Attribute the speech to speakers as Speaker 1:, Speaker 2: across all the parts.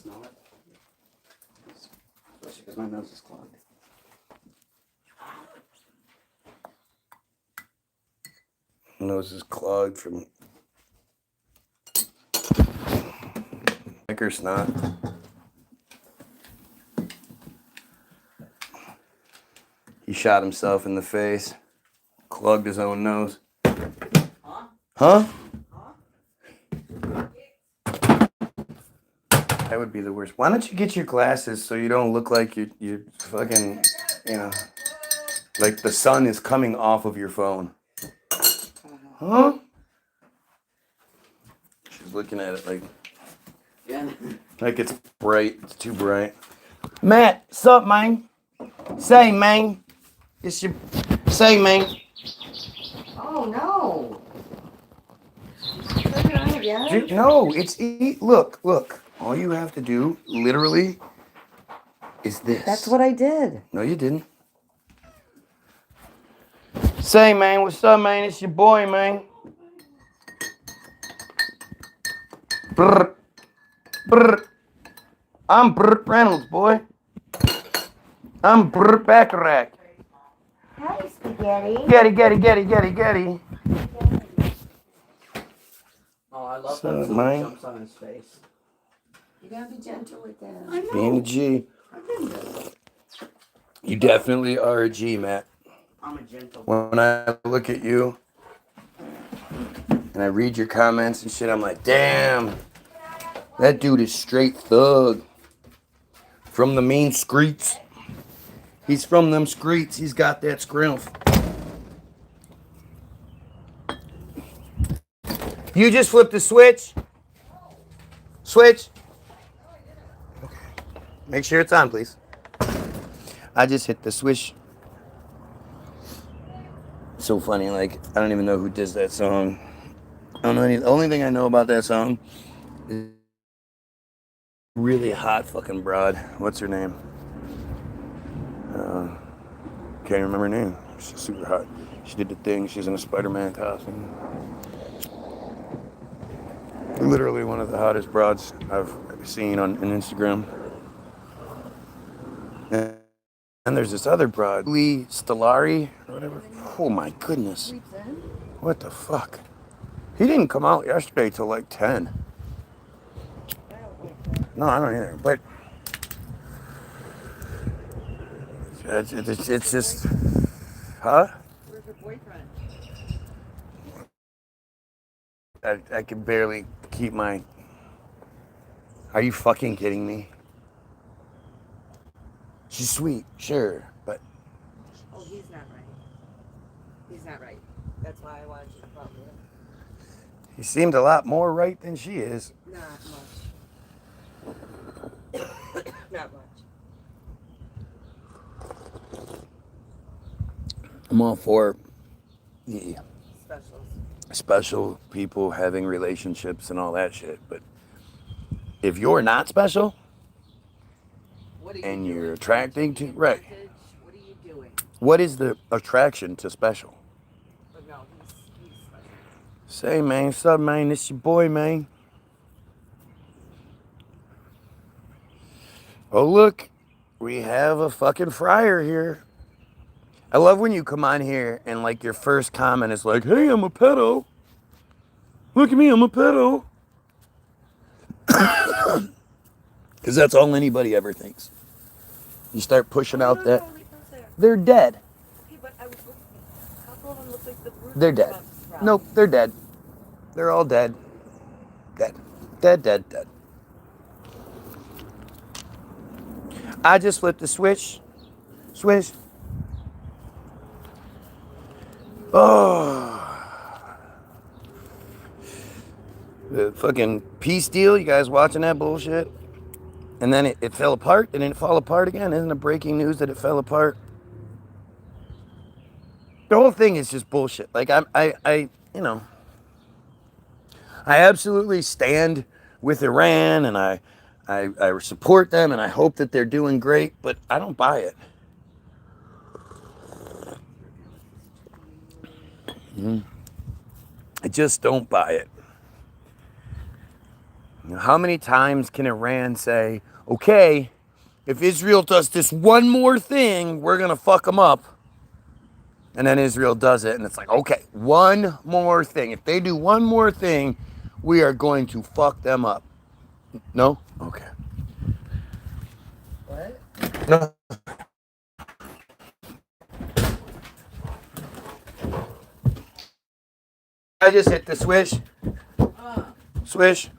Speaker 1: smell it. Especially because my nose is clogged.
Speaker 2: Nose is clogged from liquor snot. He shot himself in the face, clogged his own nose. Huh? That would be the worst. Why don't you get your glasses so you don't look like you're fucking, like the sun is coming off of your phone. Huh? She's looking at it like, like it's bright. It's too bright. Matt, sup, man? Say, man. It's your... Say, man.
Speaker 3: Oh, no. Turn it on again?
Speaker 2: No, it's... Look. All you have to do, literally, is this.
Speaker 3: That's what I did.
Speaker 2: No, you didn't. Say, man, what's up, man? It's your boy, man. Brr. Brr. I'm Brr Reynolds, boy. I'm Brr Bacharach.
Speaker 3: Hi, Spaghetti.
Speaker 2: Getty.
Speaker 1: Oh, I love
Speaker 2: So,
Speaker 1: that someone
Speaker 2: mine.
Speaker 1: jumps on his face.
Speaker 3: You gotta be gentle with that.
Speaker 1: I know.
Speaker 2: Being a G. You definitely are a G, Matt.
Speaker 1: I'm a gentle.
Speaker 2: When I look at you and I read your comments and shit, I'm like, damn, that dude is straight thug. From the mean streets. He's from them streets. He's got that scrimp. You just flipped the switch? Switch? Okay. Make sure it's on, please. I just hit the switch. So funny, like, I don't even know who does that song. I don't know any. The only thing I know about that song is really hot fucking broad. What's her name? Can't remember her name. She's super hot. She did the thing. She's in a Spider-Man costume. Literally one of the hottest broads I've seen on Instagram. And there's this other broad, Lee Stellari or whatever. Oh my goodness. What the fuck? He didn't come out yesterday till like 10. No, I don't either. But it's just, huh?
Speaker 3: Where's your boyfriend?
Speaker 2: I can barely keep my... Are you fucking kidding me? She's sweet, sure, but...
Speaker 3: Oh, he's not right. He's not right. That's why I wanted you to fuck with him.
Speaker 2: He seemed a lot more right than she is.
Speaker 3: Not much. Not much.
Speaker 2: I'm all for the
Speaker 3: Specials.
Speaker 2: special people having relationships and all that shit, but if you're not special and you're attracting to... Right.
Speaker 3: What are you doing?
Speaker 2: What is the attraction to special?
Speaker 3: But no, he's special.
Speaker 2: Say, man, what's up, man? This your boy, man. Oh, look. We have a fucking fryer here. I love when you come on here and, like, your first comment is like, hey, I'm a pedo. Look at me, I'm a pedo. Because that's all anybody ever thinks. You start pushing out that. They're dead.
Speaker 3: Okay, but I was looking. A couple of them look like the roots.
Speaker 2: They're dead. Nope, they're dead. They're all dead. Dead. I just flipped the switch. Swish. Oh. The fucking peace deal. You guys watching that bullshit? And then it fell apart. It didn't fall apart again. Isn't it breaking news that it fell apart? The whole thing is just bullshit. Like, I absolutely stand with Iran, and I support them, and I hope that they're doing great, but I don't buy it. I just don't buy it. How many times can Iran say, okay, if Israel does this one more thing, we're going to fuck them up. And then Israel does it, and it's like, okay, one more thing. If they do one more thing, we are going to fuck them up. No? Okay.
Speaker 3: What?
Speaker 2: No. I just hit the swish. Swish.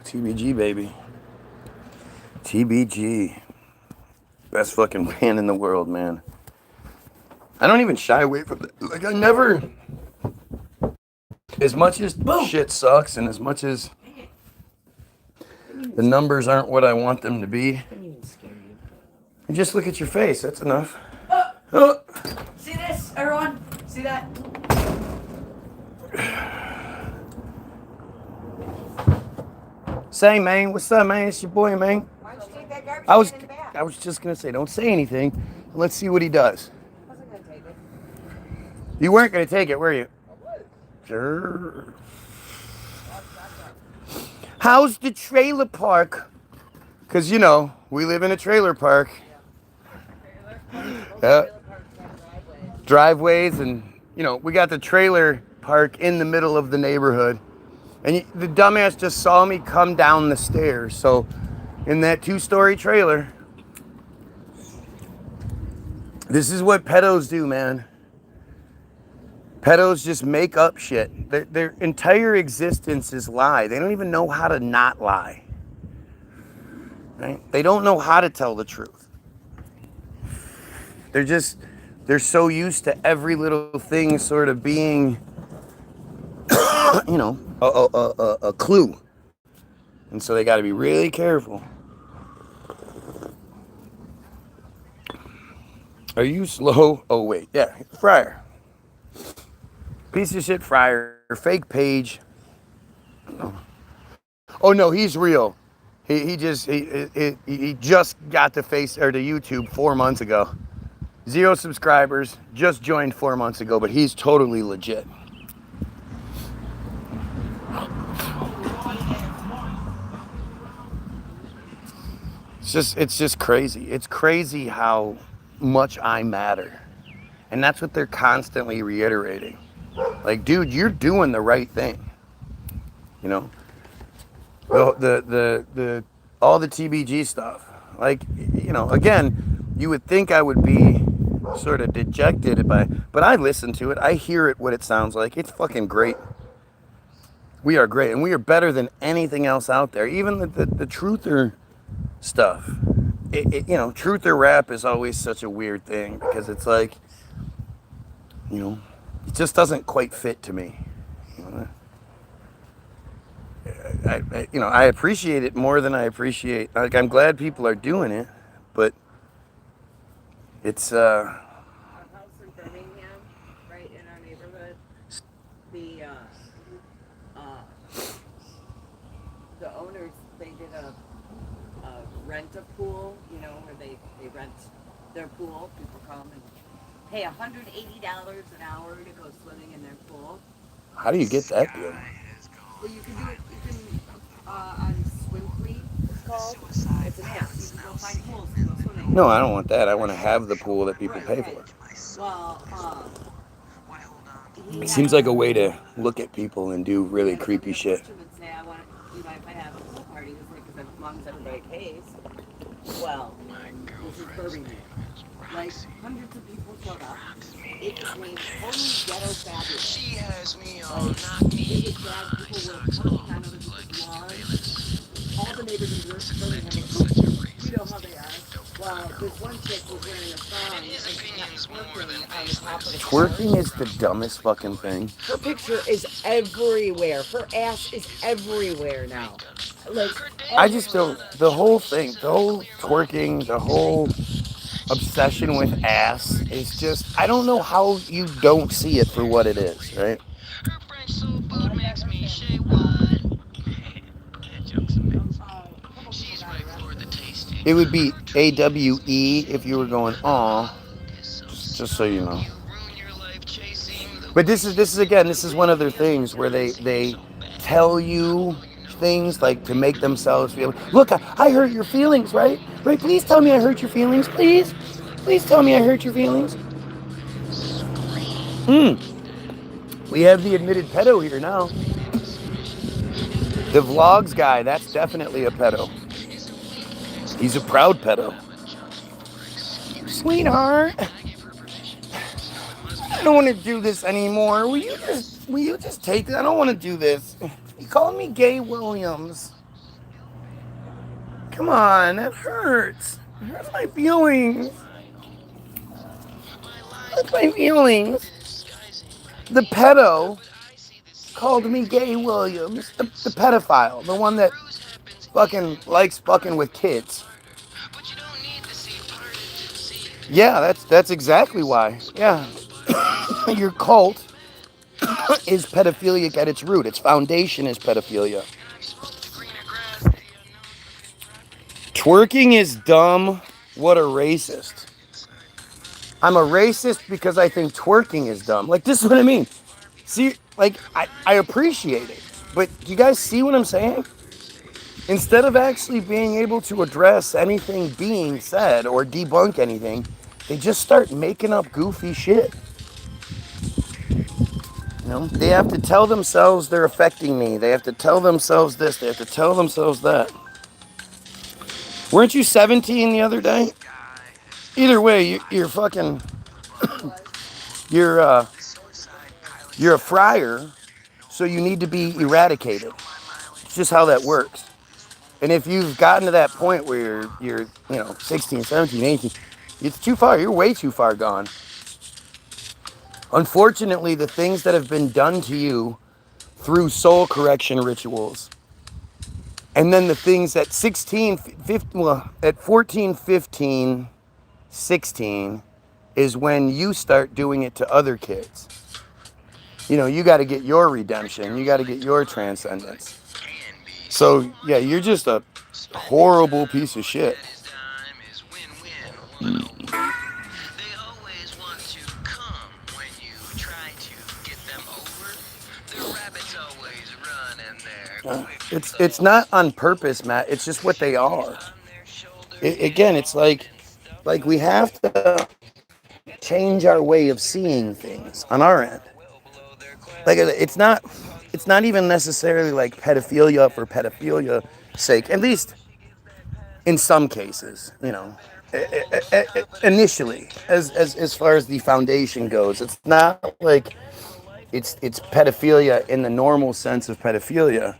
Speaker 2: TBG, baby. TBG. Best fucking band in the world, man. I don't even shy away from it. Like, I never... As much as shit sucks and as much as the numbers aren't what I want them to be, and just look at your face. That's enough. Oh.
Speaker 1: See this, everyone? See that?
Speaker 2: Say, man, what's up, man? It's your boy, man.
Speaker 3: Why don't you take that garbage
Speaker 2: I was
Speaker 3: can in the back?
Speaker 2: I was just gonna say, don't say anything. Let's see what he does.
Speaker 3: I wasn't gonna take it.
Speaker 2: You weren't gonna take it, were you? Sure. How's the trailer park? Because, you know, we live in a trailer park. Yeah. Driveways, and, you know, we got the trailer park in the middle of the neighborhood. And the dumbass just saw me come down the stairs. So, in that 2-story trailer, this is what pedos do, man. Pedos just make up shit. Their entire existence is lie. They don't even know how to not lie. Right? They don't know how to tell the truth. They're so used to every little thing sort of being, you know, a clue. And so they got to be really careful. Are you slow? Oh, wait. Yeah, Fryer. Piece of shit Fryer. Fake page. Oh, no, he's real. He just got to YouTube 4 months ago. 0 subscribers. Just joined 4 months ago, but he's totally legit. It's just crazy. It's crazy how much I matter. And that's what they're constantly reiterating. Like, dude, you're doing the right thing. You know? The all the TBG stuff. Like, you know, again, you would think I would be sort of dejected but I listen to it. I hear it, what it sounds like. It's fucking great. We are great, and we are better than anything else out there. Even the truther stuff. You know, truth or rap is always such a weird thing because it's like, you know, it just doesn't quite fit to me. You know, I appreciate it more than I appreciate. Like, I'm glad people are doing it, but it's
Speaker 3: Our house in Birmingham, right in our neighborhood, the owners, they did a rent a pool, you know, where they rent their pool. People come and pay $180 an hour to go swimming in their pool.
Speaker 2: how do you get that deal?
Speaker 3: Well, you can do it. You can on Swimfleet. It's called. It's an app. You can go find pools to go swimming.
Speaker 2: No, I don't want that. I want to have the pool that people pay for.
Speaker 3: Well,
Speaker 2: It seems like a way to look at people and do really creepy shit.
Speaker 3: Say, I want, you know, if I have a pool party, because as long as everybody pays. Well, this is Birmingham. Like, hundreds of people showed up. It was named Totally Ghetto Fabulous.
Speaker 4: She has me
Speaker 3: Like,
Speaker 4: on
Speaker 3: it was bad. People were coming down other people's lawns. All the neighbors in Birmingham, you know how they are. Well, this one chick was wearing a thong and twerking on the top of the
Speaker 2: Twerking is the dumbest fucking thing.
Speaker 3: Her picture is everywhere. Her ass is everywhere now. Like,
Speaker 2: I just don't, the whole thing, the whole twerking, the whole obsession with ass is just, I don't know how you don't see it for what it is, right?
Speaker 4: Her French soul food makes me say what? That joke's amazing. She's right for the tasting.
Speaker 2: It would be AWE if you were going, aw, just so you know. But this is again, this is one of their things where they tell you things like to make themselves feel, look, I hurt your feelings, right? Right, please tell me I hurt your feelings, please. Please tell me I hurt your feelings. We have the admitted pedo here now. The vlogs guy, that's definitely a pedo. He's a proud pedo. Sweetheart, I don't want to do this anymore. Will you just take it? I don't want to do this. You called me Gay Williams. Come on, that hurts. It hurts my feelings. It hurts my feelings. The pedo called me Gay Williams. The pedophile. The one that fucking likes fucking with kids. Yeah, that's exactly why. Yeah. Your cult is pedophilic at its root. Its foundation is pedophilia. Twerking is dumb. What a racist. I'm a racist because I think twerking is dumb. Like, this is what I mean. See, like, I appreciate it. But do you guys see what I'm saying? Instead of actually being able to address anything being said or debunk anything, they just start making up goofy shit. You know, they have to tell themselves they're affecting me. They have to tell themselves this. They have to tell themselves that. Weren't you 17 the other day? Either way, you're fucking, you're a friar, so you need to be eradicated. It's just how that works. And if you've gotten to that point where you're 16, 17, 18, it's too far. You're way too far gone. Unfortunately, the things that have been done to you through soul correction rituals, and then the things at 16, 15, well, at 14, 15, 16 is when you start doing it to other kids. You know, you got to get your redemption. You got to get your transcendence. So, yeah, you're just a horrible piece of shit. It's not on purpose, Matt. It's just what they are. Again, it's like we have to change our way of seeing things on our end. Like, it's not even necessarily like pedophilia for pedophilia sake, at least in some cases, you know. Initially, as far as the foundation goes, it's not like it's pedophilia in the normal sense of pedophilia.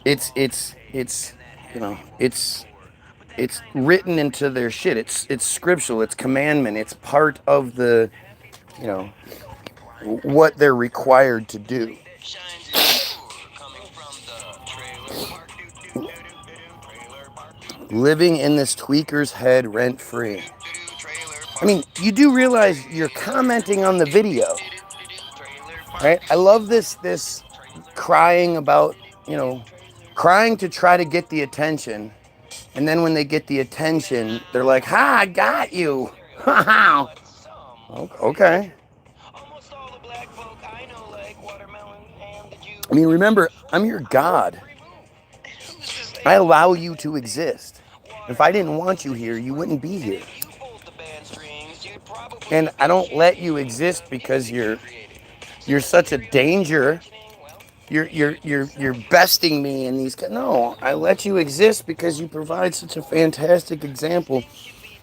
Speaker 2: It's you know, it's written into their shit. It's scriptural. It's commandment. It's part of the, you know, what they're required to do. Living in this tweaker's head rent free. I mean, you do realize you're commenting on the video, right? I love this crying about, you know, crying to try to get the attention. And then when they get the attention, they're like, ha, I got you. Ha ha. Okay. I mean, remember, I'm your God. I allow you to exist. If I didn't want you here, you wouldn't be here. And I don't let you exist because you're such a danger. You're besting me in these. No, I let you exist because you provide such a fantastic example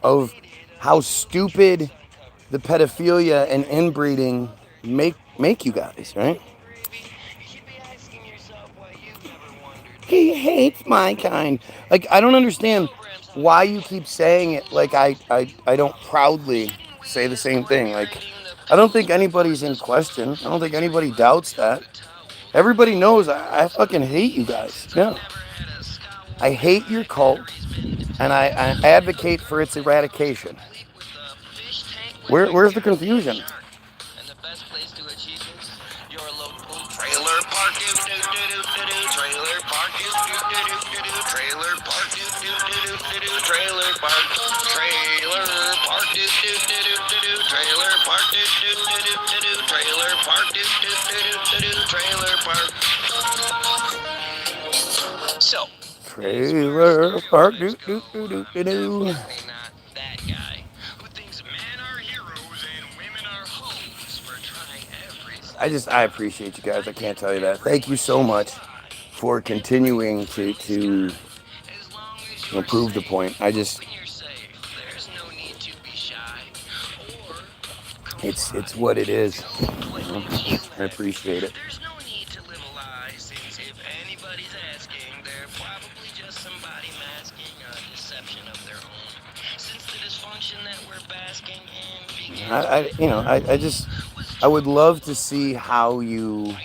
Speaker 2: of how stupid the pedophilia and inbreeding make you guys, right? He hates my kind. Like, I don't understand why you keep saying it. Like, I don't proudly say the same thing. Like, I don't think anybody's in question. I don't think anybody doubts that. Everybody knows I fucking hate you guys. Yeah. I hate your cult, and I advocate for its eradication. Where's the confusion?
Speaker 4: trailer park, do do do do do do, trailer park, do do do do do do, trailer park, do do do do do do, trailer park. So,
Speaker 2: Trailer park, do do do do do do.
Speaker 4: definitely not that guy who thinks men are heroes and women are hoes for trying everything.
Speaker 2: I appreciate you guys. I can't tell you that. Thank you so much for continuing to
Speaker 4: As long as you're
Speaker 2: prove the
Speaker 4: safe.
Speaker 2: point.
Speaker 4: When you're safe, there's no need to be shy or
Speaker 2: It's what it is.
Speaker 4: what makes you
Speaker 2: I
Speaker 4: happy.
Speaker 2: appreciate it.
Speaker 4: There's no need to live a lie, since if anybody's asking, they're probably just somebody masking a deception of their own. Since the dysfunction that we're basking in begins
Speaker 2: I would love to see how you,
Speaker 4: with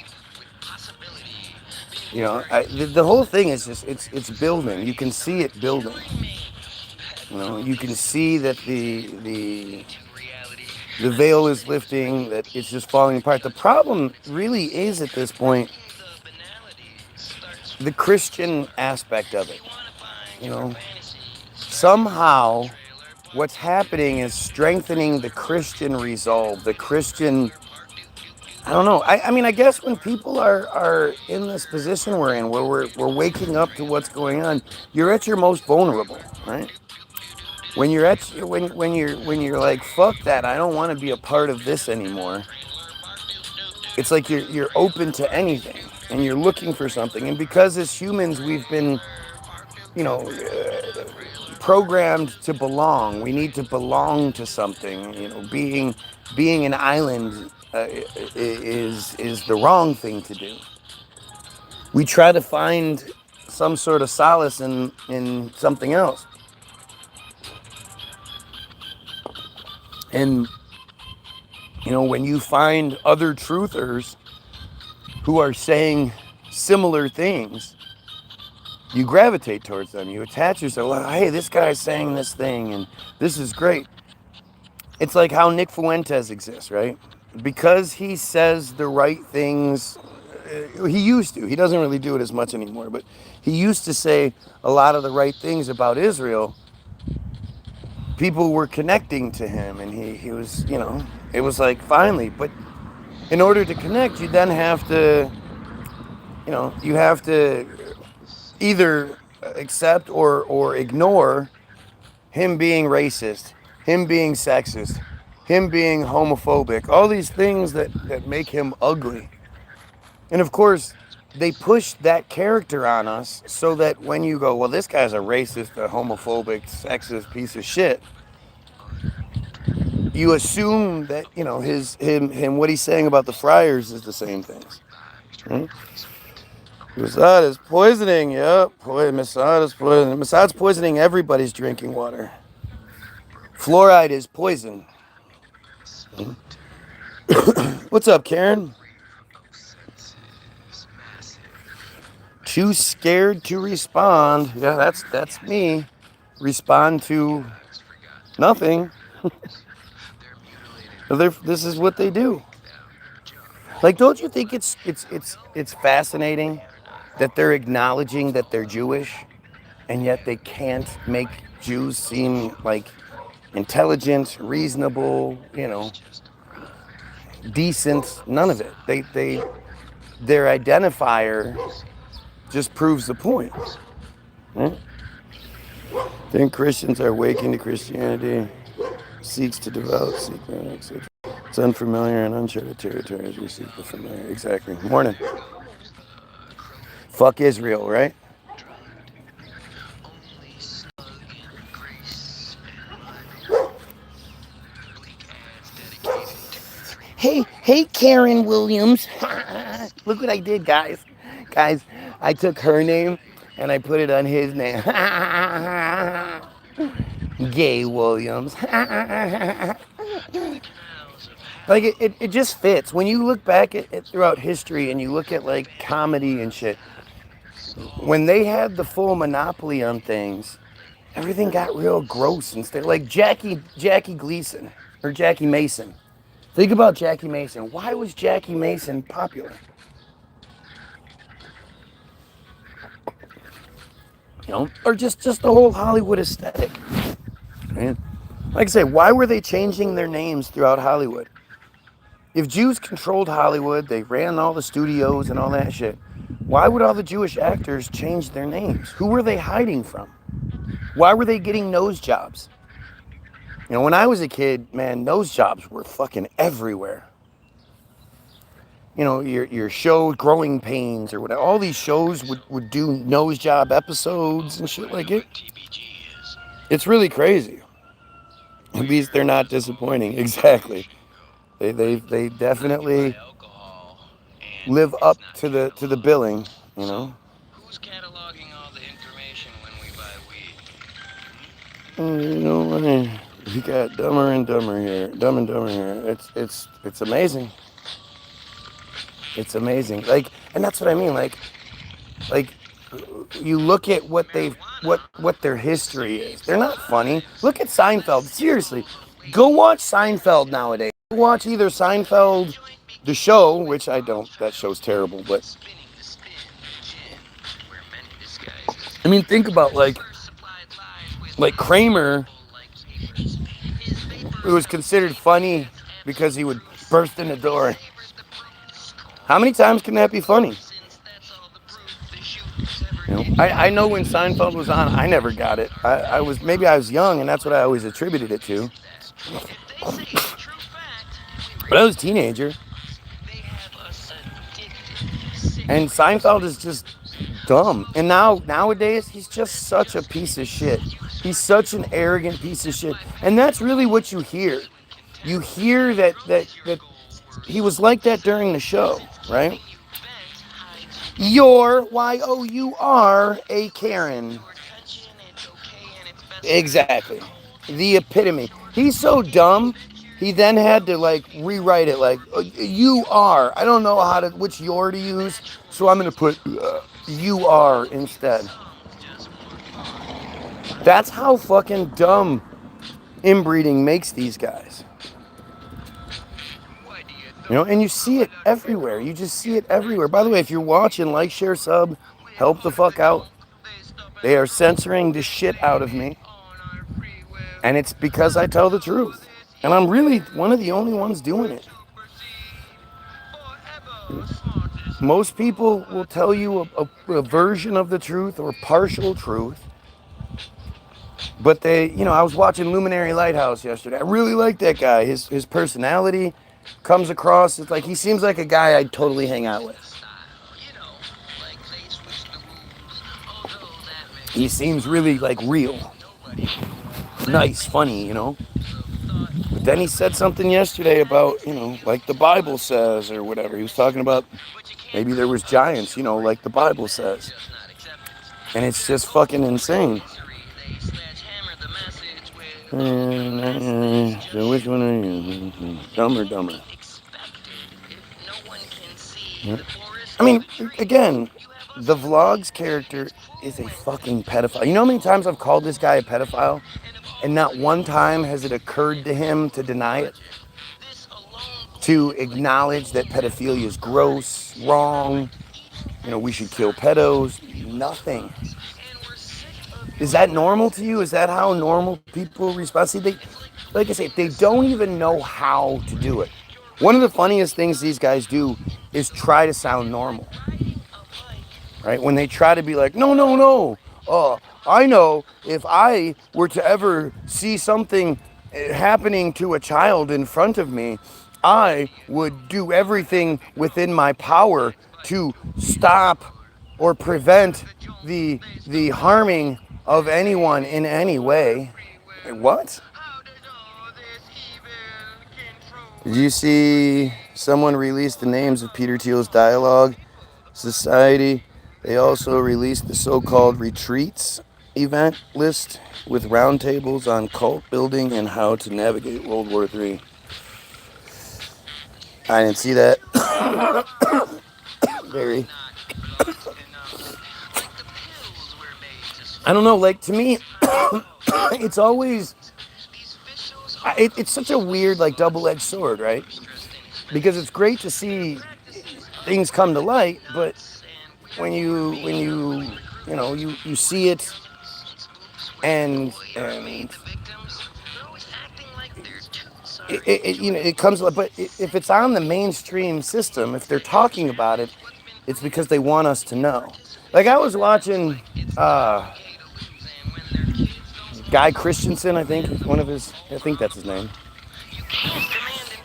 Speaker 4: possibility,
Speaker 2: the whole thing is just it's building. You can see it building. You can see that the veil is lifting, that it's just falling apart. The problem really is at this point the Christian aspect of it. Somehow what's happening is strengthening the Christian resolve, the Christian, I don't know. I mean, I guess when people are in this position we're in, where we're waking up to what's going on, you're at your most vulnerable, right? When you're when you're like, fuck that, I don't want to be a part of this anymore. It's like you're open to anything and you're looking for something. And because as humans we've been, programmed to belong. We need to belong to something. Being an island is the wrong thing to do. We try to find some sort of solace in something else. And when you find other truthers who are saying similar things, you gravitate towards them. You attach yourself. Well, hey, this guy's saying this thing, and this is great. It's like how Nick Fuentes exists, right? Because he says the right things. He used to. He doesn't really do it as much anymore, but he used to say a lot of the right things about Israel. People were connecting to him, and he was, it was like, finally. But in order to connect, you then have to, you have to either accept or ignore him being racist, him being sexist, him being homophobic, all these things that make him ugly. And of course, they push that character on us so that when you go, well, this guy's a racist, a homophobic, sexist piece of shit, you assume that, him what he's saying about the friars is the same things. Hmm? Mossad is poisoning, yep. Mossad is poisoning. Mossad's poisoning everybody's drinking water. Fluoride is poison. What's up, Karen? Too scared to respond. Yeah, that's me. Respond to nothing. This is what they do. Like, don't you think it's fascinating that they're acknowledging that they're Jewish, and yet they can't make Jews seem like intelligent, reasonable, decent? None of it. Their identifier just proves the point. Right? Think Christians are waking to Christianity, seeks to develop, etc. It's unfamiliar and uncharted territories. We seek the familiar. Exactly. Morning. Fuck Israel, right? Hey, Karen Williams. Look what I did, guys. Guys, I took her name and I put it on his name. Gay Williams. Like, it just fits. When you look back at throughout history and you look at, like, comedy and shit, when they had the full monopoly on things, everything got real gross and stuff. Like Jackie Gleason or Jackie Mason. Think about Jackie Mason. Why was Jackie Mason popular? or just the whole Hollywood aesthetic. Right? Like I say, why were they changing their names throughout Hollywood? If Jews controlled Hollywood, they ran all the studios and all that shit, why would all the Jewish actors change their names? Who were they hiding from? Why were they getting nose jobs? When I was a kid, man, nose jobs were fucking everywhere. Your show, Growing Pains or whatever, all these shows would do nose job episodes and shit like it. It's really crazy. At least they're not disappointing. Exactly. They definitely live up to the billing,
Speaker 4: Who's cataloging all the information when we buy weed?
Speaker 2: We got Dumber and Dumber here, Dumb and Dumber here. It's amazing. It's amazing. And that's what I mean. Like you look at what their history is. They're not funny. Look at Seinfeld. Seriously, go watch Seinfeld nowadays. Go watch either Seinfeld, the show, which I don't. That show's terrible. But I mean, think about like Kramer. It was considered funny because he would burst in the door. How many times can that be funny? I know when Seinfeld was on, I never got it. I was young, and that's what I always attributed it to. But I was a teenager, and Seinfeld is just dumb. And nowadays, he's just such a piece of shit. He's such an arrogant piece of shit, and that's really what you hear. You hear that he was like that during the show, right? You're Y-O-U-R a Karen. Exactly. The epitome. He's so dumb, he then had to rewrite it you are. I don't know which your to use, so I'm going to put you are instead. That's how fucking dumb inbreeding makes these guys. And you see it everywhere. You just see it everywhere. By the way, if you're watching, like, share, sub, help the fuck out. They are censoring the shit out of me. And it's because I tell the truth. And I'm really one of the only ones doing it. Most people will tell you a version of the truth or partial truth. But I was watching Luminary Lighthouse yesterday. I really like that guy. His personality comes across. It's like he seems like a guy I'd totally hang out with. He seems really real. Nice, funny, But then he said something yesterday about, like the Bible says or whatever. He was talking about maybe there was giants, like the Bible says. And it's just fucking insane. So which one are you? Dumber. I mean, again, the Vlogs character is a fucking pedophile. You know how many times I've called this guy a pedophile? And not one time has it occurred to him to deny it? To acknowledge that pedophilia is gross, wrong, we should kill pedos. Nothing. Is that normal to you? Is that how normal people respond? See, like I say, they don't even know how to do it. One of the funniest things these guys do is try to sound normal. Right? When they try to be like, no. I know if I were to ever see something happening to a child in front of me, I would do everything within my power to stop or prevent the harming of anyone in any way. What? Did you see someone release the names of Peter Thiel's Dialogue Society? They also released the so-called retreats event list with roundtables on cult building and how to navigate World War III. I didn't see that. Very. I don't know, to me, it's always, it's such a weird, double-edged sword, right? Because it's great to see things come to light, but when you you see it, and it comes, but if it's on the mainstream system, if they're talking about it, it's because they want us to know. Like I was watching Guy Christensen, I think that's his name.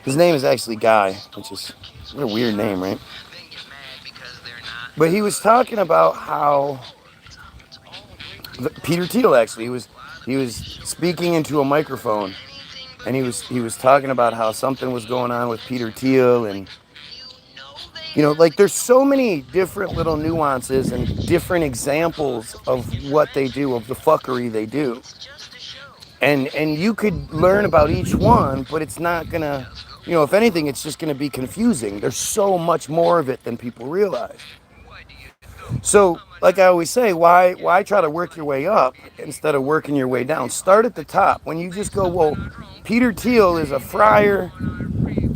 Speaker 2: His name is actually Guy, which is a weird name, right? But he was talking about how Peter Thiel, actually, he was speaking into a microphone, and he was talking about how something was going on with Peter Thiel, and like there's so many different little nuances and different examples of what they do, of the fuckery they do. And you could learn about each one, but it's not gonna, if anything, it's just gonna be confusing. There's so much more of it than people realize. So, like I always say, why try to work your way up instead of working your way down? Start at the top. When you just go, well, Peter Thiel is a friar,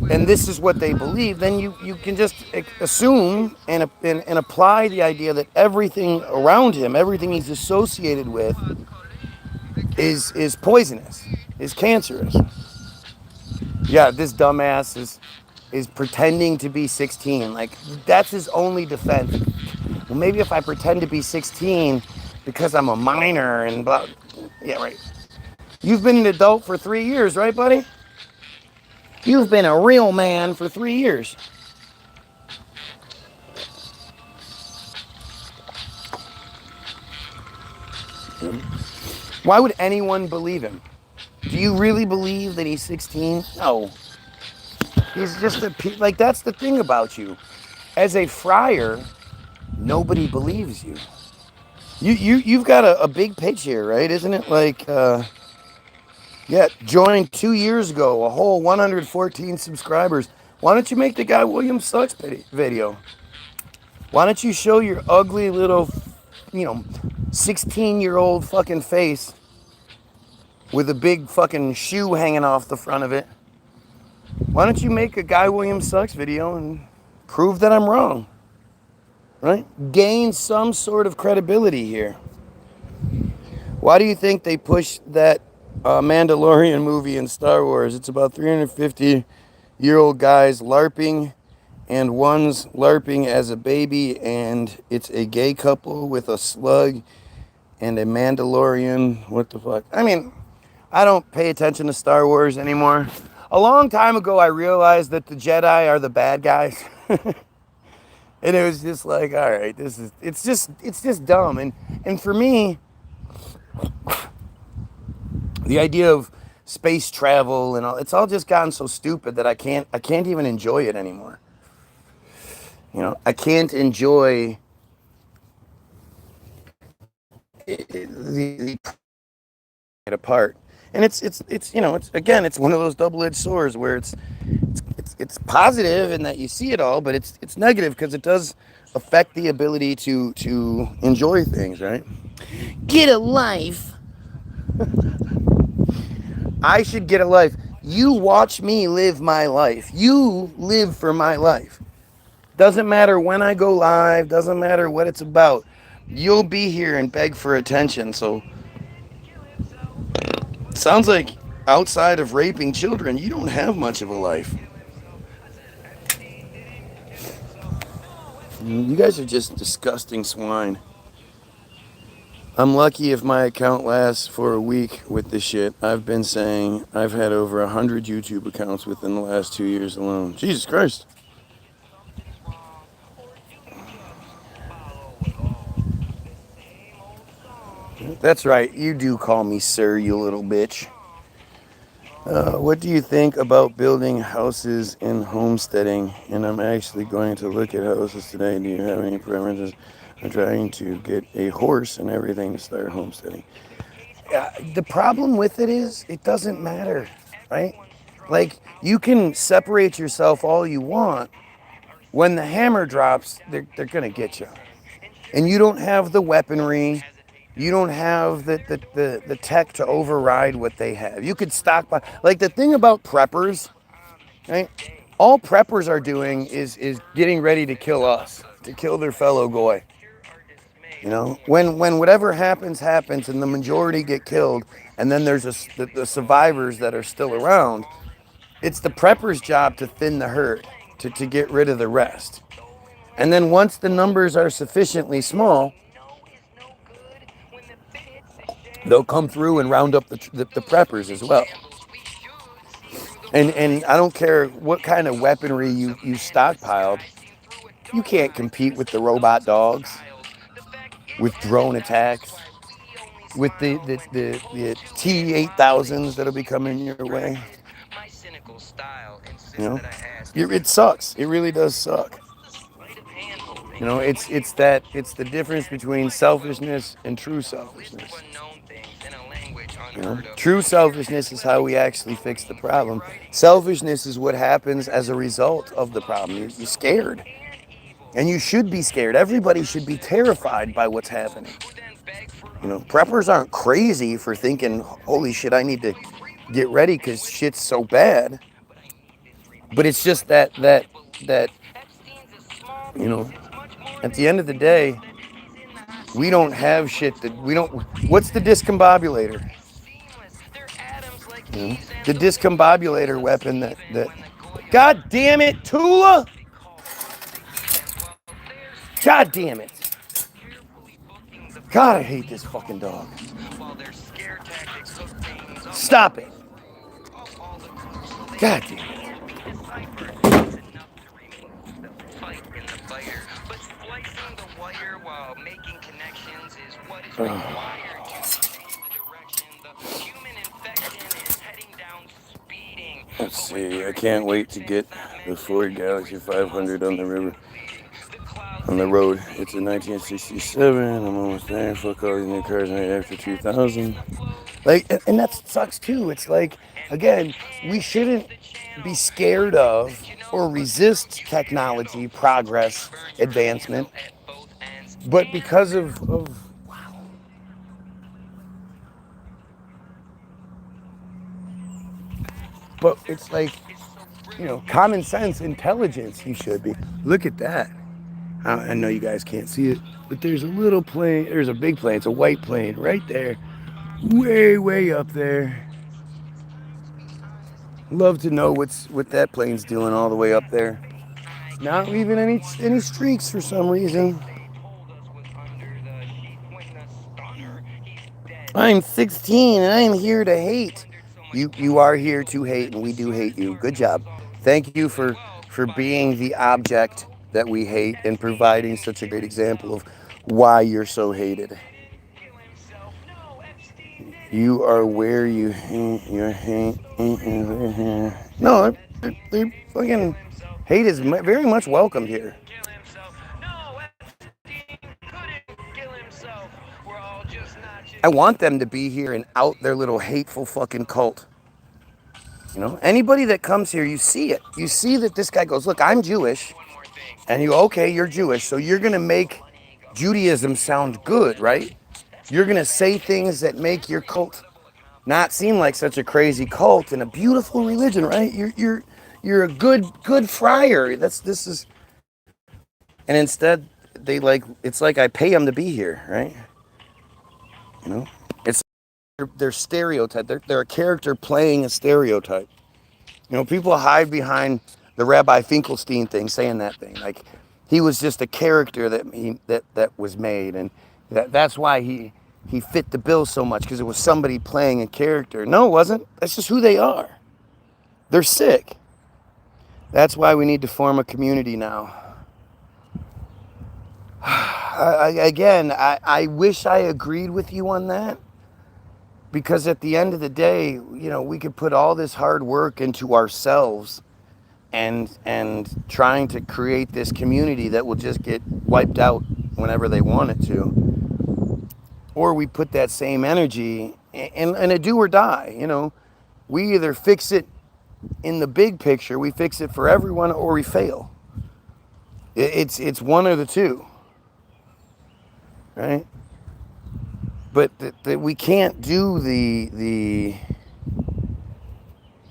Speaker 2: and this is what they believe, then you can just assume and apply the idea that everything around him, everything he's associated with, is poisonous, is cancerous. Yeah, this dumbass is pretending to be 16. Like, that's his only defense. Well, maybe if I pretend to be 16 because I'm a minor and blah. Yeah, right. You've been an adult for 3 years, right, buddy? You've been a real man for 3 years. Why would anyone believe him? Do you really believe that he's 16? No. He's just like, that's the thing about you. As a friar, nobody believes you. You've got a big pitch here, right? Isn't it? Like, joined 2 years ago, a whole 114 subscribers. Why don't you make the guy William Sucks video? Why don't you show your ugly little, 16-year-old fucking face with a big fucking shoe hanging off the front of it? Why don't you make a Guy Williams Sucks video and prove that I'm wrong? Right? Gain some sort of credibility here. Why do you think they pushed that Mandalorian movie in Star Wars? It's about 350-year-old guys LARPing, and one's LARPing as a baby, and it's a gay couple with a slug and a Mandalorian. What the fuck? I mean, I don't pay attention to Star Wars anymore. A long time ago, I realized that the Jedi are the bad guys. And it was just like, all right, it's just dumb. And for me, the idea of space travel and all, it's all just gotten so stupid that I can't even enjoy it anymore. I can't enjoy the apart. And it's again, it's one of those double-edged swords where it's positive in that you see it all, but it's negative because it does affect the ability to enjoy things, right? Get a life. I should get a life. You watch me live my life. You live for my life. Doesn't matter when I go live, doesn't matter what it's about. You'll be here and beg for attention. So sounds like outside of raping children, you don't have much of a life. You guys are just disgusting swine. I'm lucky if my account lasts for a week with this shit. I've been saying I've had over 100 YouTube accounts within the last 2 years alone. Jesus Christ. That's right. You do call me sir, you little bitch. What do you think about building houses in homesteading? And I'm actually going to look at houses today. Do you have any preferences? I'm trying to get a horse and everything to start homesteading. The problem with it is it doesn't matter, right? Like, you can separate yourself all you want. When the hammer drops, they're going to get you. And you don't have the weaponry. You don't have the tech to override what they have. You could stockpile. Like, the thing about preppers, right? All preppers are doing is getting ready to kill us, to kill their fellow Goy. You know, when whatever happens, and the majority get killed, and then there's the survivors that are still around, it's the prepper's job to thin the herd, to get rid of the rest. And then once the numbers are sufficiently small, they'll come through and round up the preppers as well. And I don't care what kind of weaponry you stockpiled, you can't compete with the robot dogs, with drone attacks, with the T-8000s that'll be coming your way. You know, it sucks. It really does suck. You know, it's the difference between selfishness and true selfishness. You know, true selfishness is how we actually fix the problem. Selfishness is what happens as a result of the problem. You're scared. And you should be scared. Everybody should be terrified by what's happening. You know, preppers aren't crazy for thinking, holy shit, I need to get ready because shit's so bad. But it's just that, you know, at the end of the day, we don't have shit that we don't. What's the discombobulator? You know, the discombobulator weapon that. God damn it, Tula! God damn it! God, I hate this fucking dog. Stop it! God damn it. Let's see, I can't wait to get the Ford Galaxy 500 on the river. On the road. It's a 1967. I'm almost there. Fuck all these new cars right after 2000. Like, and that sucks too. It's like, again, we shouldn't be scared of or resist technology, progress, advancement. But because of wow. But it's like, you know, common sense, intelligence, you should be. Look at that. I know you guys can't see it, but there's a little plane, there's a big plane, it's a white plane right there, way up there. Love to know what that plane's doing all the way up there. Not leaving any streaks for some reason. I'm 16 and I'm here to hate. You are here to hate, and we do hate you. Good job. Thank you for being the object that we hate and providing such a great example of why you're so hated. You are where you hate your hate. No, they fucking hate is very much welcomed here. I want them to be here and out their little hateful fucking cult. You know, anybody that comes here, you see it. You see that this guy goes, look, I'm Jewish. And you go, okay, you're Jewish. So you're going to make Judaism sound good, right? You're going to say things that make your cult not seem like such a crazy cult and a beautiful religion, right? You're a good friar. This is, and instead it's like I pay them to be here, right? You know, it's they're stereotype. They're a character playing a stereotype. You know, people hide behind the Rabbi Finkelstein thing, saying that thing like he was just a character that was made, and that's why he fit the bill so much, because it was somebody playing a character. No, it wasn't. That's just who they are. They're sick. That's why we need to form a community now. I wish I agreed with you on that, because at the end of the day, you know, we could put all this hard work into ourselves and trying to create this community that will just get wiped out whenever they want it to. Or we put that same energy in a do or die, you know. We either fix it in the big picture, we fix it for everyone, or we fail. It's one of the two, right? But we can't do the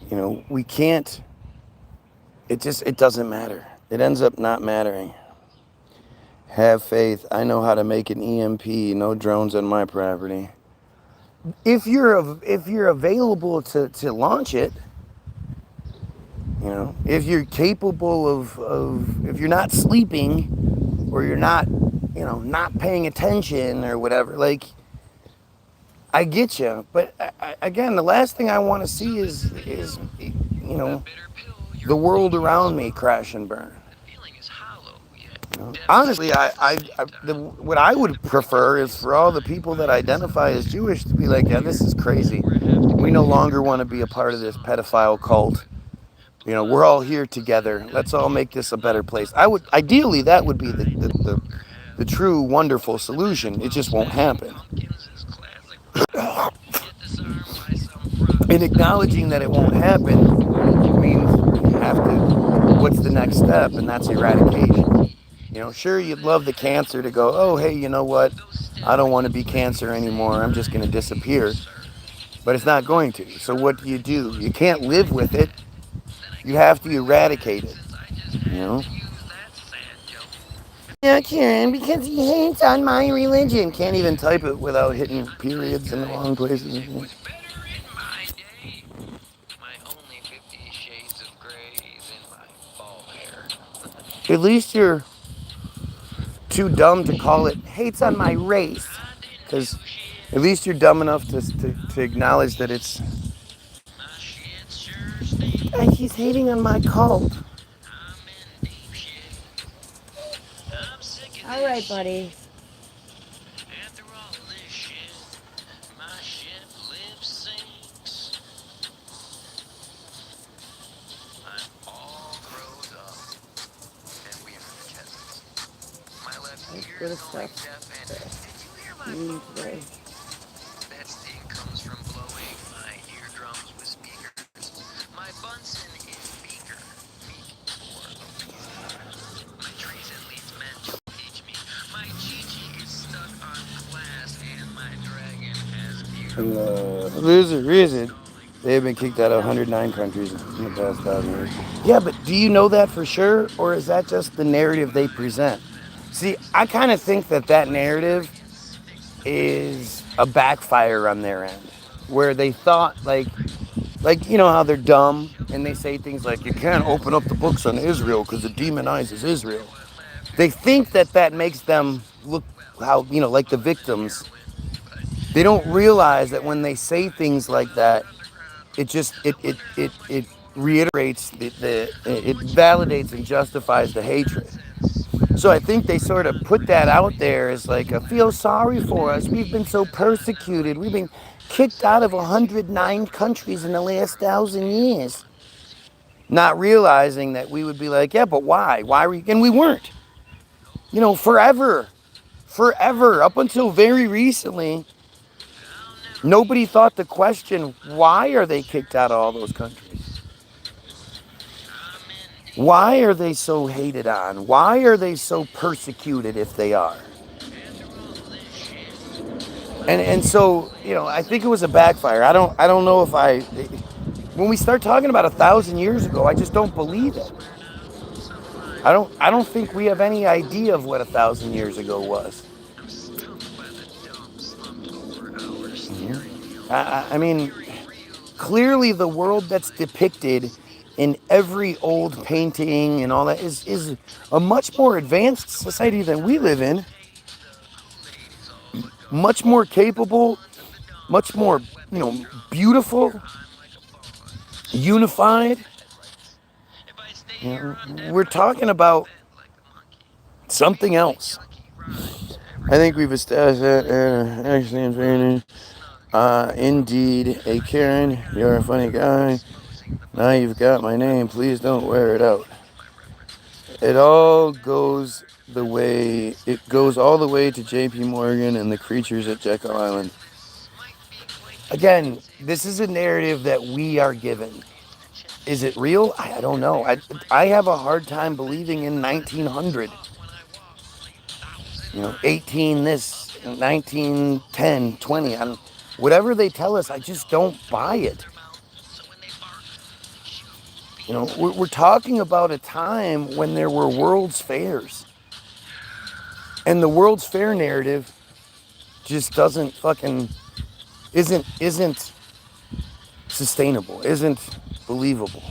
Speaker 2: you know, we can't, it doesn't matter. It ends up not mattering. Have faith. I know how to make an EMP. No drones on my property. If you're available to launch it, if you're capable of if you're not sleeping, or you're not, not paying attention or whatever, like, I get you. But again, the last thing I want to see is the world around me crash and burn. Honestly, what I would prefer is for all the people that identify as Jewish to be like, yeah, this is crazy. We no longer want to be a part of this pedophile cult. We're all here together. Let's all make this a better place. Ideally, that would be the true wonderful solution. It just won't happen. And acknowledging that it won't happen means you have to, what's the next step? And that's eradication. Sure, you'd love the cancer to go, oh, hey, you know what? I don't want to be cancer anymore. I'm just going to disappear. But it's not going to. So what do? You can't live with it. You have to eradicate it. Yeah, Karen, because he hates on my religion. Can't even type it without hitting periods in the wrong places. At least you're too dumb to call it hates on my race. Because at least you're dumb enough to acknowledge that it's... he's hating on my cult.
Speaker 5: All right, buddy. That's good stuff. Today.
Speaker 4: That sting comes from blowing my eardrums with speakers. My Bunsen is beaker. My treason leads men to teach me. My Gigi is stuck on glass, and my dragon has beard.
Speaker 2: Reason. They've been kicked out of 109 countries in the past 1,000 years. Yeah, but do you know that for sure? Or is that just the narrative they present? See, I kind of think that narrative is a backfire on their end. Where they thought, like how they're dumb and they say things like, you can't open up the books on Israel because it demonizes Israel. They think that makes them look like the victims. They don't realize that when they say things like that, it reiterates it validates and justifies the hatred. So I think they sort of put that out there as like, feel sorry for us. We've been so persecuted. We've been kicked out of 109 countries in the last 1,000 years. Not realizing that we would be like, yeah, but why? Why were you? And we weren't. Forever, up until very recently, nobody thought the question, why are they kicked out of all those countries? Why are they so hated on? Why are they so persecuted if they are? And so, I think it was a backfire. I don't know if when we start talking about 1,000 years ago, I just don't believe it. I don't think we have any idea of what 1,000 years ago was. I mean, clearly the world that's depicted in every old painting and all that is a much more advanced society than we live in. Much more capable, much more, beautiful, unified. We're talking about something else. I think we've established that. Actually, indeed, hey Karen, you're a funny guy. Now you've got my name. Please don't wear it out. It all goes all the way to J.P. Morgan and the creatures at Jekyll Island. Again, this is a narrative that we are given. Is it real? I don't know. I have a hard time believing in 1900. 18 this, 1910, 20. Whatever they tell us, I just don't buy it. We're talking about a time when there were World's Fairs. And the World's Fair narrative just doesn't fucking, isn't sustainable, isn't believable.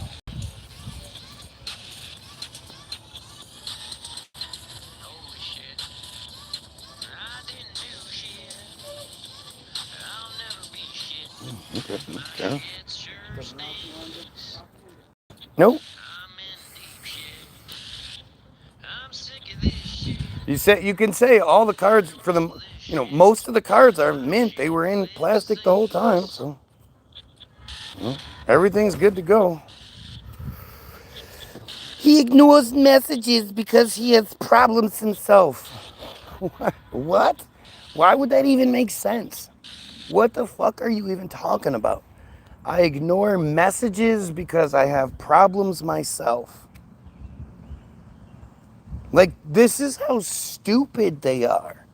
Speaker 4: Holy shit. I didn't do shit. I'll never be shit. My
Speaker 2: Okay.
Speaker 4: head sure stinks.
Speaker 2: Nope.
Speaker 4: I'm in deep shit. I'm sick of this shit.
Speaker 2: You can say all the cards for them, most of the cards are mint. They were in plastic the whole time, so everything's good to go. He ignores messages because he has problems himself. What? Why would that even make sense? What the fuck are you even talking about? I ignore messages because I have problems myself. Like, this is how stupid they are.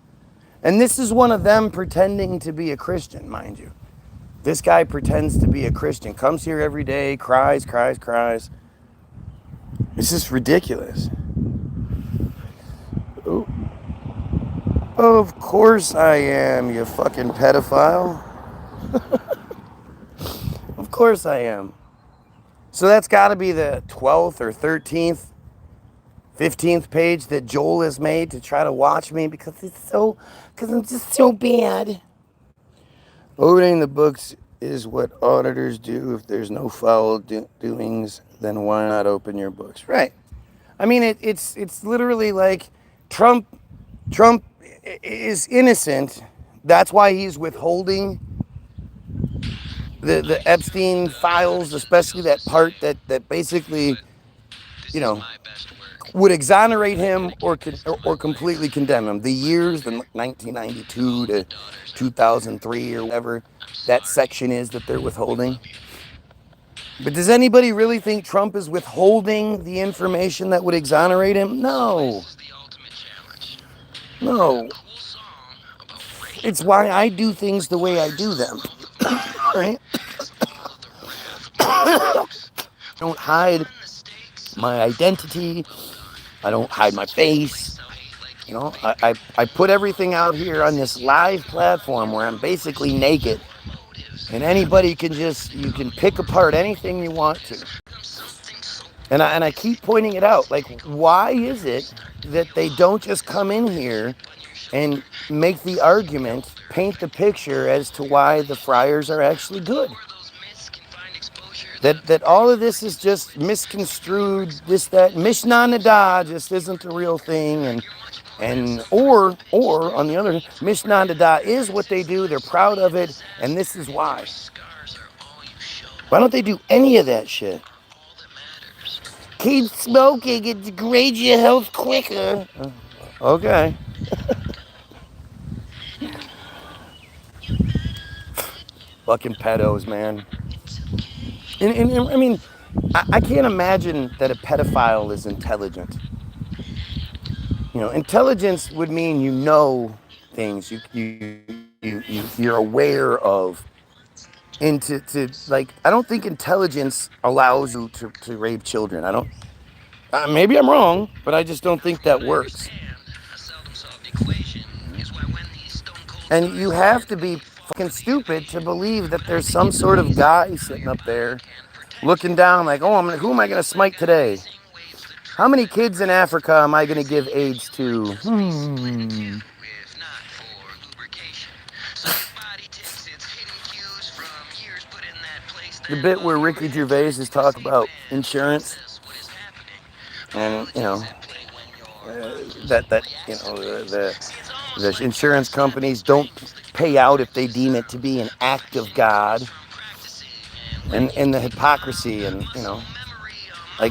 Speaker 2: And this is one of them pretending to be a Christian, mind you. This guy pretends to be a Christian, comes here every day, cries. This is ridiculous. Oh. Of course I am, you fucking pedophile. Of course I am. So that's got to be the 12th or 13th, 15th page that Joel has made to try to watch me because I'm just so bad. Opening the books is what auditors do. If there's no foul doings, then why not open your books? Right. I mean, it's literally like Trump is innocent. That's why he's withholding the Epstein files, especially that part that basically, would exonerate him or completely condemn him. The years, the 1992 to 2003 or whatever that section is that they're withholding. But does anybody really think Trump is withholding the information that would exonerate him? No. No. It's why I do things the way I do them. Right? I don't hide my identity. I don't hide my face. I put everything out here on this live platform where I'm basically naked. And anybody you can pick apart anything you want to. And I keep pointing it out. Like, why is it that they don't just come in here and make the argument, paint the picture as to why the friars are actually good? That all of this is just misconstrued, that Mishnah Nada just isn't the real thing, or on the other hand, Mishnah Nada is what they do, they're proud of it, and this is why. Why don't they do any of that shit? Keep smoking, it degrades your health quicker. Okay. Fucking pedos, man. And I mean, I can't imagine that a pedophile is intelligent. Intelligence would mean things, you're aware of. And I don't think intelligence allows you to rape children. I don't. Maybe I'm wrong, but I just don't think that works. And you have to be fucking stupid to believe that there's some sort of guy sitting up there looking down like, oh, who am I going to smite today? How many kids in Africa am I going to give AIDS to? The bit where Ricky Gervais is talking about insurance, and the insurance companies don't pay out if they deem it to be an act of God, and the hypocrisy, and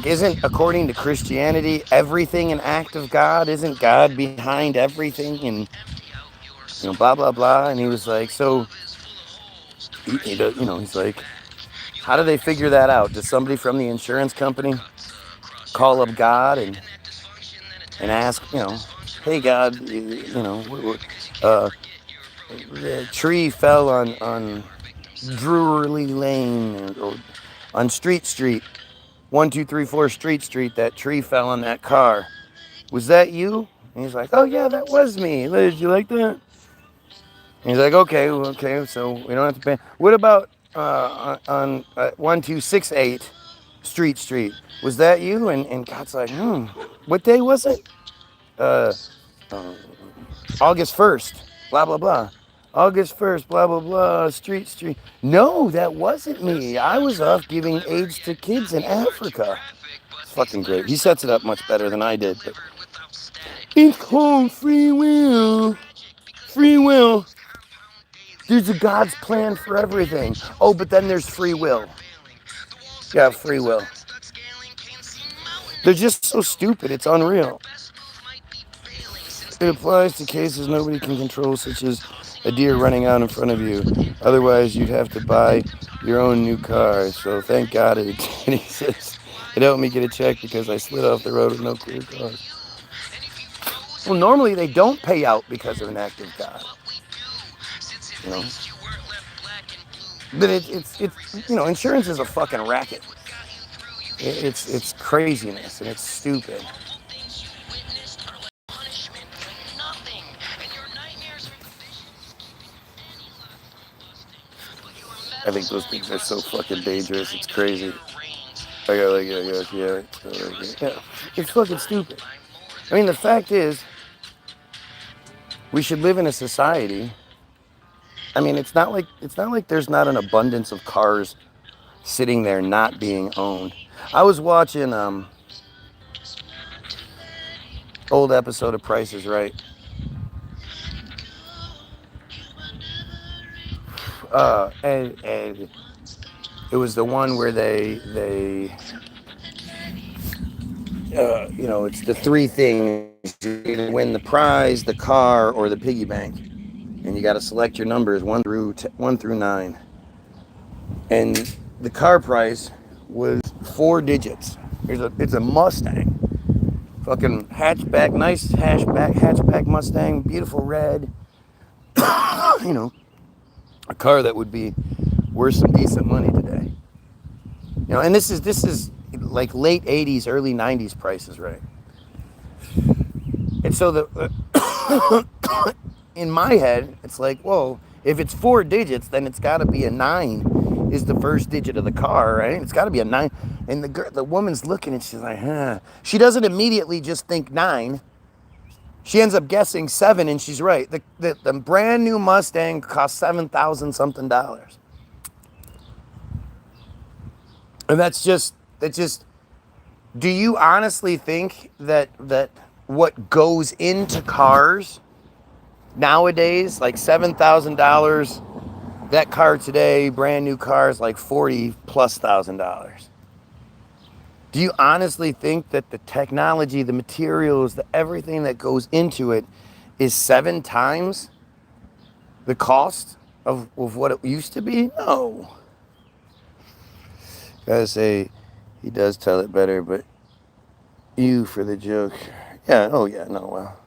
Speaker 2: isn't, according to Christianity, everything an act of God? Isn't God behind everything? And blah blah blah. And he was like, so he's like, how do they figure that out? Does somebody from the insurance company call up God and ask, hey God, the tree fell on Drury Lane, or on Street, 1, 2, 3, 4 Street, that tree fell on that car. Was that you? And he's like, oh yeah, that was me. Did you like that? And he's like, okay, so we don't have to pay. What about on 1268 Street? Was that you? And God's like, what day was it? Uh, August 1st, blah, blah, blah. August 1st, blah, blah, blah, street. No, that wasn't me. I was off giving AIDS to kids in Africa. It's fucking great. He sets it up much better than I did. But it's called free will. Free will. There's a God's plan for everything. Oh, but then there's free will. Yeah, free will. They're just so stupid. It's unreal. It applies to cases nobody can control, such as a deer running out in front of you. Otherwise, you'd have to buy your own new car. So thank God it exists. It helped me get a check because I slid off the road with no clear cause. Well, normally they don't pay out because of an act of God. You know? But it's insurance is a fucking racket. It's craziness and it's stupid. I think those things are so fucking dangerous. It's crazy. Yeah. It's fucking stupid. I mean, the fact is, we should live in a society. I mean, it's not like there's not an abundance of cars sitting there not being owned. I was watching old episode of Price is Right. And it was the one where they it's the three things. You either win the prize, the car, or the piggy bank, and you got to select your numbers 1 through 9. And the car prize was 4 digits. It's a Mustang, fucking hatchback, nice hatchback Mustang, beautiful red. A car that would be worth some decent money today. And this is like late 80s, early 90s prices, right? And so in my head, it's like, whoa, if it's 4 digits, then it's got to be a 9 is the first digit of the car, right? It's got to be a 9. And the woman's looking and she's like, huh. She doesn't immediately just think 9. She ends up guessing 7, and she's right. The brand new Mustang cost $7,000 something. And that's just, do you honestly think that what goes into cars nowadays, like $7,000, that car today, brand new cars, like $40,000+. Do you honestly think that the technology, the materials, everything that goes into it is 7 times the cost of what it used to be? No. Gotta say, he does tell it better, but you for the joke. Yeah, oh yeah, no, well.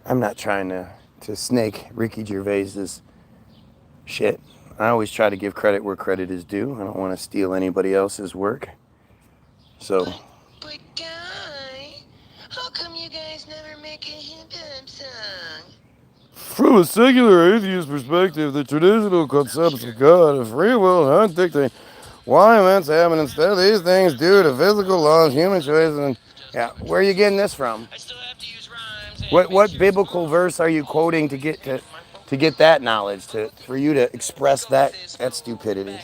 Speaker 2: I'm not trying to snake Ricky Gervais's shit. I always try to give credit where credit is due. I don't want to steal anybody else's work. So.
Speaker 4: But Guy, how come you guys never make a hip-hop song?
Speaker 2: From a secular atheist perspective, the traditional concepts of God, of free will, aren't dictating why events happen. Instead, these things due to physical laws, human choices, and yeah. Where are you getting this from?
Speaker 4: I still have to use rhymes.
Speaker 2: What biblical verse are you quoting to get that knowledge, for you to express that stupidity?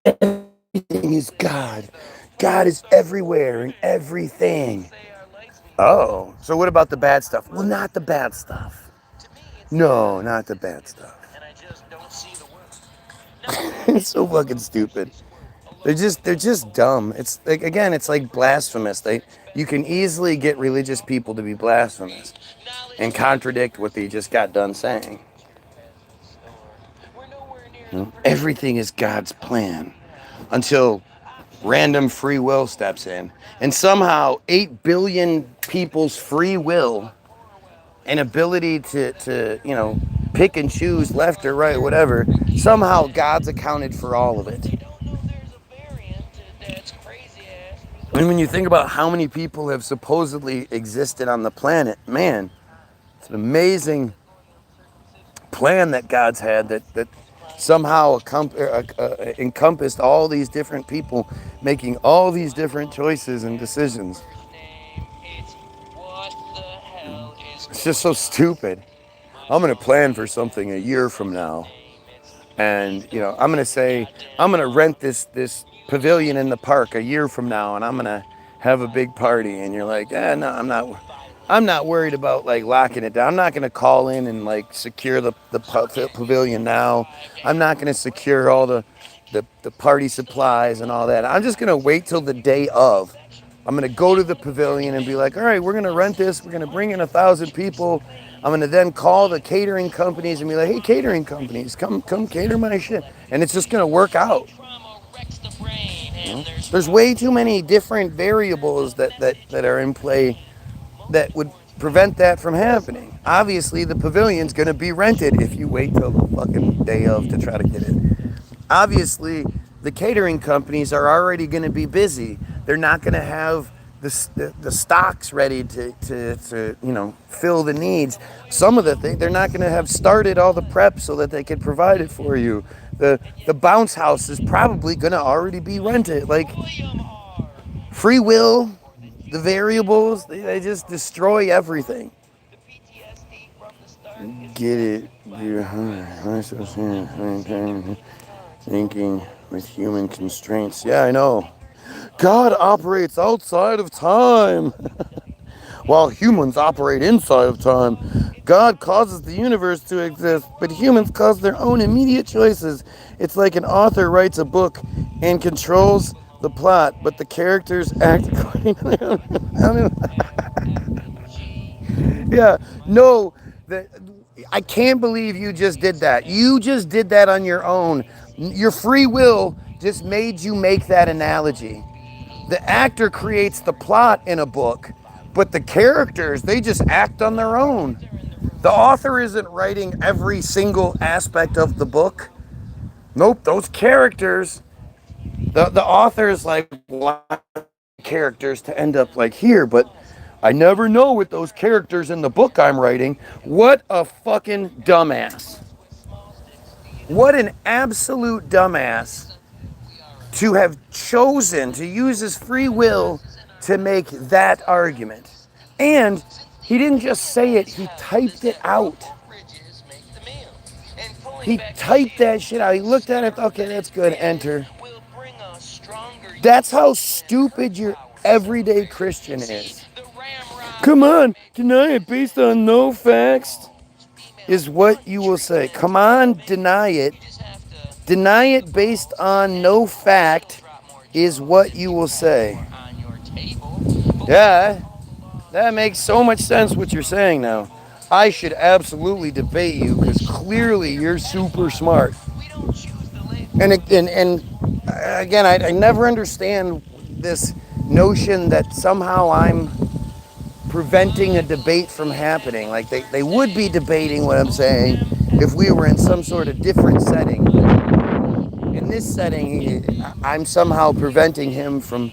Speaker 2: Everything is God. God is everywhere and everything. Oh, so what about the bad stuff? Well, not the bad stuff. No, not the bad stuff. It's so fucking stupid. They're just dumb. It's like, again, it's like blasphemous. You can easily get religious people to be blasphemous and contradict what they just got done saying. Everything is God's plan until random free will steps in, and somehow 8 billion people's free will and ability to pick and choose left or right, whatever, somehow God's accounted for all of it. And when you think about how many people have supposedly existed on the planet, man, it's an amazing plan that God's had that somehow encompassed all these different people making all these different choices and decisions. It's just so stupid. I'm going to plan for something a year from now. And, you know, I'm going to say, I'm going to rent this pavilion in the park a year from now, and I'm going to have a big party. And you're like, no, I'm not worried about like locking it down. I'm not going to call in and like secure the pavilion now. I'm not going to secure all the party supplies and all that. I'm just going to wait till the day of. I'm going to go to the pavilion and be like, all right, we're going to rent this. We're going to bring in 1,000 people. I'm going to then call the catering companies and be like, hey, catering companies, come cater my shit. And it's just going to work out. You know? There's way too many different variables that are in play that would prevent that from happening. Obviously, the pavilion's going to be rented if you wait till the fucking day of to try to get it. Obviously, the catering companies are already going to be busy. They're not going to have the stocks ready to you know, fill the needs. Some of the things, they're not going to have started all the prep so that they can provide it for you. The bounce house is probably going to already be rented. Like, free will, the variables, they just destroy everything. Get it? Thinking with human constraints. Yeah, I know. God operates outside of time, while humans operate inside of time. God causes the universe to exist, but humans cause their own immediate choices. It's like an author writes a book and controls the plot, but the characters act according to Yeah, no, I can't believe you just did that. You just did that on your own. Your free will just made you make that analogy. The actor creates the plot in a book, but the characters, they just act on their own. The author isn't writing every single aspect of the book. Nope, those characters, the author's like, why characters to end up like here, but I never know with those characters in the book I'm writing. What a fucking dumbass. What an absolute dumbass to have chosen to use his free will to make that argument. And he didn't just say it, he typed it out. He typed that shit out. He looked at it, okay, that's good, enter. That's how stupid your everyday Christian is. Come on, deny it based on no facts is what you will say. Come on, deny it. Deny it based on no fact is what you will say. Yeah, that makes so much sense what you're saying now. I should absolutely debate you because clearly you're super smart. And again, I never understand this notion that somehow I'm preventing a debate from happening. Like they would be debating what I'm saying if we were in some sort of different setting. In this setting, I'm somehow preventing him from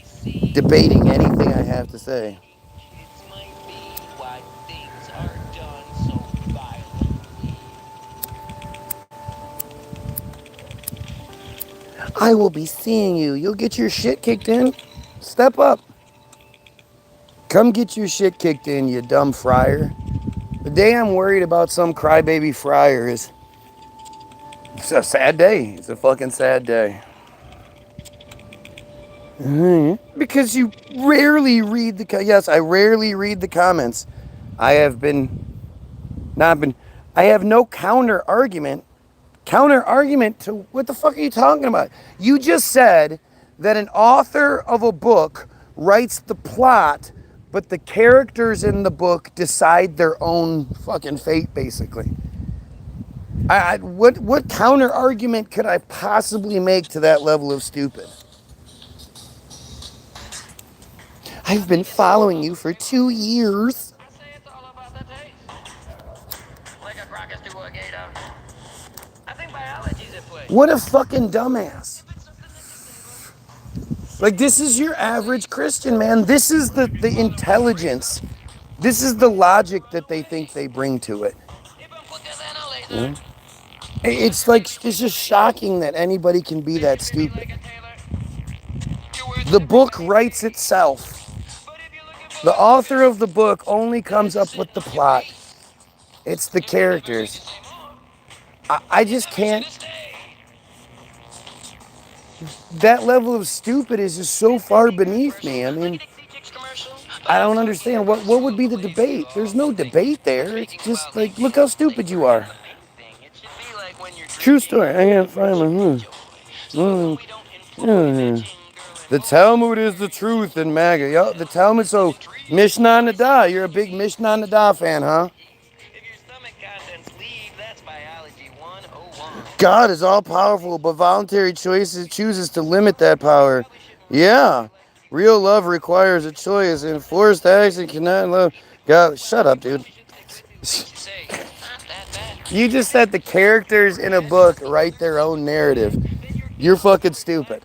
Speaker 2: debating anything I have to say. I will be seeing you. You'll get your shit kicked in. Step up. Come get your shit kicked in, you dumb friar. The day I'm worried about some crybaby friar it's a sad day. It's a fucking sad day. Because you rarely read yes, I rarely read the comments. I have no counter argument to what the fuck are you talking about? You just said that an author of a book writes the plot, but the characters in the book decide their own fucking fate, basically. What counter argument could I possibly make to that level of stupid? I've been following you for 2 years. What a fucking dumbass. Like, this is your average Christian, man. This is the intelligence. This is the logic that they think they bring to it. Yeah. It's like, it's just shocking that anybody can be that stupid. The book writes itself. The author of the book only comes up with the plot. It's the characters. I just can't. That level of stupid is just so far beneath me. I mean, I don't understand. What would be the debate? There's no debate there. It's just like, look how stupid you are. True story. I can't find my. The Talmud is the truth in MAGA. Yo, the Talmud, so Mishnah Nada. You're a big Mishnah Nada fan, huh? God is all powerful, but voluntary chooses to limit that power. Yeah. Real love requires a choice, and forced action cannot love. God, shut up, dude. You just said the characters in a book write their own narrative. You're fucking stupid.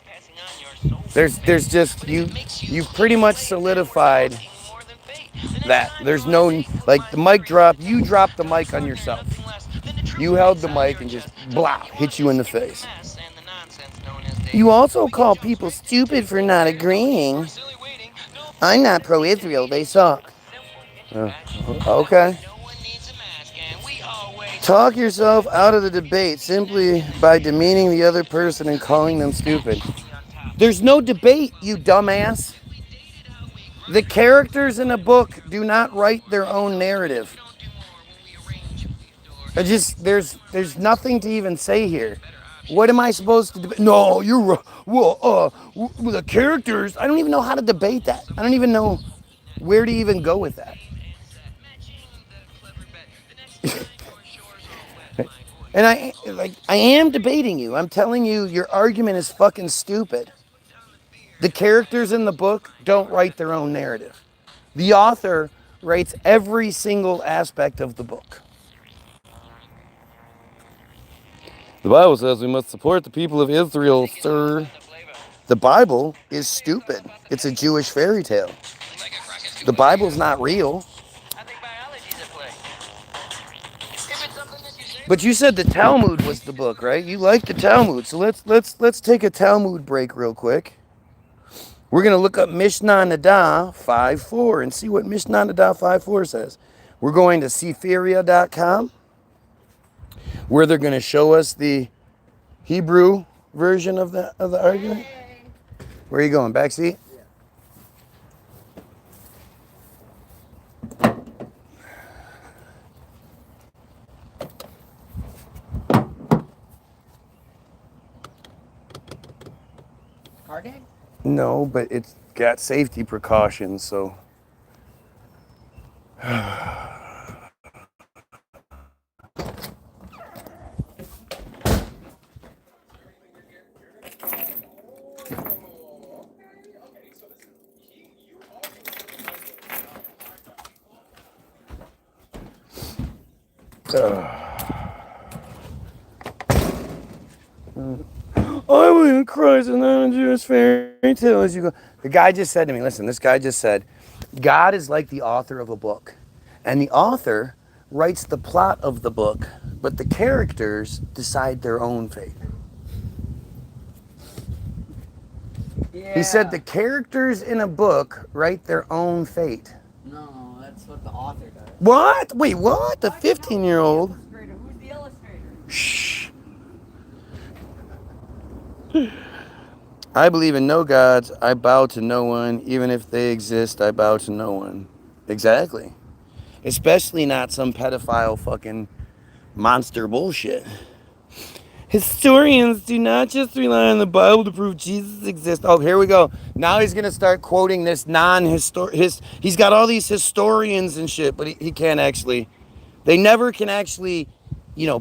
Speaker 2: There's just, you've pretty much solidified that. There's no, like, the mic drop, you dropped the mic on yourself. You held the mic and just, blah, hit you in the face. You also call people stupid for not agreeing. I'm not pro-Israel, they suck. Okay. Talk yourself out of the debate simply by demeaning the other person and calling them stupid. There's no debate, you dumbass. The characters in a book do not write their own narrative. There's nothing to even say here. What am I supposed to debate? No, you're the characters. I don't even know how to debate that. I don't even know where to even go with that. And I am debating you. I'm telling you, your argument is fucking stupid. The characters in the book don't write their own narrative. The author writes every single aspect of the book. The Bible says we must support the people of Israel, sir. The Bible is stupid. It's a Jewish fairy tale. The Bible's not real. But you said the Talmud was the book, right? You like the Talmud. So let's take a Talmud break real quick. We're going to look up Mishnah Nada 5.4 and see what Mishnah Nada 5.4 says. We're going to Seferia.com, where they're going to show us the Hebrew version of the argument. Where are you going? Back seat?
Speaker 1: Car game?
Speaker 2: No, but it's got safety precautions, so. I believe in Christ and not in Jewish fairy tale. As you go, the guy just said to me, listen, this guy just said, God is like the author of a book, and the author writes the plot of the book, but the characters decide their own fate.
Speaker 1: Yeah.
Speaker 2: He said the characters in a book write their own fate.
Speaker 1: No, that's what the author does.
Speaker 2: What? Wait, what? The 15-year-old?
Speaker 1: Who's the illustrator?
Speaker 2: Shh. I believe in no gods. I bow to no one. Even if they exist, I bow to no one. Exactly. Especially not some pedophile fucking monster bullshit. Historians do not just rely on the Bible to prove Jesus exists. Oh, here we go. Now he's going to start quoting this he's got all these historians and shit, but he can't actually. They never can actually,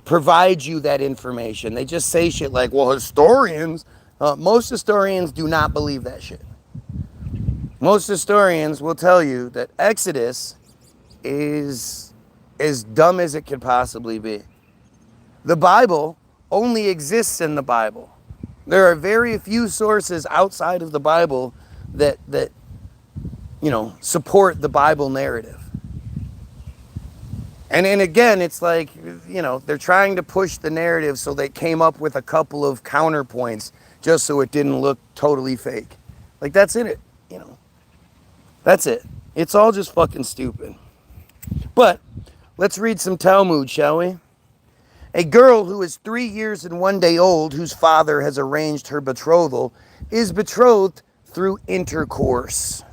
Speaker 2: provide you that information. They just say shit like, well, historians. Most historians do not believe that shit. Most historians will tell you that Exodus is as dumb as it could possibly be. The Bible only exists in the Bible. There are very few sources outside of the Bible that support the Bible narrative. And again, it's like, they're trying to push the narrative, so they came up with a couple of counterpoints just so it didn't look totally fake. Like, that's it, That's it. It's all just fucking stupid. But let's read some Talmud, shall we? A girl who is 3 years and 1 day old, whose father has arranged her betrothal, is betrothed through intercourse,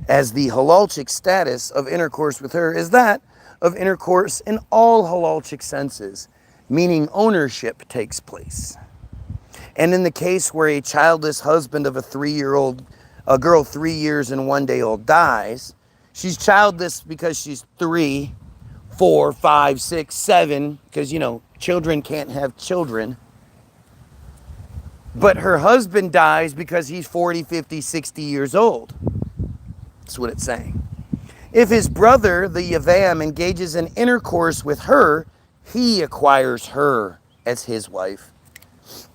Speaker 2: as the halalchic status of intercourse with her is that of intercourse in all halalchic senses, meaning ownership takes place. And in the case where a childless husband of a girl 3 years and 1 day old dies, she's childless because she's 3, 4, 5, 6, 7, because, children can't have children. But her husband dies because he's 40, 50, 60 years old. That's what it's saying. If his brother, the Yavam, engages in intercourse with her, he acquires her as his wife.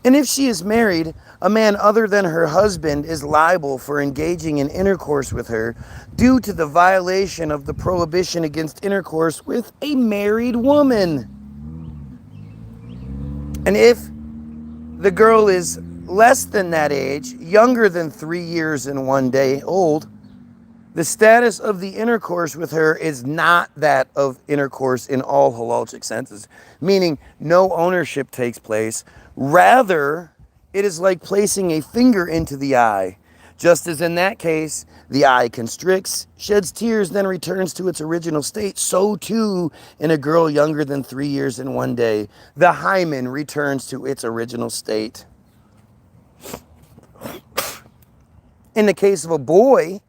Speaker 2: And if she is married, a man other than her husband is liable for engaging in intercourse with her due to the violation of the prohibition against intercourse with a married woman. And if the girl is less than that age, younger than 3 years and 1 day old, the status of the intercourse with her is not that of intercourse in all halalchic senses, meaning no ownership takes place. Rather, it is like placing a finger into the eye. Just as in that case, the eye constricts, sheds tears, then returns to its original state, so too in a girl younger than 3 years and 1 day, the hymen returns to its original state. In the case of a boy,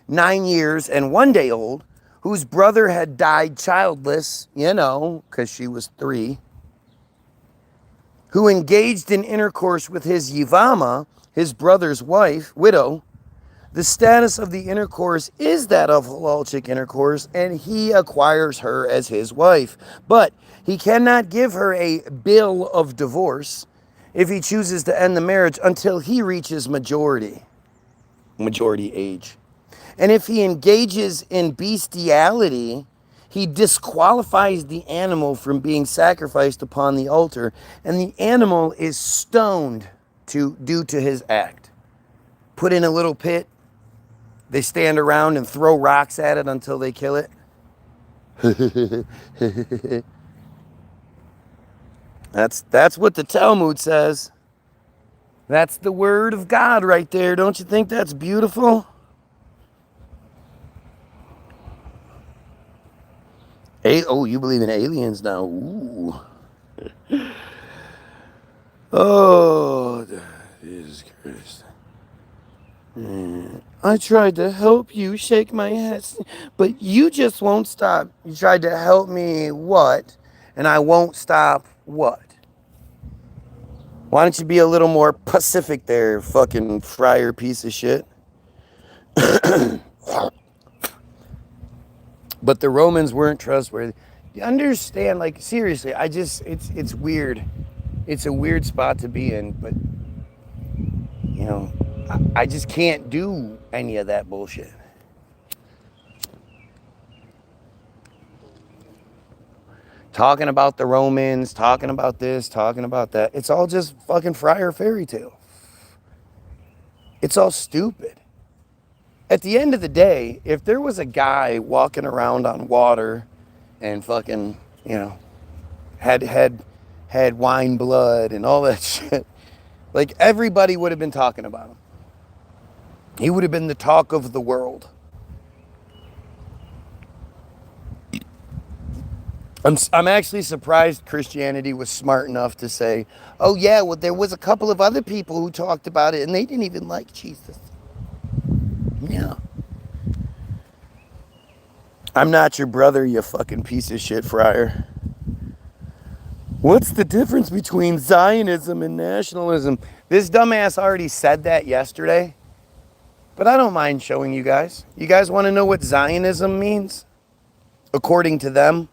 Speaker 2: 9 years and 1 day old, whose brother had died childless, because she was 3, who engaged in intercourse with his Yivama, his brother's widow, the status of the intercourse is that of halalchic intercourse, and he acquires her as his wife. But he cannot give her a bill of divorce if he chooses to end the marriage until he reaches majority age. And if he engages in bestiality, he disqualifies the animal from being sacrificed upon the altar, and the animal is stoned due to his act. Put in a little pit, they stand around and throw rocks at it until they kill it. That's what the Talmud says. That's the word of God right there. Don't you think that's beautiful? Oh, you believe in aliens now? Ooh. Oh, Jesus Christ. I tried to help you shake my head, but you just won't stop. You tried to help me what? And I won't stop what? Why don't you be a little more pacific there, fucking friar piece of shit? But the Romans weren't trustworthy. You understand, like, seriously, it's weird. It's a weird spot to be in, but, I just can't do any of that bullshit. Talking about the Romans, talking about this, talking about that. It's all just fucking friar fairy tale. It's all stupid. At the end of the day, if there was a guy walking around on water and fucking, had wine blood and all that shit, like, everybody would have been talking about him. He would have been the talk of the world. I'm actually surprised Christianity was smart enough to say, oh yeah, well, there was a couple of other people who talked about it and they didn't even like Jesus. Yeah. I'm not your brother, you fucking piece of shit friar. What's the difference between Zionism and nationalism? This dumbass already said that yesterday, but I don't mind showing you guys. You guys want to know what Zionism means? According to them?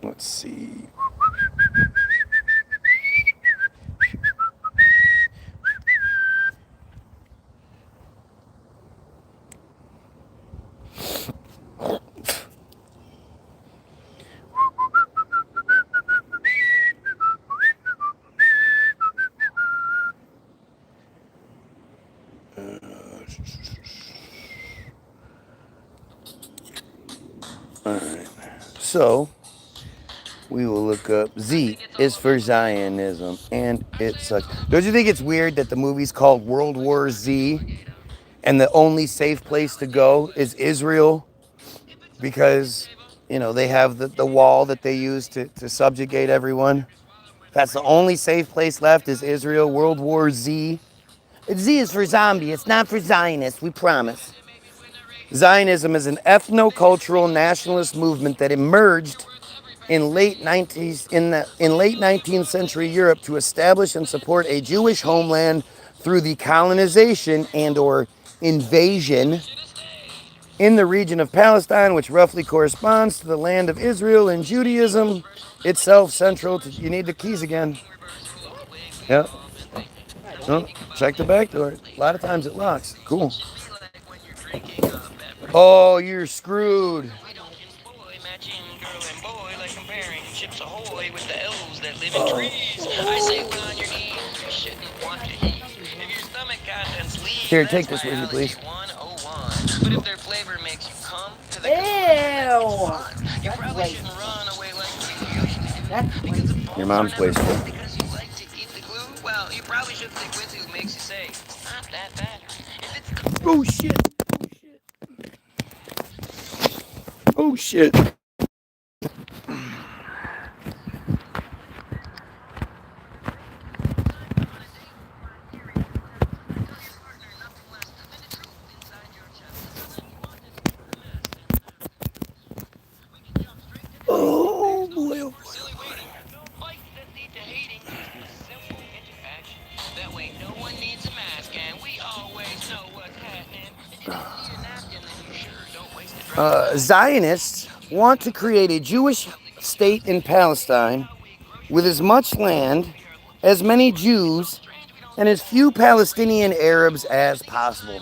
Speaker 2: Let's see. Alright. So, we will look up Z is for Zionism, and it sucks. Don't you think it's weird that the movie's called World War Z, and the only safe place to go is Israel? Because, you know, they have the wall that they use to subjugate everyone. That's the only safe place left is Israel. World War Z. Z is for zombie. It's not for Zionists, we promise. Zionism is an ethno-cultural nationalist movement that emerged in late 19th century Europe to establish and support a Jewish homeland through the colonization and or invasion in the region of Palestine, which roughly corresponds to the land of Israel, and Judaism itself central to... You need the keys again. Yep. Oh, check the back door. A lot of times it locks. Cool. Oh, you're screwed. Here, take this with you, please.
Speaker 4: But if their flavor makes you come to the
Speaker 3: Ew!
Speaker 4: you probably shouldn't run away like you used to.
Speaker 3: That's
Speaker 4: Because the
Speaker 2: Your
Speaker 4: bones
Speaker 2: mom's
Speaker 4: are
Speaker 2: wasteful.
Speaker 4: never because you like to eat the glue. Well, you probably should stick with who makes you say, it's not that bad. If it's
Speaker 2: Oh, shit. Oh, shit. Oh, boy. Oh, boy.
Speaker 4: fight that lead to hating is simple into action. That way no one needs a mask and we always know what's happening. If you don't need a napkin, then you sure don't waste it.
Speaker 2: Zionists want to create a Jewish state in Palestine with as much land, as many Jews, and as few Palestinian Arabs as possible.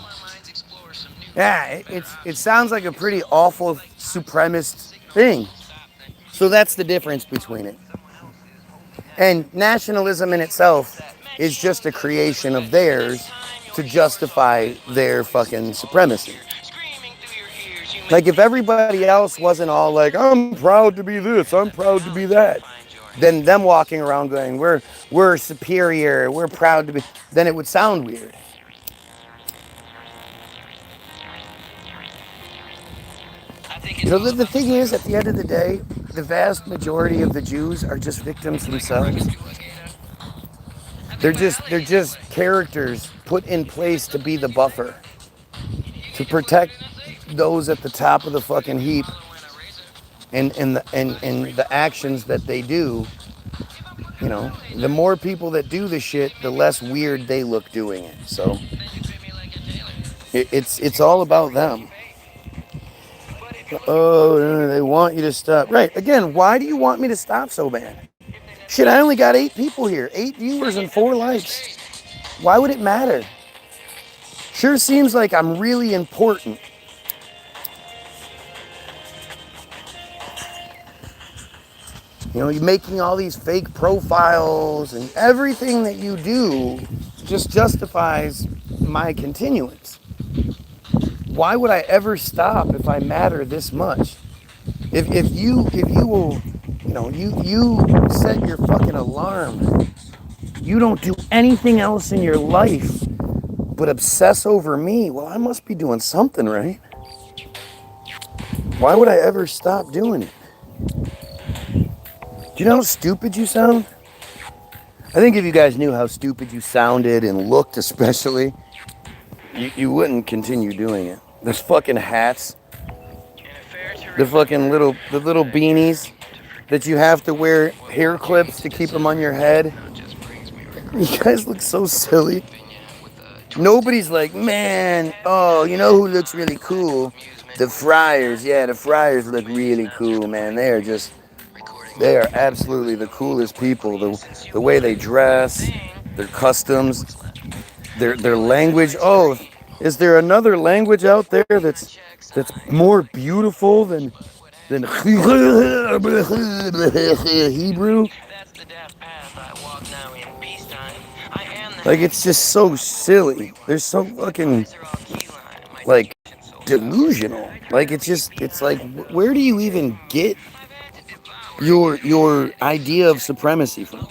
Speaker 2: Yeah, it sounds like a pretty awful supremacist thing. So that's the difference between it. And nationalism in itself is just a creation of theirs to justify their fucking supremacy. Like if everybody else wasn't all like, I'm proud to be this, I'm proud to be that, then them walking around going, we're superior, we're proud to be, then it would sound weird. You know, the thing is, at the end of the day, the vast majority of the Jews are just victims themselves. They're just characters put in place to be the buffer, to protect those at the top of the fucking heap, and the actions that they do. You know, the more people that do the shit, the less weird they look doing it. So it's all about them. Oh, they want you to stop. Right. Again, why do you want me to stop so bad? Shit, I only got 8 people here. 8 viewers and 4 likes. Why would it matter? Sure seems like I'm really important. You know, you're making all these fake profiles, and everything that you do just justifies my continuance. Why would I ever stop if I matter this much? If you will, you know, you set your fucking alarm. You don't do anything else in your life but obsess over me. Well, I must be doing something right. Why would I ever stop doing it? Do you know how stupid you sound? I think if you guys knew how stupid you sounded and looked especially, you wouldn't continue doing it. Those fucking hats, the little beanies that you have to wear hair clips to keep them on your head. You guys look so silly. Nobody's like, man, oh, you know who looks really cool? The Friars. Yeah, the Friars look really cool, man. They are absolutely the coolest people. The way they dress, their customs, their language. Oh, is there another language out there that's more beautiful than Hebrew? Like, it's just so silly. They're so fucking, like, delusional. Like, it's like, where do you even get your idea of supremacy from?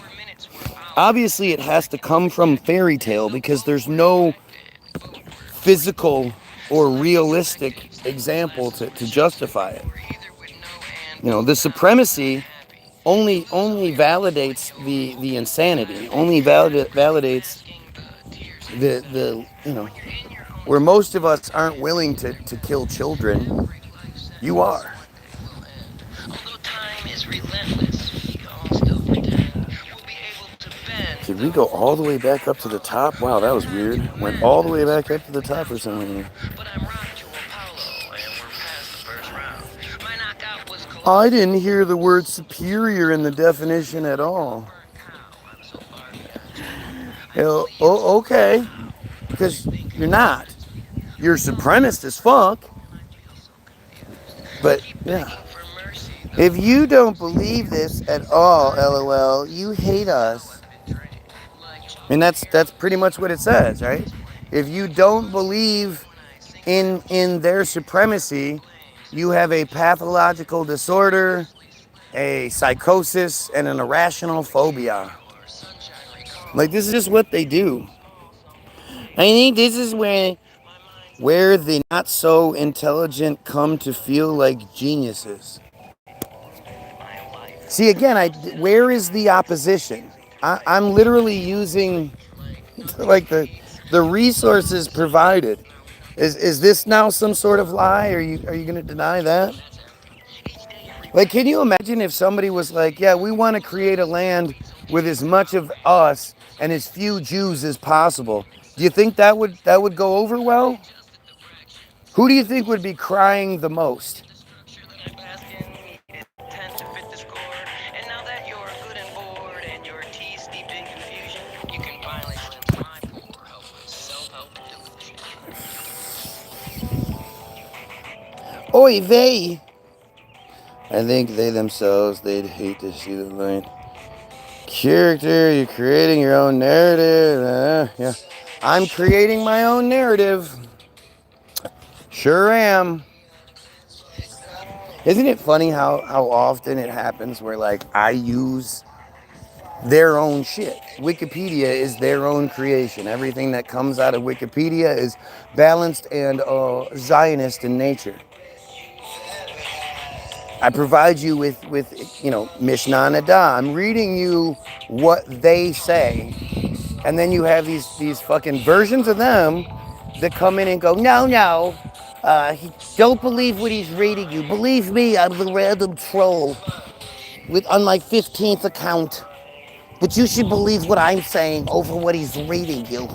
Speaker 2: Obviously, it has to come from fairy tale because there's no physical or realistic example to justify it. You know, the supremacy only validates the insanity, only validates the you know, where most of us aren't willing to kill children. You are. Did we go all the way back up to the top? Wow, that was weird. Went all the way back up to the top or something. I didn't hear the word superior in the definition at all. Oh, okay. Because you're not. You're supremacist as fuck. But, yeah. If you don't believe this at all, LOL, you hate us. And that's pretty much what it says, right? If you don't believe in their supremacy, you have a pathological disorder, a psychosis, and an irrational phobia. Like, this is just what they do. I think this is where the not so intelligent come to feel like geniuses. See, again, where is the opposition? I'm literally using like the resources provided. Is this now some sort of lie? Are you going to deny that? Like, can you imagine if somebody was like, yeah, we want to create a land with as much of us and as few Jews as possible? Do you think that would go over well? Who do you think would be crying the most? Oy vey! I think they themselves, they'd hate to see the light. Character, you're creating your own narrative. Yeah, I'm creating my own narrative. Sure am. Isn't it funny how often it happens where, like, I use their own shit? Wikipedia is their own creation. Everything that comes out of Wikipedia is balanced and Zionist in nature. I provide you with you know, Mishnah Nada. I'm reading you what they say. And then you have these fucking versions of them that come in and go, no, don't believe what he's reading you. Believe me, I'm the random troll on my 15th account. But you should believe what I'm saying over what he's reading you.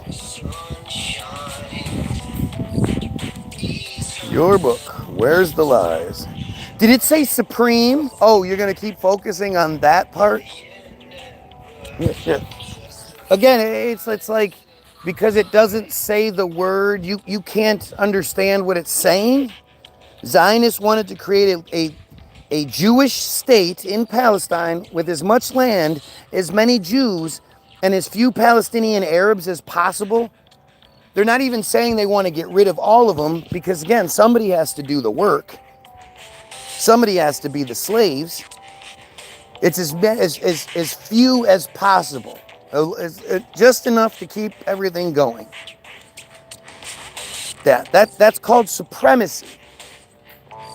Speaker 2: Your book, Where's the Lies? Did it say supreme? Oh, you're going to keep focusing on that part? Yeah. Again, it's like, because it doesn't say the word, you can't understand what it's saying. Zionists wanted to create a Jewish state in Palestine with as much land, as many Jews, and as few Palestinian Arabs as possible. They're not even saying they want to get rid of all of them, because, again, somebody has to do the work. Somebody has to be the slaves. It's as few as possible. Just enough to keep everything going. That's called supremacy.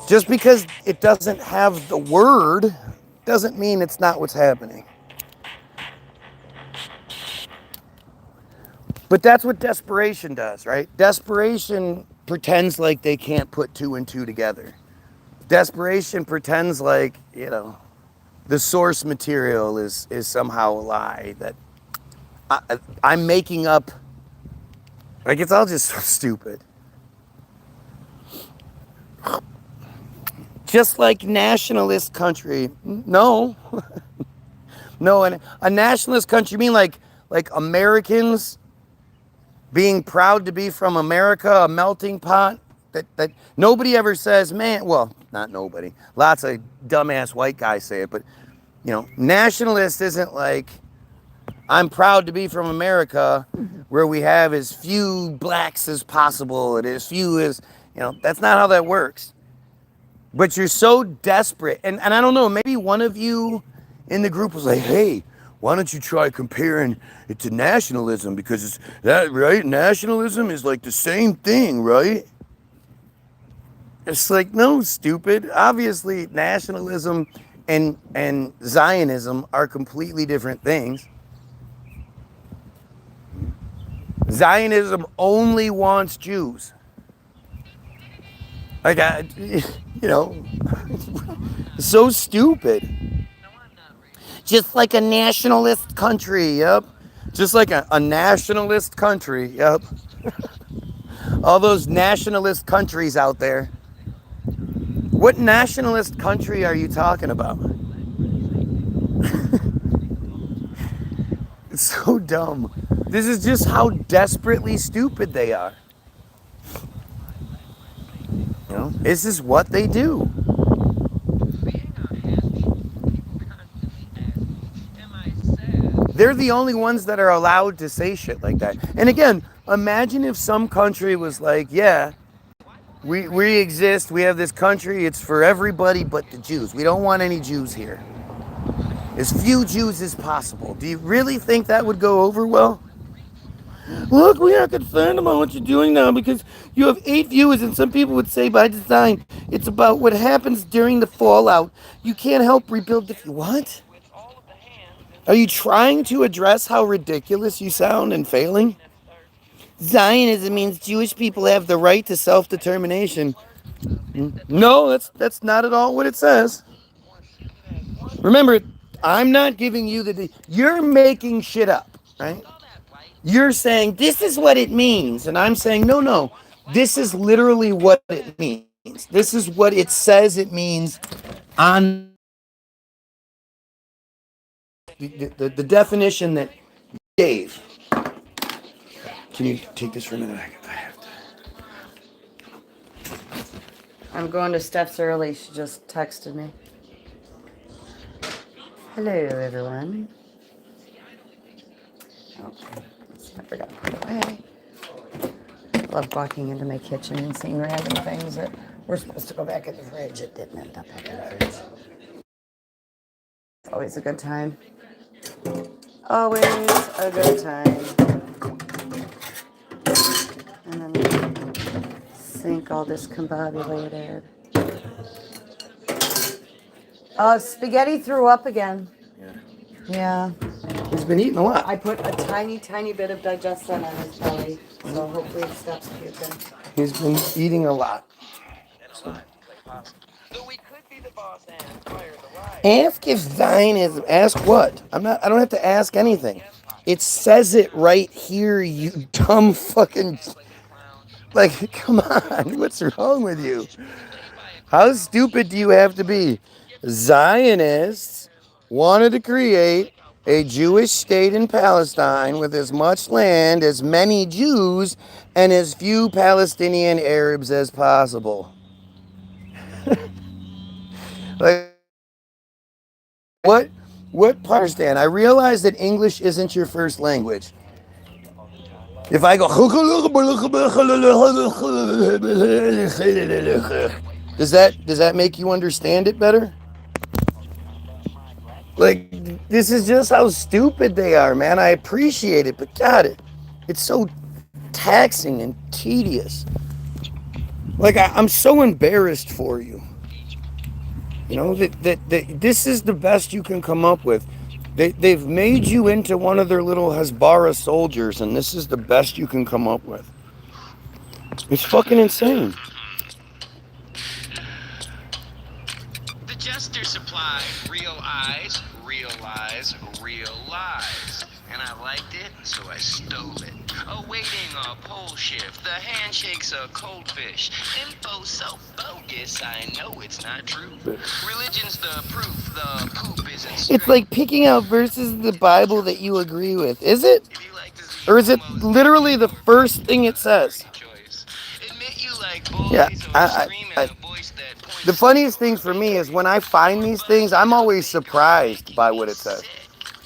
Speaker 2: Just because it doesn't have the word doesn't mean it's not what's happening. But that's what desperation does, right? Desperation pretends like they can't put two and two together. Desperation pretends like, you know, the source material is somehow a lie, that I'm making up. Like, it's all just so stupid. Just like nationalist country. No. No, and a nationalist country, you mean like Americans being proud to be from America, a melting pot? That nobody ever says, man, well, not nobody. Lots of dumbass white guys say it, but, you know, nationalist isn't like, I'm proud to be from America, where we have as few blacks as possible and as few as, that's not how that works. But you're so desperate. And I don't know, maybe one of you in the group was like, hey, why don't you try comparing it to nationalism? Because it's that, right? Nationalism is like the same thing, right? It's like, no, stupid. Obviously, nationalism and Zionism are completely different things. Zionism only wants Jews. Like, so stupid. Just like a nationalist country, yep. Just like a nationalist country, yep. All those nationalist countries out there. What nationalist country are you talking about? It's so dumb. This is just how desperately stupid they are. This is what they do. They're the only ones that are allowed to say shit like that. And again, imagine if some country was like, yeah, we exist, we have this country, it's for everybody but the Jews. We don't want any Jews here. As few Jews as possible. Do you really think that would go over well? Look, we are concerned about what you're doing now because you have 8 viewers, and some people would say by design, it's about what happens during the fallout. You can't help rebuild the... What? Are you trying to address how ridiculous you sound and failing? Zionism means Jewish people have the right to self-determination. No, that's not at all what it says. Remember, I'm not giving you you're making shit up, right? You're saying this is what it means, and I'm saying no. This is literally what it means. This is what it says it means on the definition that you gave. Can you take this for a minute? I have to.
Speaker 5: I'm going to Steph's early. She just texted me. Hello, everyone. Oh, I forgot to put it away. I love walking into my kitchen and seeing random things that were supposed to go back in the fridge. It didn't end up back in the fridge. It's always a good time. Always a good time. And then sink all discombobulated. Oh, spaghetti threw up again. Yeah.
Speaker 2: He's been eating a lot.
Speaker 5: I put a tiny bit of digestion on his belly, so hopefully it stops puking.
Speaker 2: He's been eating a lot. So. Ask if Zionism. Ask what? I don't have to ask anything. It says it right here, you dumb fucking... Like, come on. What's wrong with you? How stupid do you have to be? Zionists wanted to create a Jewish state in Palestine with as much land, as many Jews, and as few Palestinian Arabs as possible. Like, what part understand? I realize that English isn't your first language. If I go, does that make you understand it better? Like, this is just how stupid they are, man. I appreciate it, but God, it's so taxing and tedious. Like, I'm so embarrassed for you. You know, that this is the best you can come up with. They've made you into one of their little Hezbollah soldiers, and this is the best you can come up with. It's fucking insane.
Speaker 4: The jester supplied real eyes, real lies, real lies. And I liked it, so I stole it. Awaiting a pole shift, the handshake's a cold fish. Info so bogus, I know it's not true. Religion's the proof, the poop isn't straight.
Speaker 2: It's like picking out verses of the Bible that you agree with. Is it? Or is it literally the first thing it says? Yeah, the funniest thing for me is when I find these things, I'm always surprised by what it says.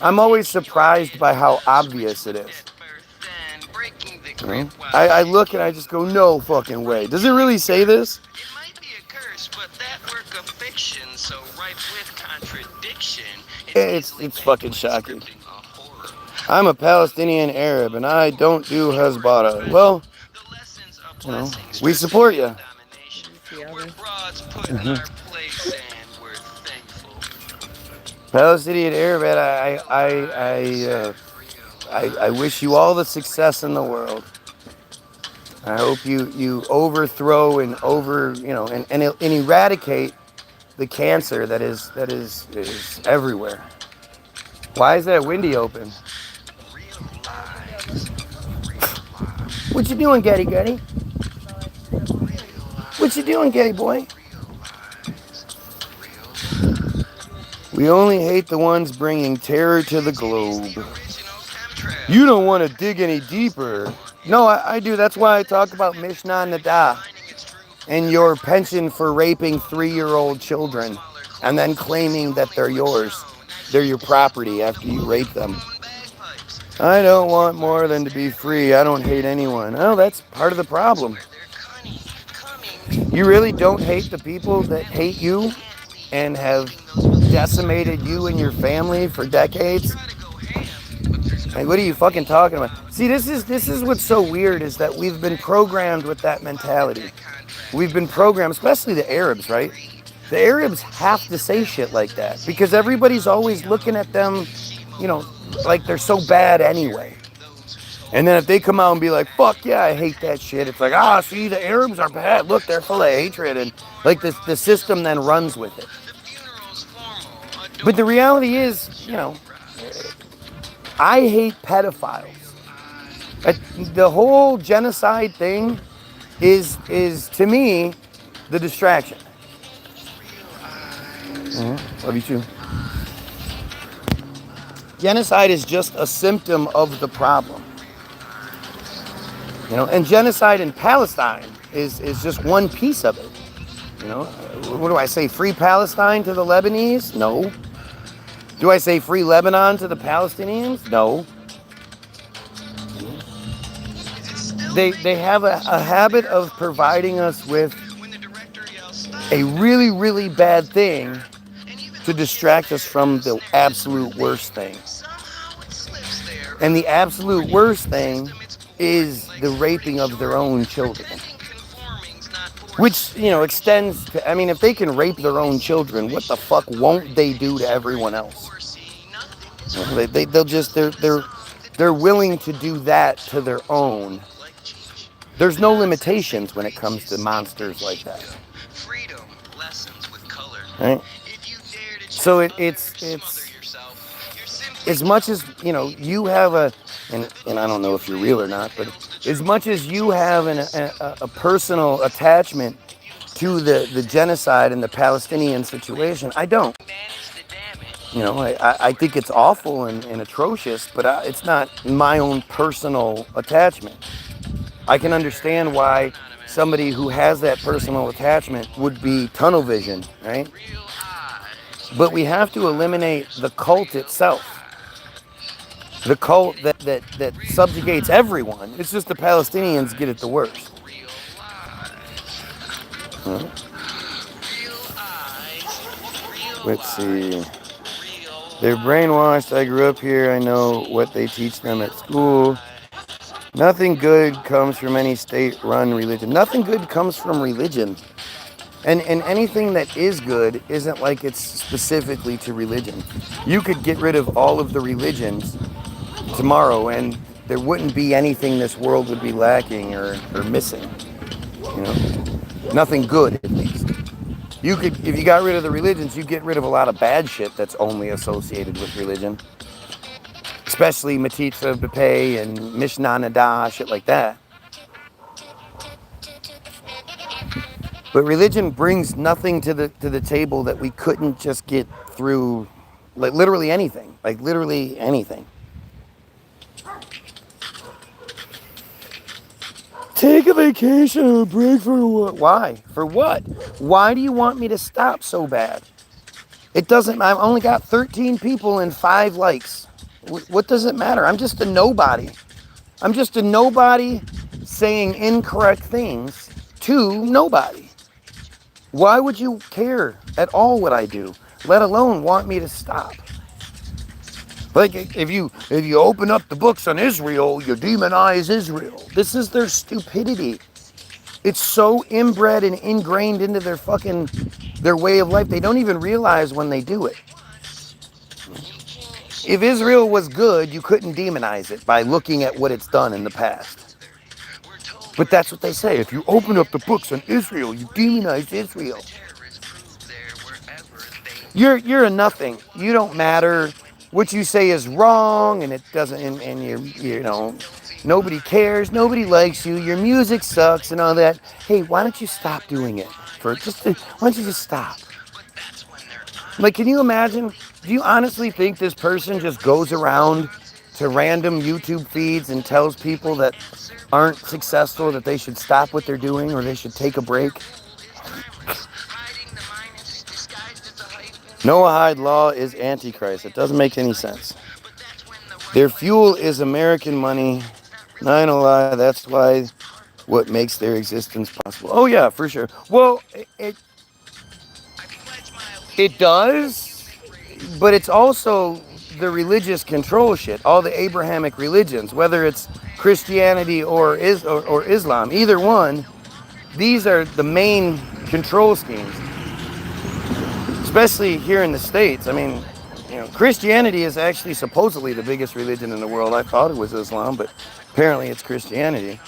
Speaker 2: I'm always surprised by how obvious it is. You know? I look and I just go, no fucking way. Does it really say this?
Speaker 4: It might be a curse, but that work of fiction, so ripe with contradiction,
Speaker 2: It's fucking shocking. I'm a Palestinian Arab and I don't do Hezbollah. Well, you know, we support you. Palestinian Arab, I wish you all the success in the world. I hope you overthrow and and eradicate the cancer that is everywhere. Why is that windy open? What you doing, Getty Getty? What you doing, Getty boy? We only hate the ones bringing terror to the globe. You don't want to dig any deeper. No, I do. That's why I talk about Mishnah Nadah and your penchant for raping 3-year-old children and then claiming that they're yours. They're your property after you rape them. I don't want more than to be free. I don't hate anyone. Oh, that's part of the problem. You really don't hate the people that hate you and have decimated you and your family for decades? Like, what are you fucking talking about? See, this is what's so weird is that we've been programmed with that mentality. We've been programmed, especially the Arabs, right? The Arabs have to say shit like that because everybody's always looking at them, like they're so bad anyway. And then if they come out and be like, fuck yeah, I hate that shit. It's like, see, the Arabs are bad. Look, they're full of hatred. And like the system then runs with it. But the reality is, I hate pedophiles. The whole genocide thing is to me the distraction. Love you too. Genocide is just a symptom of the problem. And genocide in Palestine is just one piece of it. What do I say? Free Palestine to the Lebanese? No. Do I say free Lebanon to the Palestinians? No. They have a habit of providing us with a really, really bad thing to distract us from the absolute worst thing. And the absolute worst thing is the raping of their own children. Which, extends to, if they can rape their own children, what the fuck won't they do to everyone else? They're willing to do that to their own. There's no limitations when it comes to monsters like that. Right? So it's as much as, you have and I don't know if you're real or not, but as much as you have a personal attachment to the genocide and the Palestinian situation, I don't. I think it's awful and atrocious, but it's not my own personal attachment. I can understand why somebody who has that personal attachment would be tunnel vision, right? But we have to eliminate the cult itself. The cult that subjugates everyone. It's just the Palestinians get it the worst. Let's see. They're brainwashed. I grew up here. I know what they teach them at school. Nothing good comes from any state-run religion. Nothing good comes from religion. And anything that is good isn't like it's specifically to religion. You could get rid of all of the religions tomorrow and there wouldn't be anything this world would be lacking or missing. Nothing good, at least. You could, if you got rid of the religions, you get rid of a lot of bad shit that's only associated with religion. Especially metzitzia and Mishnah Nadah, shit like that. But religion brings nothing to the table that we couldn't just get through, like literally anything. Like literally anything. Take a vacation or a break for what? Why? For what? Why do you want me to stop so bad? It doesn't, I've only got 13 people and 5 likes. What does it matter? I'm just a nobody. I'm just a nobody saying incorrect things to nobody. Why would you care at all what I do, let alone want me to stop? Like, if you open up the books on Israel, you demonize Israel. This is their stupidity. It's so inbred and ingrained into their way of life. They don't even realize when they do it. If Israel was good, you couldn't demonize it by looking at what it's done in the past. But that's what they say. If you open up the books on Israel, you demonize Israel. You're a nothing. You don't matter. What you say is wrong, and it doesn't. And you know, nobody cares. Nobody likes you. Your music sucks and all that. Hey, why don't you stop doing it? Why don't you just stop? Like, can you imagine? Do you honestly think this person just goes around to random YouTube feeds and tells people that aren't successful that they should stop what they're doing or they should take a break? Noahide law is antichrist. It doesn't make any sense. Their fuel is American money. I ain't gonna lie, that's why what makes their existence possible. Oh yeah, for sure. Well, it does, but it's also the religious control shit. All the Abrahamic religions, whether it's Christianity or Islam, either one, these are the main control schemes. Especially here in the States. I mean, you know, Christianity is actually supposedly the biggest religion in the world. I thought it was Islam, but apparently it's Christianity.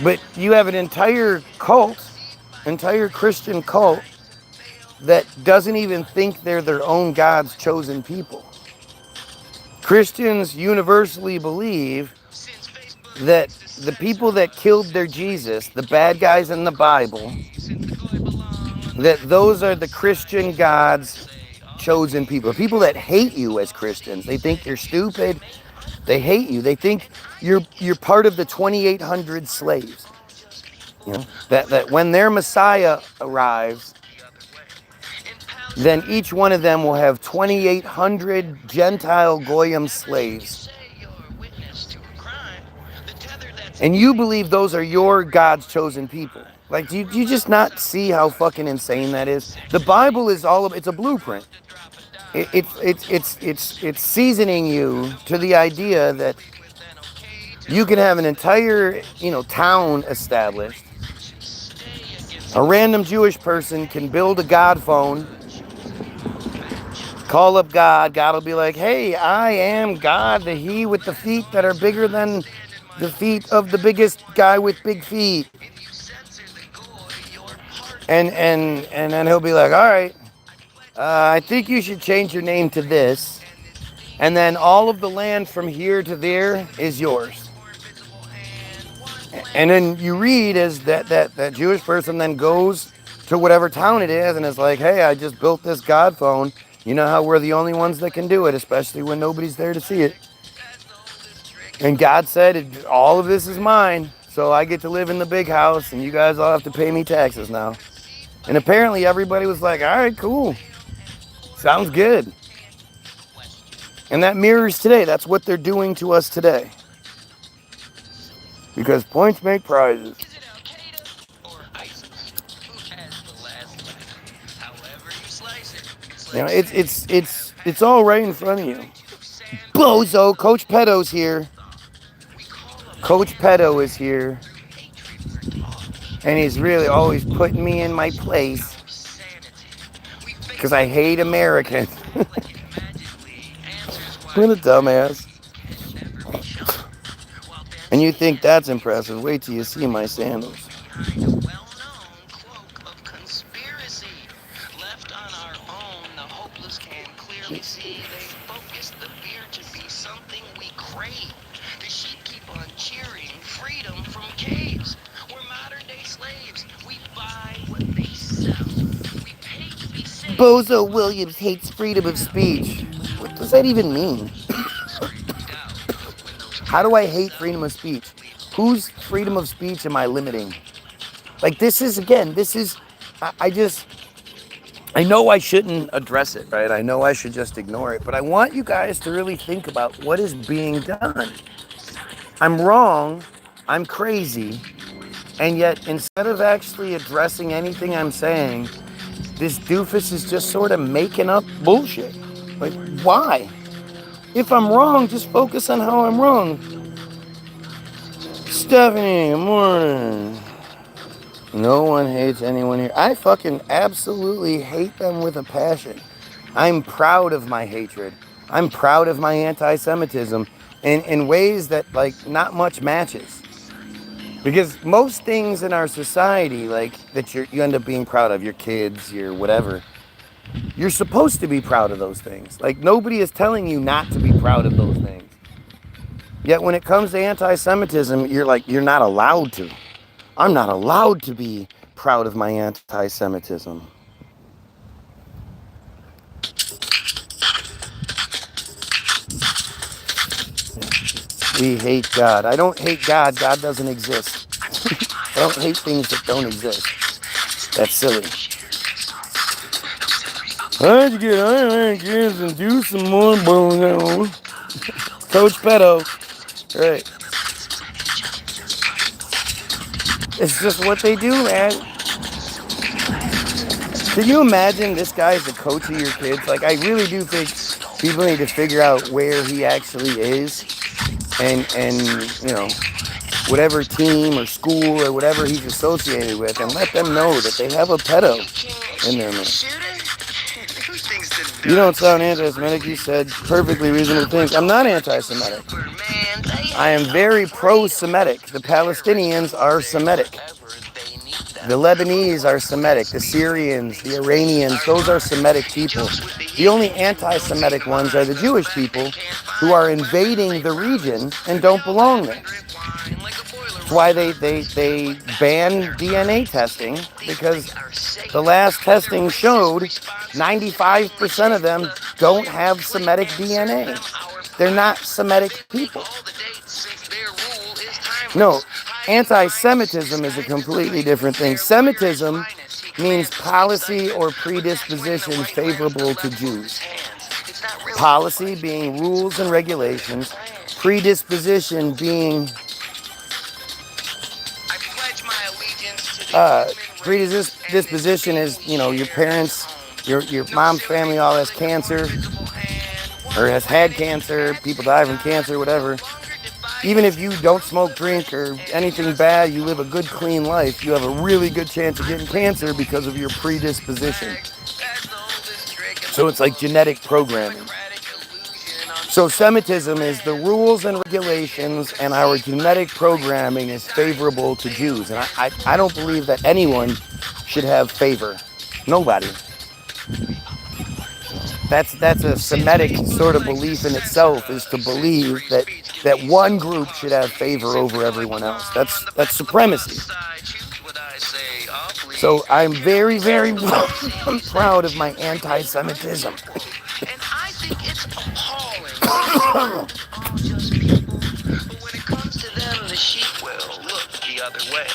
Speaker 2: But you have an entire Christian cult that doesn't even think they're their own God's chosen people. Christians universally believe that the people that killed their Jesus, the bad guys in the Bible, that those are the Christian God's chosen people. People that hate you as Christians. They think you're stupid. They hate you. They think you're part of the 2,800 slaves. You know, that when their Messiah arrives, then each one of them will have 2,800 Gentile Goyim slaves. And you believe those are your God's chosen people. Like, do you just not see how fucking insane that is? The Bible is it's a blueprint. It's seasoning you to the idea that you can have an entire, town established. A random Jewish person can build a God phone, call up God. God will be like, hey, I am God, the he with the feet that are bigger than the feet of the biggest guy with big feet. And then he'll be like, all right, I think you should change your name to this. And then all of the land from here to there is yours. And then you read as that Jewish person then goes to whatever town it is and is like, hey, I just built this God phone. You know how we're the only ones that can do it, especially when nobody's there to see it. And God said, all of this is mine. So I get to live in the big house and you guys all have to pay me taxes now. And apparently everybody was like, all right, cool. Sounds good. And that mirrors today. That's what they're doing to us today. Because points make prizes. You know, it's all right in front of you. Bozo, Coach Pedo's here. Coach Pedo is here. And he's really always putting me in my place. Because I hate Americans. What a dumbass. And you think that's impressive. Wait till you see my sandals. Bozo Williams hates freedom of speech. What does that even mean? How do I hate freedom of speech? Whose freedom of speech am I limiting? Like, I I know I shouldn't address it, right? I know I should just ignore it, but I want you guys to really think about what is being done. I'm wrong, I'm crazy, and yet instead of actually addressing anything I'm saying, this doofus is just sort of making up bullshit. Like, why? If I'm wrong, just focus on how I'm wrong. Stephanie, good morning. No one hates anyone here. I fucking absolutely hate them with a passion. I'm proud of my hatred. I'm proud of my anti-Semitism in ways that, like, not much matches. Because most things in our society, like, that you end up being proud of, your kids, your whatever, you're supposed to be proud of those things. Like, nobody is telling you not to be proud of those things. Yet when it comes to anti-Semitism, you're like, you're not allowed to. I'm not allowed to be proud of my anti-Semitism. We hate God. I don't hate God. God doesn't exist. I don't hate things that don't exist. That's silly. Let's get on kids and do some more bones. Coach PEDO. Right. It's just what they do, man. Can you imagine this guy's the coach of your kids? Like, I really do think people need to figure out where he actually is and you know, whatever team or school or whatever he's associated with, and let them know that they have a pedo in there, man. You don't sound anti-Semitic. You said perfectly reasonable things. I'm not anti-Semitic. I am very pro-Semitic. The Palestinians are Semitic. The Lebanese are Semitic. The Syrians, the Iranians, those are Semitic people. The only anti-Semitic ones are the Jewish people who are invading the region and don't belong there. That's why they ban DNA testing, because the last testing showed 95% of them don't have Semitic DNA. They're not Semitic people. No, anti-Semitism is a completely different thing. Semitism means policy or predisposition favorable to Jews. Policy being rules and regulations, predisposition being predisposition is, you know, your parents, your mom's family all has cancer or has had cancer, people die from cancer, whatever. Even if you don't smoke, drink, or anything bad, you live a good, clean life, you have a really good chance of getting cancer because of your predisposition. So it's like genetic programming. So Semitism is the rules and regulations, and our genetic programming is favorable to Jews. And I don't believe that anyone should have favor. Nobody. That's a Semitic sort of belief in itself, is to believe that one group should have favor over everyone else. That's supremacy. So I'm very, very proud of my anti-Semitism.
Speaker 4: And I think it's appalling. Just people. But when it comes to them, the sheep will look the other way.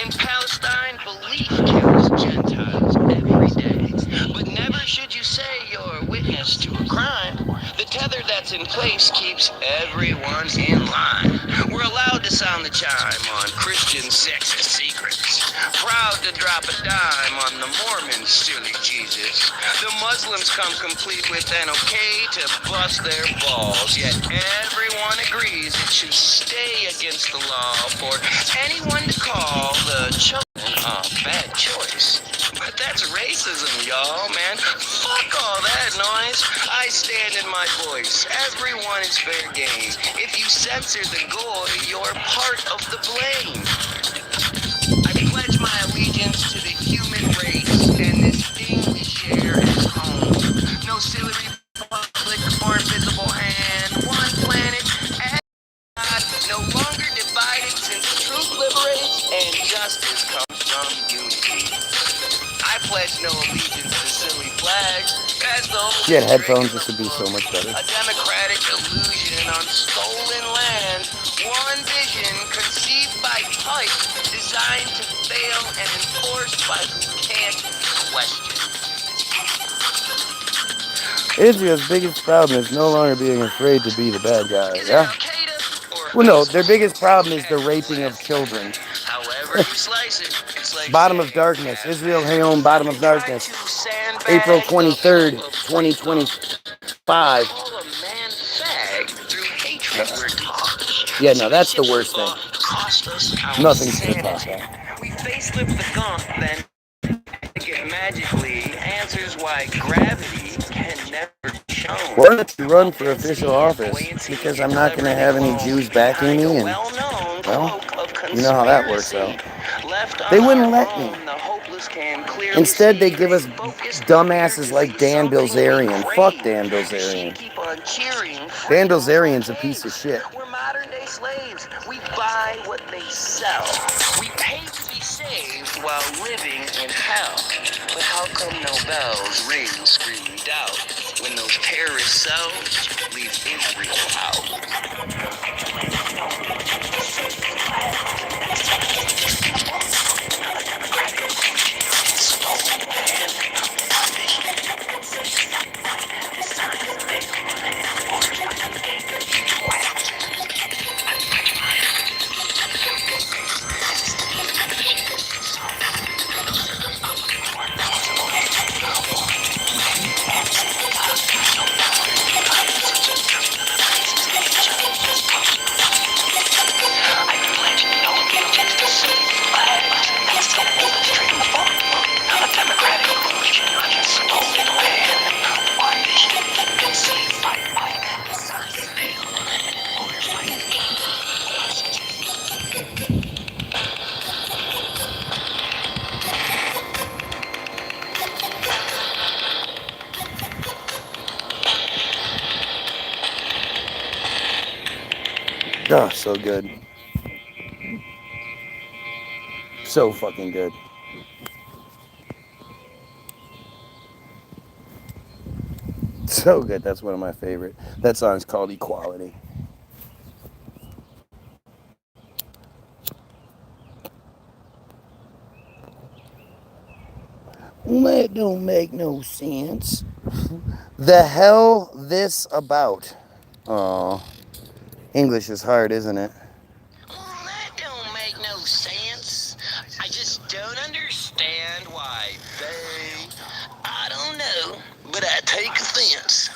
Speaker 4: In Palestine, belief kills Gentiles every day. But never should you say you're a witness to a crime. The tether that's in place keeps everyone in line. We're allowed to sound the chime on Christian sexist secrets. Proud to drop a dime on the Mormons' silly Jesus. The Muslims come complete with an okay to bust their balls. Yet everyone agrees it should stay against the law for anyone to call the children a bad choice. But that's racism, y'all, man. Fuck all that noise. I stand in my voice. Everyone is fair game. If you censor the goy, you're part of the blame. I pledge my allegiance to the human race and this thing we share as home. No silly republic or invisible hand. One planet and God, no longer divided since truth liberates and justice comes from unity. I pledge no allegiance to silly flags. As though
Speaker 2: If you had headphones, this would be so much better.
Speaker 4: a democratic illusion on stolen land. One vision conceived by type, designed to fail and enforced by who can't question.
Speaker 2: Israel's biggest problem is no longer being afraid to be the bad guy. Yeah. Well, no, their biggest problem is the raping of children.
Speaker 4: However you slice it, it's like
Speaker 2: Bottom of darkness. Israel Hayom, bottom of darkness. April 23rd, 2025.
Speaker 4: call a man fag through hatred we're taught.
Speaker 2: Yeah, no, that's the worst thing.
Speaker 4: Cost us our
Speaker 2: Nothing's gonna top
Speaker 4: sanity.
Speaker 2: that.
Speaker 4: We facelift the gaunt, then it magically answers why gravity can never be shown.
Speaker 2: Why don't you run for official office? Because I'm not going to have any Jews backing me, and, well, you know how that works out. They wouldn't let me. Instead, they give us dumbasses like Dan Bilzerian. Fuck Dan Bilzerian. Dan Bilzerian's a piece of shit.
Speaker 4: We're modern day slaves. We buy what they sell. We pay to be saved while living in hell. But how come no bells ring screaming doubt when those terrorist cells leave Israel out?
Speaker 2: Oh, so good. So fucking good. So good. That's one of my favorite. That song's called Equality. That don't make no sense. The hell this about? Oh, English is hard, isn't it?
Speaker 4: Well, that don't make no sense. I just don't understand why they... I don't know, but I take offense.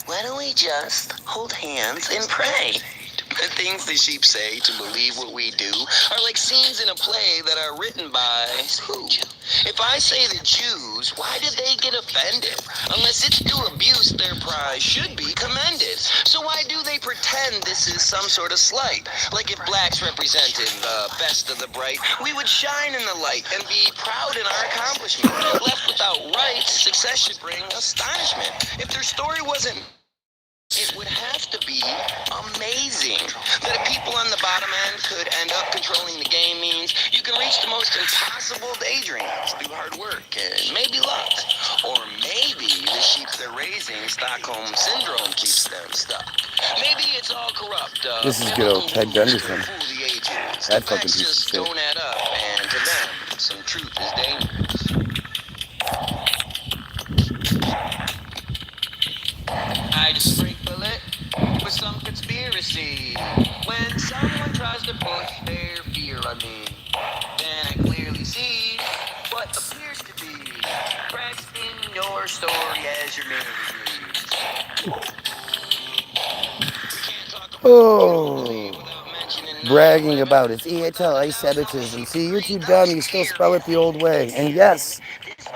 Speaker 4: Why don't we just hold hands and pray? The things the sheep say to believe what we do are like scenes in a play that are written by who? If I say the Jews, why did they get offended? Unless it's to abuse, their prize should be commended. So why do they pretend this is some sort of slight? Like if blacks represented the best of the bright, we would shine in the light and be proud in our accomplishment. Left without rights, success should bring astonishment. If their story wasn't, it would have to be amazing that if people on the bottom end could end up controlling the game means you can reach the most impossible daydreams through hard work and maybe luck. Or maybe the sheep they're raising, Stockholm Syndrome, keeps them stuck. Maybe it's all corrupt.
Speaker 2: This is good old Ted Gunderson. That fucking piece of
Speaker 4: just
Speaker 2: shit.
Speaker 4: don't add up, and to them, some truth is dangerous. I just sprinkle it with some conspiracy. When someone tries to push their fear on me, then I clearly see what appears to be cracks in your story as your mirror.
Speaker 2: Oh, bragging about it. Anti-Semitism. See, you're too dumb. You still spell it the old way. And yes,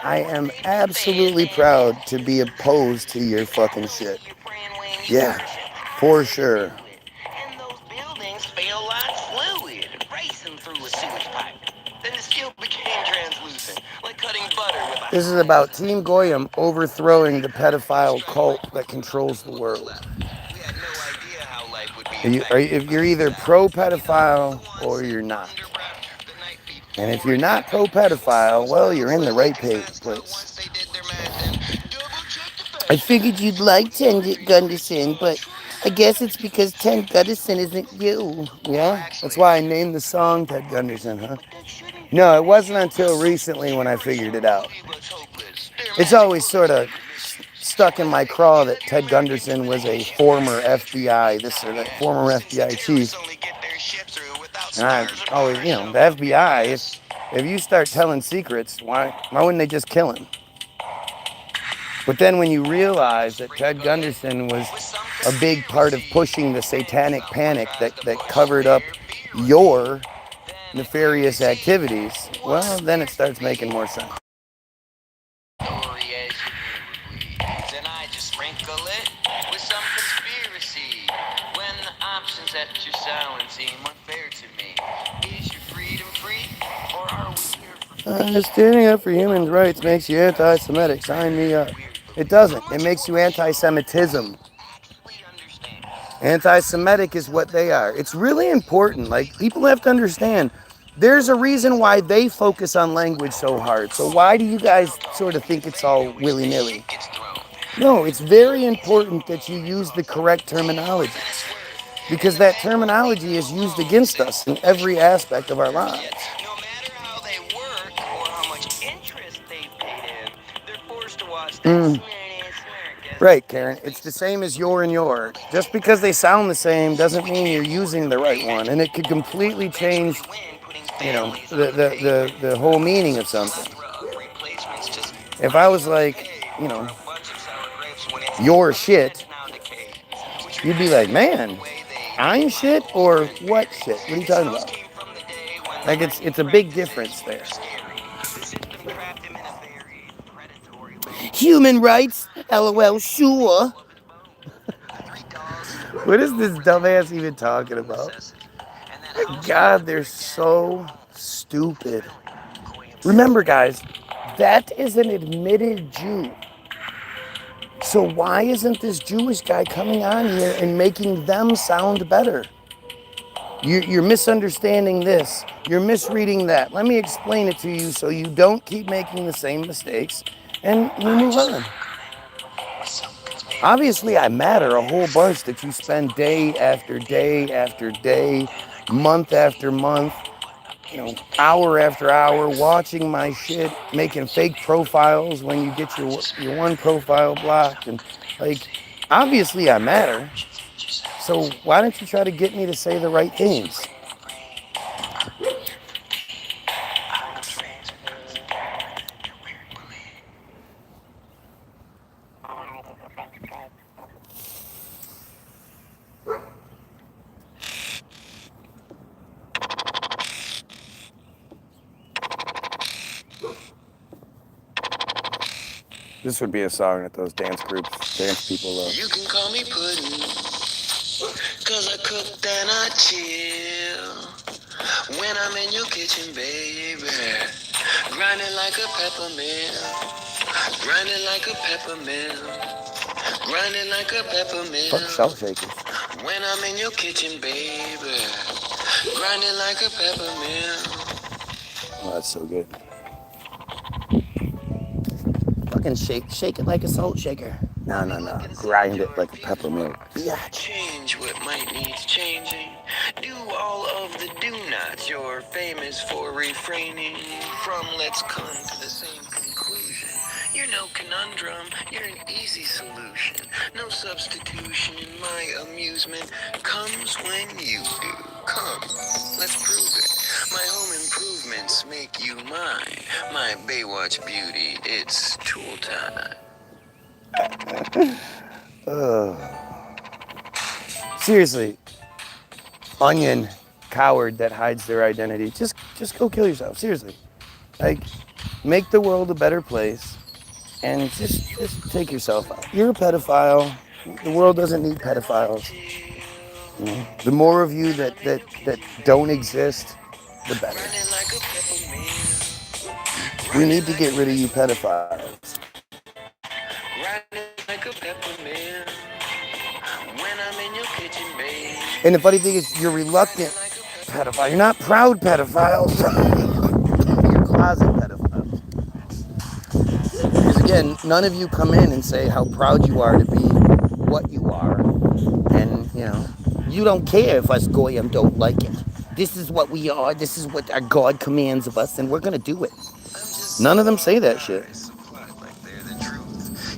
Speaker 2: I am absolutely proud to be opposed to your fucking shit. Yeah, for sure.
Speaker 4: And those buildings feel like fluid racing through a sewage pipe. Then the steel became translucent, like cutting butter with a...
Speaker 2: This is about Team Goyim overthrowing the pedophile cult that controls the world.
Speaker 4: We had no idea how life would be.
Speaker 2: If you're either pro-pedophile or you're not. And if you're not pro-pedophile, well, you're in the right place. I figured you'd like Ted Gunderson, but I guess it's because Ted Gunderson isn't you. Yeah? That's why I named the song Ted Gunderson, huh? No, it wasn't until recently when I figured it out. It's always sort of stuck in my craw that Ted Gunderson was a former FBI, this or that, former FBI chief. And I always, you know, the FBI, if you start telling secrets, why wouldn't they just kill him? But then when you realize that Ted Gunderson was a big part of pushing the satanic panic that covered up your nefarious activities, well, then it starts making more sense.
Speaker 4: Then I just sprinkle it with some conspiracy. When the options at your silence seem unfair to me, is your freedom free, or are we here for
Speaker 2: Standing up for human rights makes you anti-Semitic. Sign me up. It doesn't. It makes you anti-Semitism. Anti-Semitic is what they are. It's really important. Like, people have to understand, there's a reason why they focus on language so hard. So why do you guys sort of think it's all willy-nilly? No, it's very important that you use the correct terminology, because that terminology is used against us in every aspect of our lives.
Speaker 4: No matter how they work or how much interest they pay them, they're forced to watch that swear.
Speaker 2: Right, Karen. It's the same as your and your. Just because they sound the same doesn't mean you're using the right one, and it could completely change, you know, the whole meaning of something. If I was like, you know, your shit, you'd be like, man, I'm shit or what shit? What are you talking about? Like, it's a big difference there. Human rights? LOL, sure. What is this dumbass even talking about? God, they're so stupid. Remember, guys, that is an admitted Jew. So why isn't this Jewish guy coming on here and making them sound better? You're misunderstanding this. You're misreading that. Let me explain it to you so you don't keep making the same mistakes and we move on. Obviously, I matter a whole bunch that you spend day after day after day, month after month, you know, hour after hour watching my shit, making fake profiles when you get your one profile blocked. And, like, obviously I matter. So why don't you try to get me to say the right things? This would be a song that those dance people love.
Speaker 4: You can call me Puddin', cause I cook and I chill. When I'm in your kitchen, baby, grinding like a peppermint, grinding like a peppermint, grinding like a peppermint.
Speaker 2: Fuck salt shakers.
Speaker 4: When I'm in your kitchen, baby, grinding like a peppermint.
Speaker 2: Oh, that's so good. Fucking shake it like a salt shaker. No. Grind it like a peppermint. Yeah.
Speaker 4: Change what might need changing. Do all of the do-nots you're famous for refraining from. Let's come to the same conclusion. You're no conundrum, you're an easy solution. No substitution. My amusement comes when you do. Come, let's prove it. My home improvements make you mine. My Baywatch beauty, it's tool time.
Speaker 2: Seriously, onion coward that hides their identity. Just go kill yourself. Seriously, like, make the world a better place, and just take yourself out. You're a pedophile. The world doesn't need pedophiles. You know? The more of you that don't exist, the better. We need to get rid of you pedophiles. And the funny thing is, you're reluctant pedophile. You're not proud pedophiles. You're closet pedophiles. Because again, none of you come in and say how proud you are to be what you are. And, you know, you don't care if us Goyim don't like it. This is what we are. This is what our God commands of us, and we're going to do it. None of them say that shit.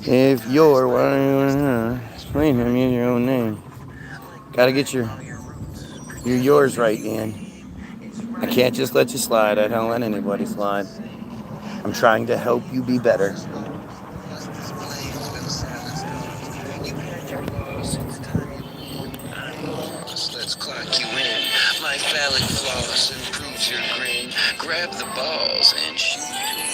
Speaker 2: If you're explain him, use your own name. Gotta get your yours right, Ian. I can't just let you slide. I don't let anybody slide. I'm trying to help you be better.
Speaker 4: Let's clock you in. My phallic floss improves your grin. Grab the balls and shoot to win.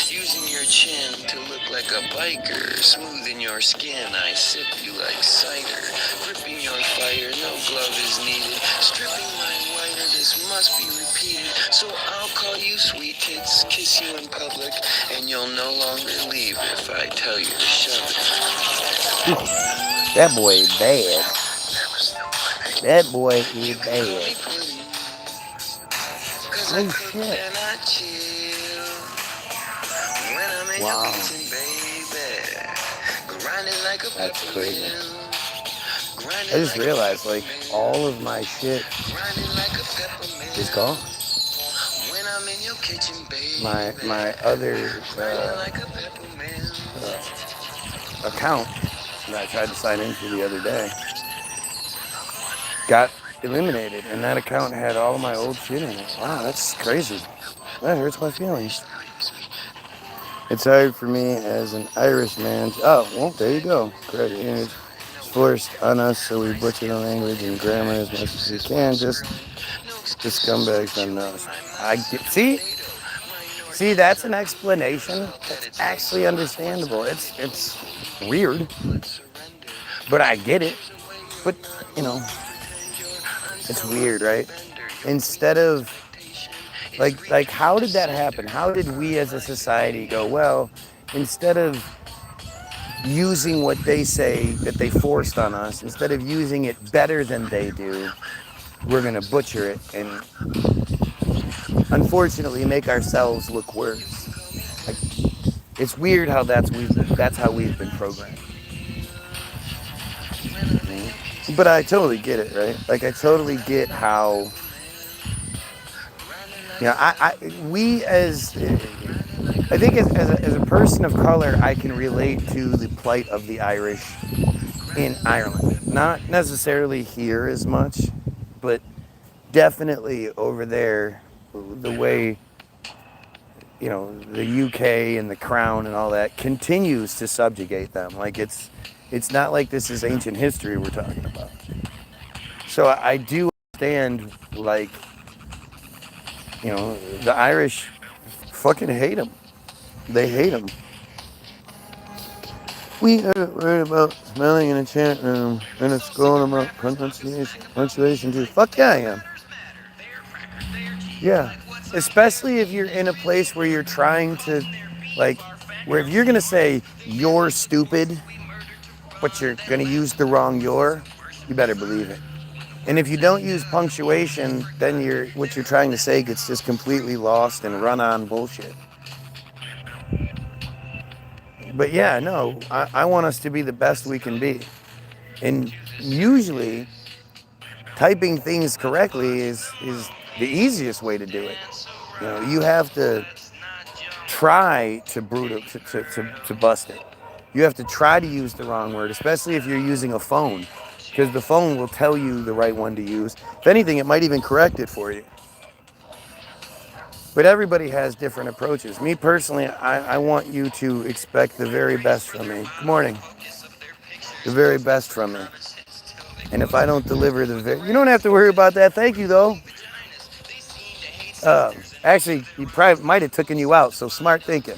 Speaker 4: Using your chin to look like a biker. Smoothing your skin, I sip you like cider. Gripping your fire, no glove is needed. Stripping mine whiter, this must be repeated. So I'll call you sweet tits, kiss you in public, and you'll no longer leave if I tell you to shove it.
Speaker 2: That boy bad. That boy is bad. Oh shit. Wow. That's crazy. I just realized, like, all of my shit is gone. My other account that I tried to sign into the other day got eliminated, and that account had all my old shit in it. Wow, that's crazy. That hurts my feelings. It's hard for me as an Irish man. Oh, well, there you go. Correct. It's forced on us, so we butcher the language and grammar as much as we can. Just the scumbags on us. I get, see, that's an explanation that's actually understandable. It's weird, but I get it. But you know, it's weird, right? Instead of like how did that happen? How did we as a society go, well, instead of using what they say that they forced on us, instead of using it better than they do, we're gonna butcher it and unfortunately make ourselves look worse. Like, it's weird how that's how we've been programmed. But I totally get it, right? Like, I totally get how, you know, I think as a person of color, I can relate to the plight of the Irish in Ireland. Not necessarily here as much, but definitely over there, the way, you know, the UK and the Crown and all that continues to subjugate them. Like, it's not like this is ancient history we're talking about. So I do understand, like, you know, the Irish fucking hate them. They hate them. We are worried about smelling in a chat room and it's scrolling about punctuation too. Fuck yeah, I am. Yeah. Especially if you're in a place where you're trying to, like, where if you're going to say you're stupid, but you're going to use the wrong you better believe it. And if you don't use punctuation, then what you're trying to say gets just completely lost and run on bullshit. But yeah, no, I want us to be the best we can be. And usually, typing things correctly is the easiest way to do it. You know, you have to try to bust it. You have to try to use the wrong word, especially if you're using a phone, because the phone will tell you the right one to use. If anything, it might even correct it for you. But everybody has different approaches. Me personally, I want you to expect the very best from me. Good morning. The very best from me. And if I don't deliver you don't have to worry about that. Thank you, though. Actually, he probably might have taken you out, so smart thinking.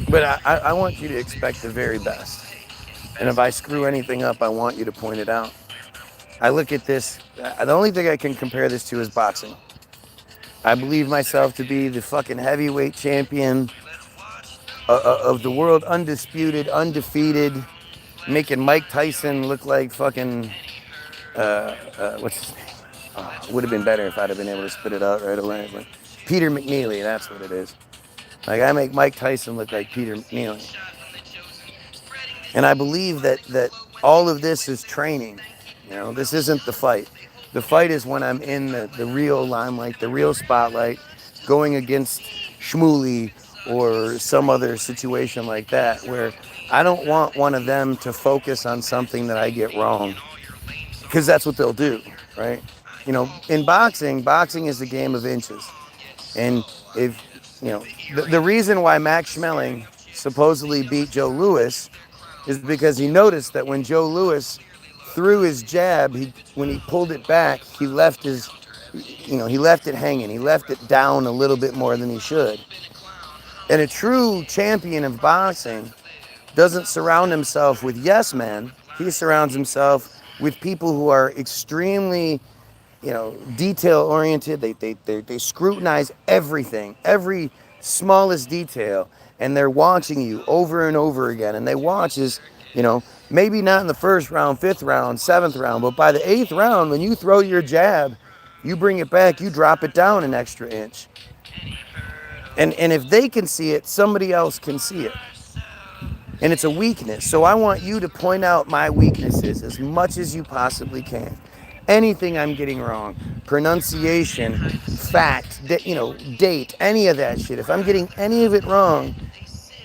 Speaker 2: But I want you to expect the very best. And if I screw anything up, I want you to point it out. I look at this, the only thing I can compare this to is boxing. I believe myself to be the fucking heavyweight champion of the world, undisputed, undefeated, making Mike Tyson look like fucking, what's his name? Oh, it would have been better if I'd have been able to spit it out right away. But Peter McNeely, that's what it is. Like, I make Mike Tyson look like Peter McNeely. And I believe that all of this is training. You know, this isn't the fight. The fight is when I'm in the real limelight, the real spotlight, going against Shmuley or some other situation like that, where I don't want one of them to focus on something that I get wrong, because that's what they'll do, right? You know, in boxing is a game of inches. And if, you know, the reason why Max Schmeling supposedly beat Joe Louis is because he noticed that when Joe Louis threw his jab, when he pulled it back, he left it hanging. He left it down a little bit more than he should. And a true champion of boxing doesn't surround himself with yes men. He surrounds himself with people who are extremely, detail oriented. They scrutinize everything, every smallest detail, and they're watching you over and over again. And they watch maybe not in the first round, fifth round, seventh round, but by the eighth round, when you throw your jab, you bring it back, you drop it down an extra inch. And if they can see it, somebody else can see it. And it's a weakness. So I want you to point out my weaknesses as much as you possibly can. Anything I'm getting wrong, pronunciation, fact, date, any of that shit. If I'm getting any of it wrong,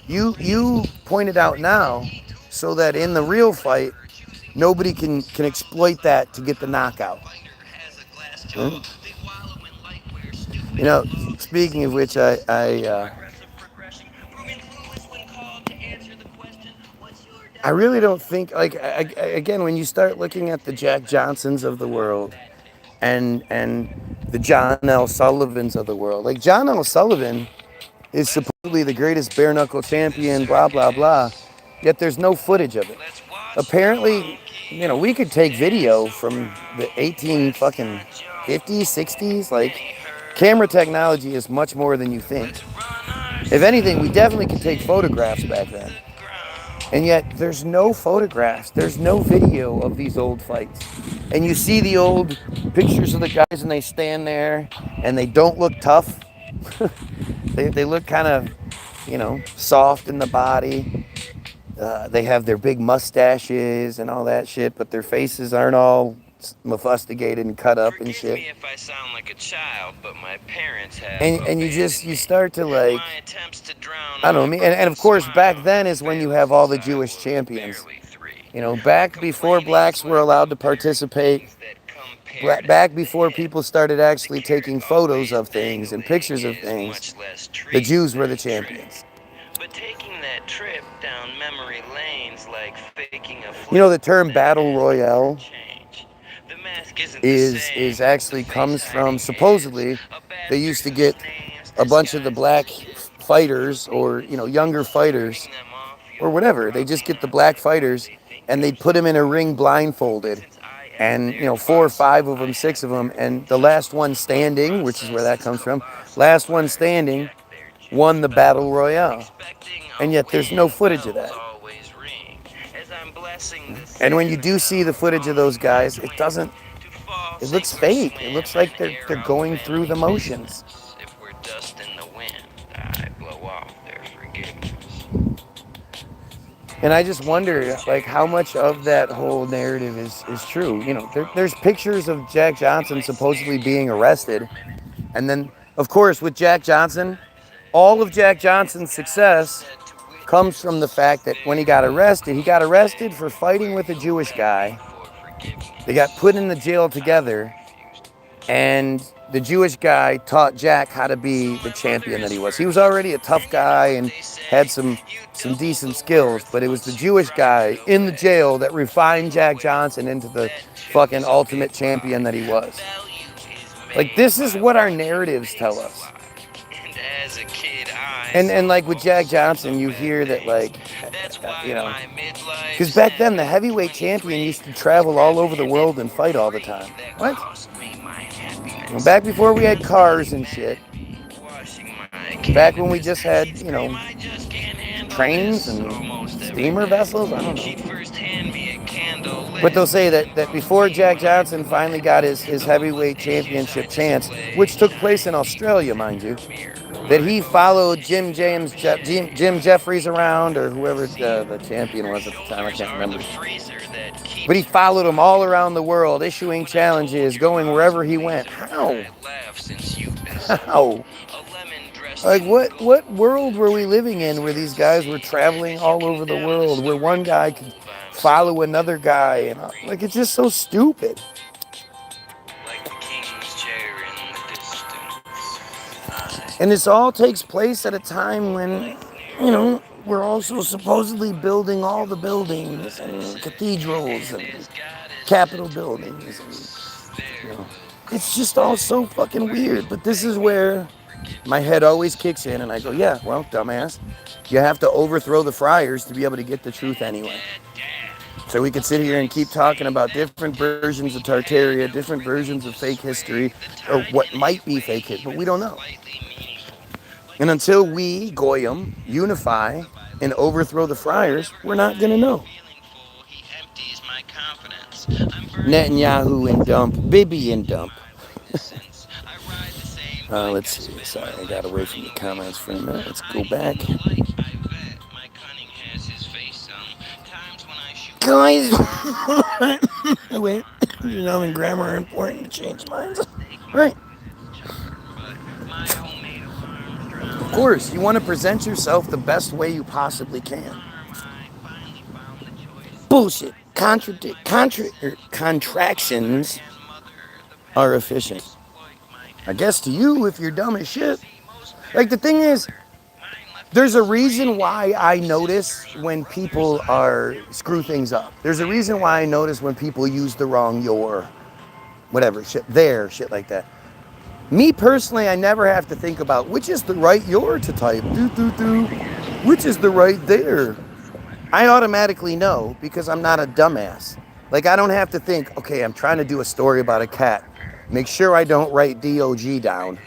Speaker 2: you point it out now, so that in the real fight, nobody can exploit that to get the knockout. Hmm? Speaking of which, I really don't think, again, when you start looking at the Jack Johnsons of the world and the John L. Sullivans of the world, like John L. Sullivan is supposedly the greatest bare knuckle champion, blah, blah, blah, yet there's no footage of it. Apparently, we could take video from the 50s, 60s, like, camera technology is much more than you think. If anything, we definitely could take photographs back then. And yet, there's no photographs. There's no video of these old fights. And you see the old pictures of the guys, and they stand there, and they don't look tough. They look kind of, soft in the body. They have their big mustaches and all that shit, but their faces aren't all fustigated and cut up and shit.
Speaker 4: Forgive me if I sound like a child, but my parents have.
Speaker 2: And you start to, like, I don't know, and of course back then is when you have all the Jewish champions. Back before blacks were allowed to participate, back before people started actually taking photos of things and pictures of things, the Jews were the champions.
Speaker 4: But taking that trip down memory lanes like faking a
Speaker 2: the term battle royale is actually comes from, supposedly, they used to get a bunch of the black fighters or, younger fighters or whatever. They just get the black fighters and they'd put them in a ring blindfolded. And, 4 or 5 of them, 6 of them, and the last one standing, which is where that comes from, last one standing won the battle royale. And yet there's no footage of that. And when you do see the footage of those guys, it looks fake. It looks like they're going through the motions.
Speaker 4: If we're dust in the wind, I blow off their forgiveness.
Speaker 2: And I just wonder, like, how much of that whole narrative is true. There's pictures of Jack Johnson supposedly being arrested. And then, of course, with Jack Johnson, all of Jack Johnson's success comes from the fact that when he got arrested for fighting with a Jewish guy. They got put in the jail together, and the Jewish guy taught Jack how to be the champion that he was. He was already a tough guy and had some decent skills, but it was the Jewish guy in the jail that refined Jack Johnson into the fucking ultimate champion that he was. Like, this is what our narratives tell us. And like with Jack Johnson, you hear that, like, because back then the heavyweight champion used to travel all over the world and fight all the time. What? Back before we had cars and shit. Back when we just had, trains and steamer vessels. I don't know. But they'll say that before Jack Johnson finally got his heavyweight championship chance, which took place in Australia, mind you, that he followed Jim Jeffries around, or whoever the champion was at the time, I can't remember. But he followed him all around the world, issuing challenges, going wherever he went. How? Like, what world were we living in where these guys were traveling all over the world, where one guy could follow another guy, and like, it's just so stupid.
Speaker 4: Like the king's chair in the distance.
Speaker 2: And this all takes place at a time when, you know, we're also supposedly building all the buildings and cathedrals and Capitol buildings. And, you know, it's just all so fucking weird. But this is where my head always kicks in and I go, yeah, well, dumbass, you have to overthrow the friars to be able to get the truth anyway. So we could sit here and keep talking about different versions of Tartaria, different versions of fake history, or what might be fake history, but we don't know. And until we, Goyim, unify and overthrow the friars, we're not going to know. Netanyahu and dump, Bibi and dump. Let's see. Sorry, I got away from the comments for a minute. Let's go back. Guys, wait. You know, in grammar are important to change minds. Right. Of course, you want to present yourself the best way you possibly can. Bullshit. Contractions are efficient. I guess to you, if you're dumb as shit. Like, the thing is, there's a reason why I notice when people screw things up. There's a reason why I notice when people use the wrong your, whatever, shit like that. Me personally, I never have to think about which is the right your to type. Which is the right there. I automatically know because I'm not a dumbass. Like, I don't have to think, okay, I'm trying to do a story about a cat. Make sure I don't write DOG down.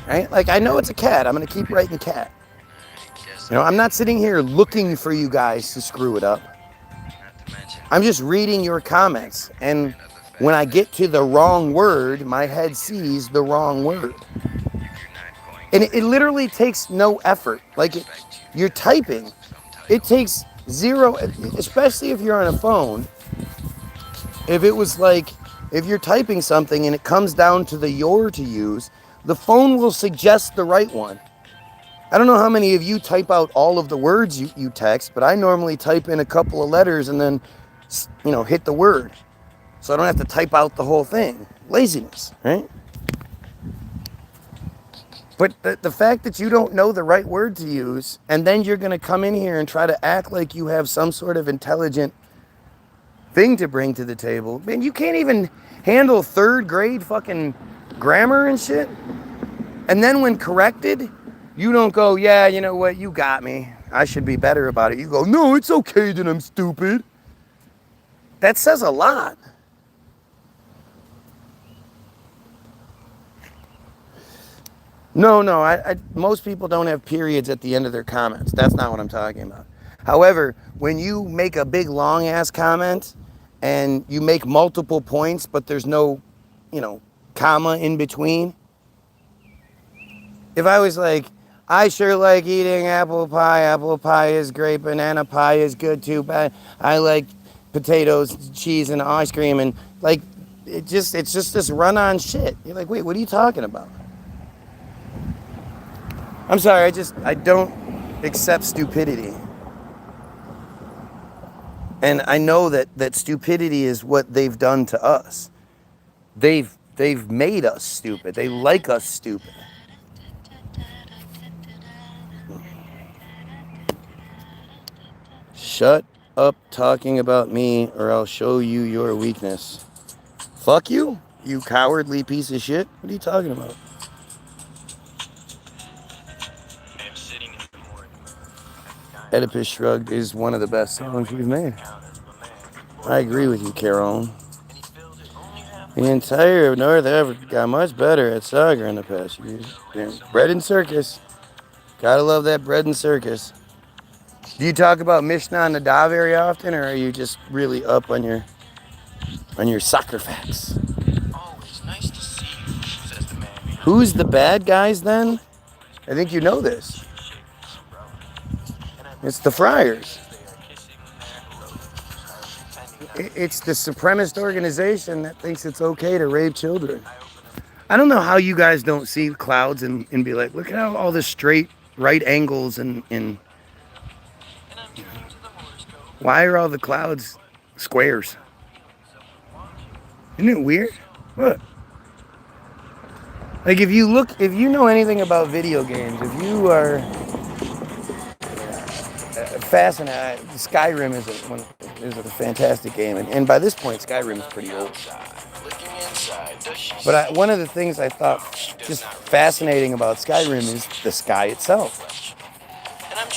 Speaker 2: Right? Like, I know it's a cat. I'm going to keep writing cat. You know, I'm not sitting here looking for you guys to screw it up. I'm just reading your comments. And when I get to the wrong word, my head sees the wrong word. And it literally takes no effort. Like, you're typing. It takes zero, especially if you're on a phone. If it was like, if you're typing something and it comes down to the your to use, the phone will suggest the right one. I don't know how many of you type out all of the words you text, but I normally type in a couple of letters and then, you know, hit the word. So I don't have to type out the whole thing. Laziness, right? But the fact that you don't know the right word to use, and then you're going to come in here and try to act like you have some sort of intelligent thing to bring to the table. Man, you can't even handle third grade fucking grammar and shit. And then when corrected, you don't go, yeah, you know what, you got me. I should be better about it. You go, no, it's okay that I'm stupid. That says a lot. No, most people don't have periods at the end of their comments. That's not what I'm talking about. However, when you make a big long ass comment and you make multiple points, but there's no, you know, comma in between. If I was like, I sure like eating apple pie is great, banana pie is good too, but I like potatoes, cheese, and ice cream, and like, it's just this run-on shit. You're like, wait, what are you talking about? I'm sorry, I don't accept stupidity. And I know that stupidity is what they've done to us. They've made us stupid. They like us stupid. Shut up talking about me or I'll show you your weakness. Fuck you, you cowardly piece of shit. What are you talking about? Oedipus Shrugged is one of the best songs we've made. I agree with you, Carol. The entire of North Africa got much better at soccer in the past years. Bread and circus. Gotta love that bread and circus. Do you talk about Mishnah and Nadav very often, or are you just really up on your soccer facts?
Speaker 4: Always nice to see you, says the man.
Speaker 2: Who's the bad guys then? I think you know this. It's the friars. It's the supremacist organization that thinks it's okay to rape children. I don't know how you guys don't see clouds and be like, look at how all the straight right angles and why are all the clouds squares? Isn't it weird? Look. Like if you know anything about video games, if you are fascinated, Skyrim is a fantastic game, and by this point, Skyrim is pretty old. But one of the things I thought just fascinating about Skyrim is the sky itself,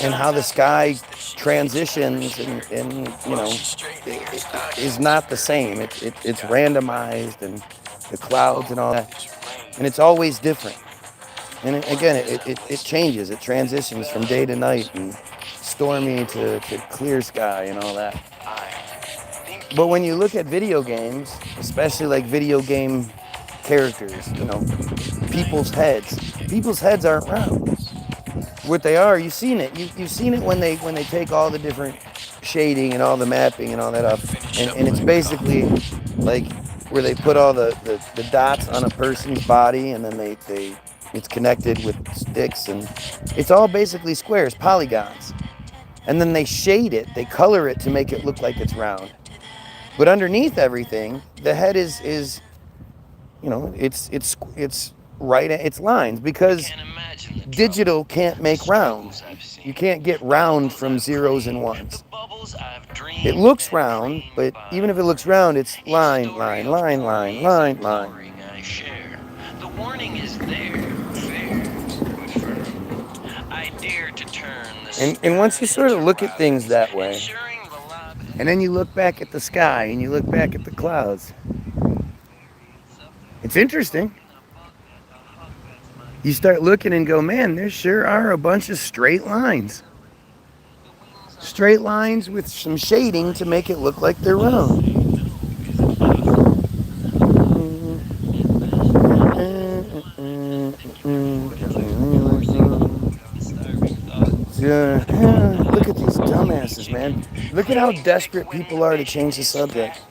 Speaker 2: and how the sky transitions, and you know, it is not the same. It's randomized, and the clouds and all that, and it's always different. And again, it changes. It transitions from day to night and stormy to clear sky and all that. But when you look at video games, especially like video game characters, you know, people's heads aren't round. What they are, you've seen it. You've seen it when they take all the different shading and all the mapping and all that up, and it's basically like where they put all the dots on a person's body, and then it's connected with sticks, and it's all basically squares, polygons. And then they shade it, they color it to make it look like it's round. But underneath everything, the head is you know, it's right, it's lines, because digital can't make round. You can't get round from zeros and ones. It looks round, but even if it looks round, it's line, line, line, line, line, line.
Speaker 4: The warning is there, fair, but firm. I dare to turn the
Speaker 2: And once you sort of look at things that way, and then you look back at the sky and you look back at the clouds, it's interesting. You start looking and go, man, there sure are a bunch of straight lines. Straight lines with some shading to make it look like they're round. Look at these dumbasses, man. Look at how desperate people are to change the subject.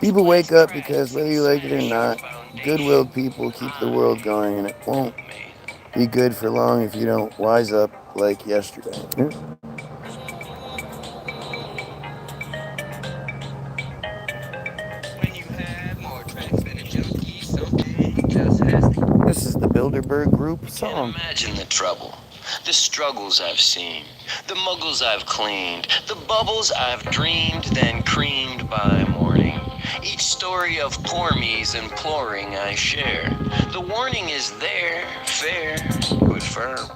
Speaker 2: People wake up because, whether you like it or not, good-willed people keep the world going, and it won't be good for long if you don't wise up like yesterday. This is the Bilderberg Group song.
Speaker 4: Imagine the trouble, the struggles I've seen, the muggles I've cleaned, the bubbles I've dreamed, then creamed by morning. Each story of poor me's imploring I share. The warning is there, fair, but firm.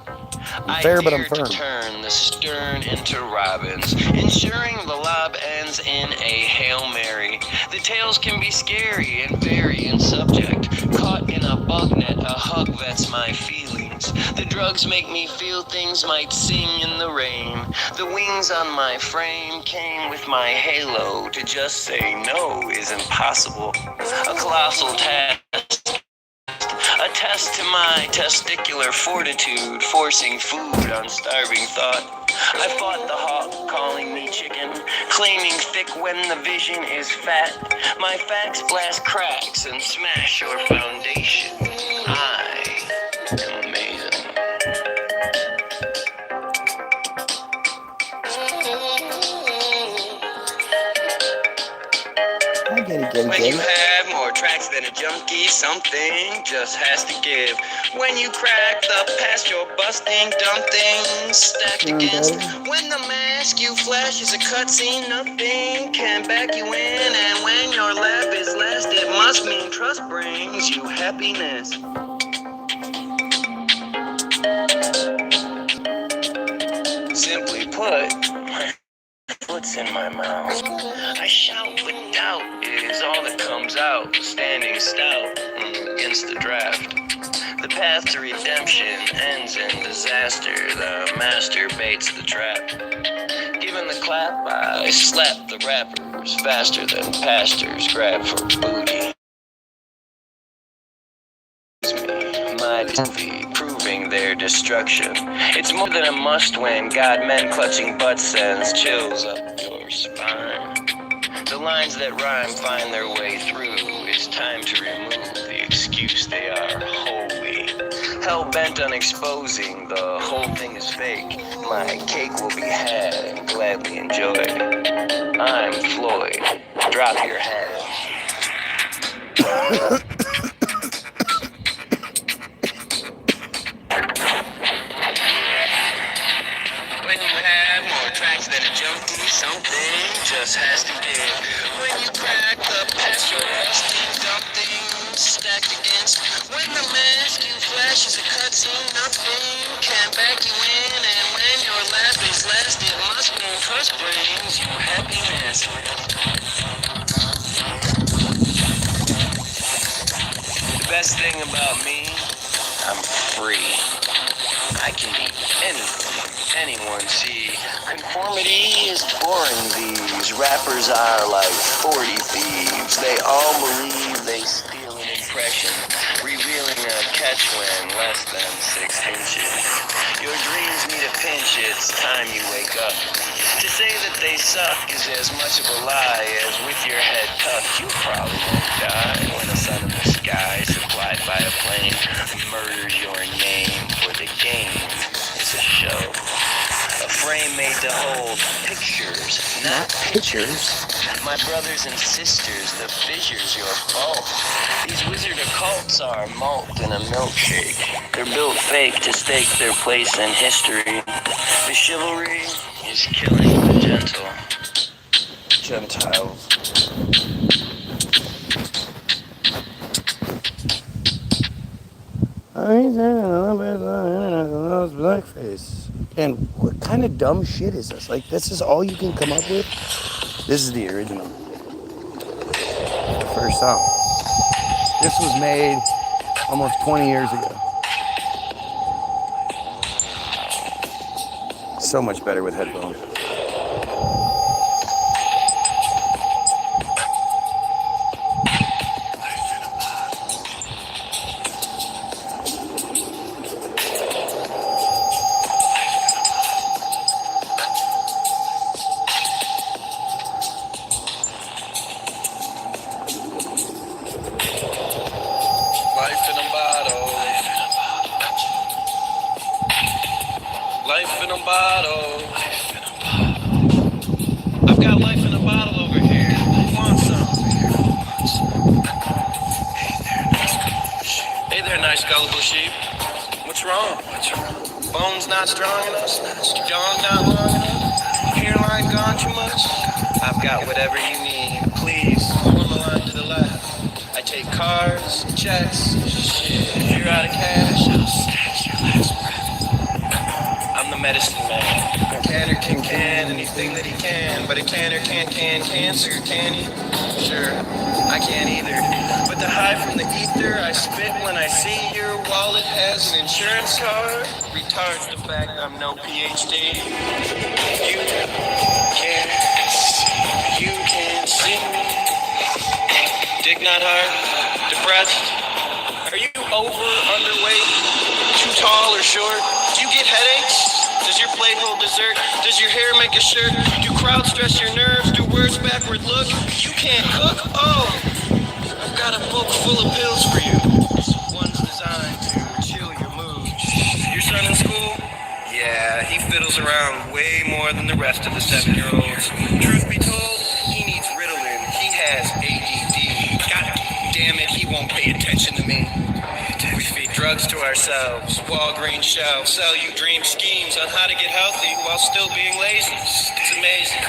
Speaker 2: Fair, but I'm
Speaker 4: I dare
Speaker 2: firm.
Speaker 4: to turn the stern into robins, ensuring the lob ends in a Hail Mary. The tales can be scary and vary in subject. Caught in a bug net, a hug that's my feelings. The drugs make me feel things might sing in the rain. The wings on my frame came with my halo. To just say no is impossible. A colossal task. A test to my testicular fortitude, forcing food on starving thought. I fought the hawk, calling me chicken, claiming thick when the vision is fat. My facts blast cracks and smash your foundation. I am amazing. When you have more tracks than a junkie, something just has to give. When you crack the past, you're busting dumb things stacked against. When the mask you flash is a cutscene, nothing can back you in. And when your laugh is last, it must mean trust brings you happiness. Simply put, foot's in my mouth. I shout with doubt is all that comes out, standing stout against the draft. The path to redemption ends in disaster. The master baits the trap. Given the clap, I slap the rappers faster than pastors grab for booty. My movie proving their destruction. It's more than a must when God men clutching butt sends chills up your spine. The lines that rhyme find their way through. It's time to remove the excuse. excuse, they are holy. Hell-bent on exposing the whole thing is fake. My cake will be had and gladly enjoyed. I'm Floyd. Drop your head. When you have more tracks than a junkie, something just has to give. When you crack the past, your rusty something stacked against. When the mask you flash is a cutscene, nothing can back you in. And when your laugh is last, it must mean first brings you happiness. The best thing about me, I'm free. I can be anything anyone see. Conformity is boring. These rappers are like 40 thieves. They all believe they steal an impression, revealing a catch when less than 6 inches. Your dreams need a pinch. It's time you wake up. To say that they suck is as much of a lie as with your head tucked. You probably won't die when the sun in the sky, supplied by a plane, murders your name. For the game is a show. A frame made to hold pictures, not pictures. My brothers and sisters, the fissure's your fault. These wizard occults are malt in a milkshake. They're built fake to stake their place in history. The chivalry is killing the gentle. Gentiles.
Speaker 2: Blackface. And what kind of dumb shit is this? Like, this is all you can come up with? This is the original. The first song. This was made almost 20 years ago. So much better with headphones.
Speaker 4: Life in a bottle. Life in a bottle. I've got life in a bottle over here. Who wants some? Hey there, nice gullible sheep. What's wrong? Bones not strong enough? Jaw not long enough? Hairline gone too much? I've got whatever you need. Please, form a line to the left. I take cars, checks. If you're out of cash, I'll snatch your last breath. I'm the medicine man. A canner can anything that he can, but a canner can't can cancer, can he? Sure, I can't either. But the high from the ether I spit when I see your wallet has an insurance card retards the fact I'm no PhD. You can't see me. Dick not hard, depressed. Are you over, underweight, too tall or short? Do you get headaches? Does your plate hold dessert? Does your hair make a shirt? Do crowds stress your nerves? Do words backward look? You can't cook? Oh, I've got a book full of pills for you. One's designed to chill your mood. Your son in school? Yeah, he fiddles around way more than the rest of the 7-year-olds. Truth be told, he needs Ritalin. He has ADD. God damn it, he won't pay attention to me. We feed drugs to ourselves. Walgreens shelves sell you dream schemes on how to get healthy while still being lazy. It's amazing.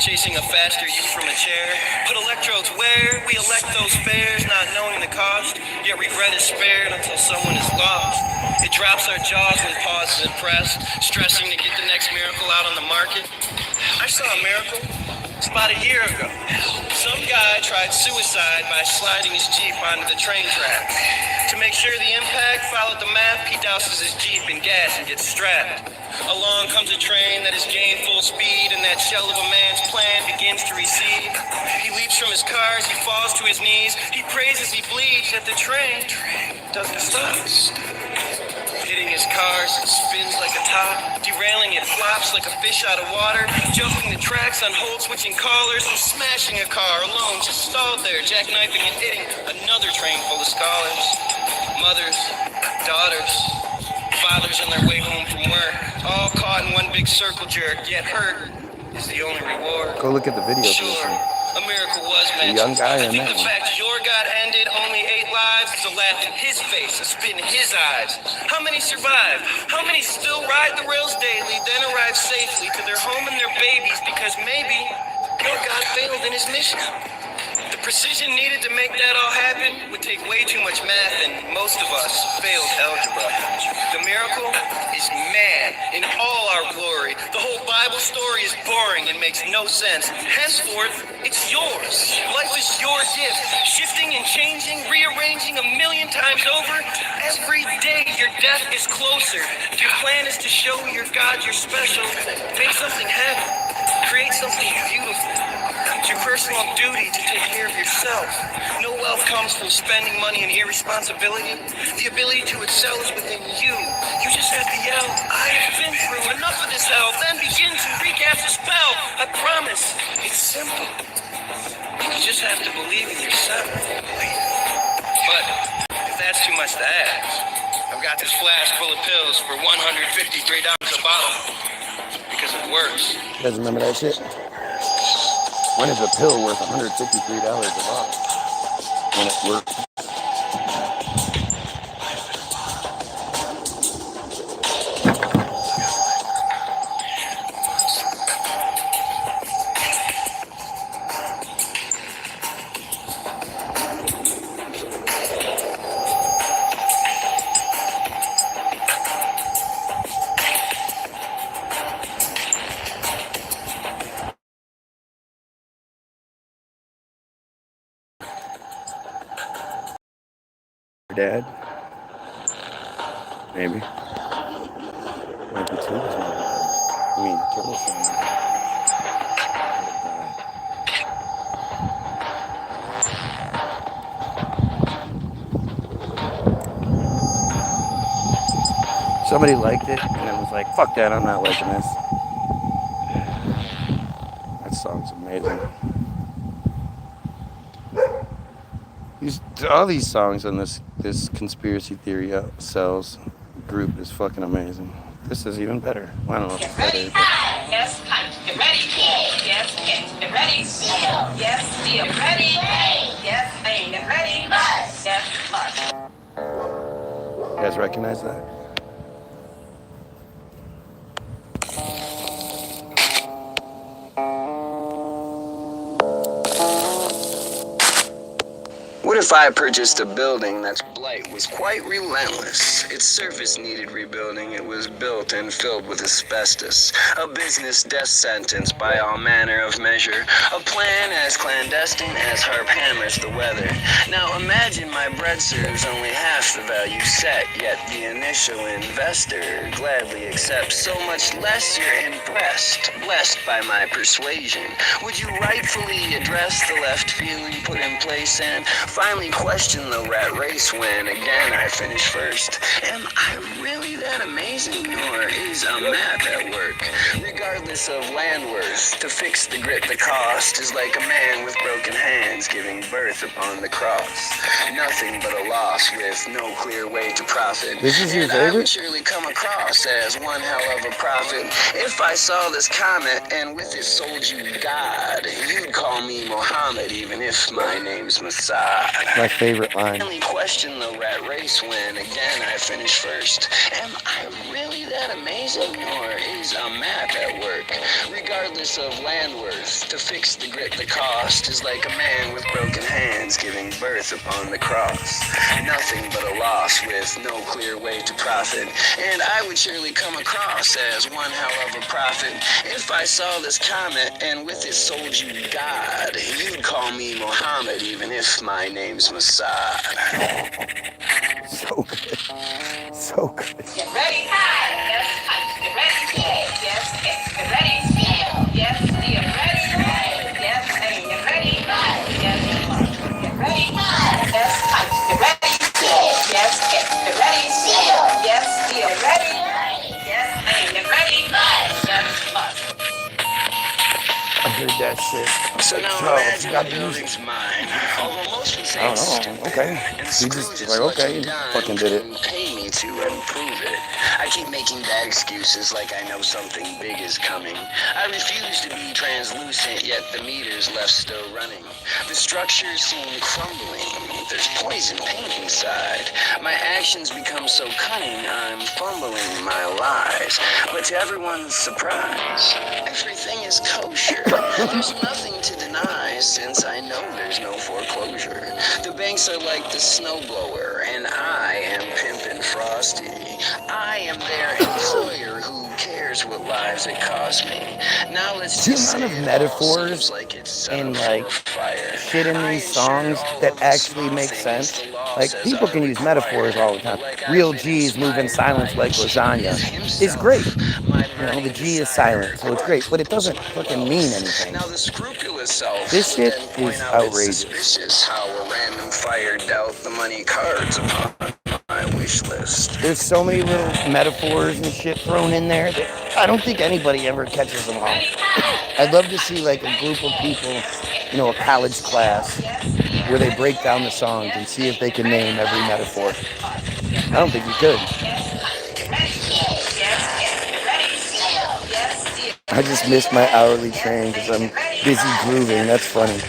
Speaker 4: Chasing a faster you from a chair. Put electrodes where we elect those fares, not knowing the cost. Yet regret is spared until someone is lost. It drops our jaws when pause is impressed. Stressing to get the next miracle out on the market. I saw a miracle. It's about a year ago. Some guy tried suicide by sliding his Jeep onto the train tracks. To make sure the impact followed the map, he douses his Jeep in gas and gets strapped. Along comes a train that has gained full speed, and that shell of a man's plan begins to recede. He leaps from his car as he falls to his knees. He prays as he bleeds that the train doesn't stop. Hitting his cars, it spins like a top. Derailing, it flops like a fish out of water. Jumping the tracks on hold, switching collars, and smashing a car alone, just stalled there, jackknifing and hitting another train full of scholars. mothers, daughters, fathers on their way home from work, all caught in one big circle jerk, yet hurt is the only reward.
Speaker 2: Go look at the video.
Speaker 4: Sure, a miracle was
Speaker 2: The
Speaker 4: mentioned.
Speaker 2: young guy
Speaker 4: I
Speaker 2: in
Speaker 4: think
Speaker 2: that
Speaker 4: the
Speaker 2: one.
Speaker 4: fact your God ended only 8 lives is a laugh in his face, a spit in his eyes. How many survive? How many still ride the rails daily, then arrive safely to their home and their babies because maybe your God failed in his mission? The precision needed to make that all happen would take way too much math, and most of us failed algebra. The miracle is man in all our glory. The whole Bible story is boring and makes no sense. Henceforth, it's yours. Life is your gift, shifting and changing, rearranging a million times over. Every day your death is closer. Your plan is to show your God you're special. Make something happen. Create something beautiful. It's your personal duty to take care of yourself. No wealth comes from spending money and irresponsibility. The ability to excel is within you. You just have to yell, I have been through enough of this hell, then begin to recast the spell. I promise, it's simple. You just have to believe in yourself. But if that's too much to ask, I've got this flask full of pills for $153 a bottle. Because it works.
Speaker 2: You guys remember that shit? When is a pill worth $153 a bottle? When it works. Dad? Maybe. Might be two. I mean, Turtle's somebody liked it and then was like, fuck that, I'm not liking this. That song's amazing. All these songs on this conspiracy theory cells group is fucking amazing. This is even better. Well, I don't know if it's better.
Speaker 6: Yes, get ready. Yes, get ready. Yes, still ready. Yes, ain't get ready. Yes, must.
Speaker 2: You guys recognize that?
Speaker 7: What if I purchased a building that's blight was quite relentless? Its surface needed rebuilding. It was built and filled with asbestos. A business death sentence by all manner of measure. A plan as clandestine as harp hammers the weather. Now imagine my bread serves only half the value set, yet the initial investor gladly accepts so much less you're impressed, blessed by my persuasion. Would you rightfully address the left feeling put in place and finally question the rat race when again I finish first? Am I really that amazing, or is a map at work? Regardless of land worth, to fix the grit the cost is like a man with broken hands giving birth upon the cross. Nothing but a loss with no clear way to profit.
Speaker 2: This is your
Speaker 7: And I would
Speaker 2: favorite?
Speaker 7: surely come across as one hell of a prophet if I saw this comet and with it sold you God. You'd call me Muhammad even if my name's Messiah.
Speaker 2: My favorite line.
Speaker 7: Only question the rat race when again I finish first. Am I really that amazing, or is a map at work? Regardless of land worth, to fix the grit the cost is like a man with broken hands giving birth upon the cross. Nothing but a loss with no clear way to profit. And I would surely come across as one hell of a prophet if I saw this comet and with it sold you God. You'd call me Muhammad even if my name's Messiah.
Speaker 2: So good. So good.
Speaker 6: Get ready. Yes, get ready. Yes, get ready. Yes, still ready. Yes, ain't get ready. Yes, must. Get ready. Yes, get ready. Yes, get ready. Yes, still ready. Yes, ain't get ready. Yes, must.
Speaker 2: I heard that shit.
Speaker 7: So
Speaker 2: Like,
Speaker 7: now
Speaker 2: Charles, you
Speaker 7: imagine
Speaker 2: gotta
Speaker 7: the
Speaker 2: use it.
Speaker 7: building's mine. Although most would say
Speaker 2: I
Speaker 7: it's
Speaker 2: don't know.
Speaker 7: stupid.
Speaker 2: Okay.
Speaker 7: And
Speaker 2: He
Speaker 7: Scrooge
Speaker 2: just
Speaker 7: is
Speaker 2: like,
Speaker 7: lucky
Speaker 2: okay,
Speaker 7: dime
Speaker 2: fucking did it.
Speaker 7: can pay me to improve it. I keep making bad excuses like I know something big is coming. I refuse to be translucent, yet the meter's left still running. The structures seem crumbling. There's poison paint inside. My actions become so cunning, I'm fumbling my lies. But to everyone's surprise, everything is kosher. There's nothing to deny since I know there's no foreclosure. The banks are like the snowblower, and I am Pimpin' Frosty. I am their employer who cares what lives it costs me. Now let's
Speaker 2: The
Speaker 7: just
Speaker 2: amount
Speaker 7: say
Speaker 2: of
Speaker 7: it all
Speaker 2: metaphors
Speaker 7: seems like it's set
Speaker 2: and
Speaker 7: up
Speaker 2: like
Speaker 7: for fire.
Speaker 2: shit in
Speaker 7: I
Speaker 2: these
Speaker 7: insured
Speaker 2: songs
Speaker 7: all
Speaker 2: that
Speaker 7: of the
Speaker 2: actually
Speaker 7: small
Speaker 2: make
Speaker 7: things
Speaker 2: sense.
Speaker 7: the law
Speaker 2: Like,
Speaker 7: says
Speaker 2: people
Speaker 7: are
Speaker 2: can use metaphors all the
Speaker 7: required.
Speaker 2: time.
Speaker 7: But like
Speaker 2: Real
Speaker 7: I've been
Speaker 2: G's move in
Speaker 7: inspired
Speaker 2: silence
Speaker 7: by
Speaker 2: like lasagna
Speaker 7: Jesus
Speaker 2: is great.
Speaker 7: himself, my
Speaker 2: You know, the
Speaker 7: burning
Speaker 2: G is
Speaker 7: desire.
Speaker 2: silent, so it's great, but it doesn't fucking mean anything.
Speaker 7: Now the scrupulous self
Speaker 2: This
Speaker 7: would
Speaker 2: shit
Speaker 7: then point
Speaker 2: is
Speaker 7: out it's
Speaker 2: outrageous.
Speaker 7: suspicious how a random fire dealt the money cards upon my wish list.
Speaker 2: There's so many little metaphors and shit thrown in there that I don't think anybody ever catches them all. I'd love to see like a group of people, you know, a college class, where they break down the songs and see if they can name every metaphor. I don't think you could. I just missed my hourly train because I'm busy grooving. That's funny.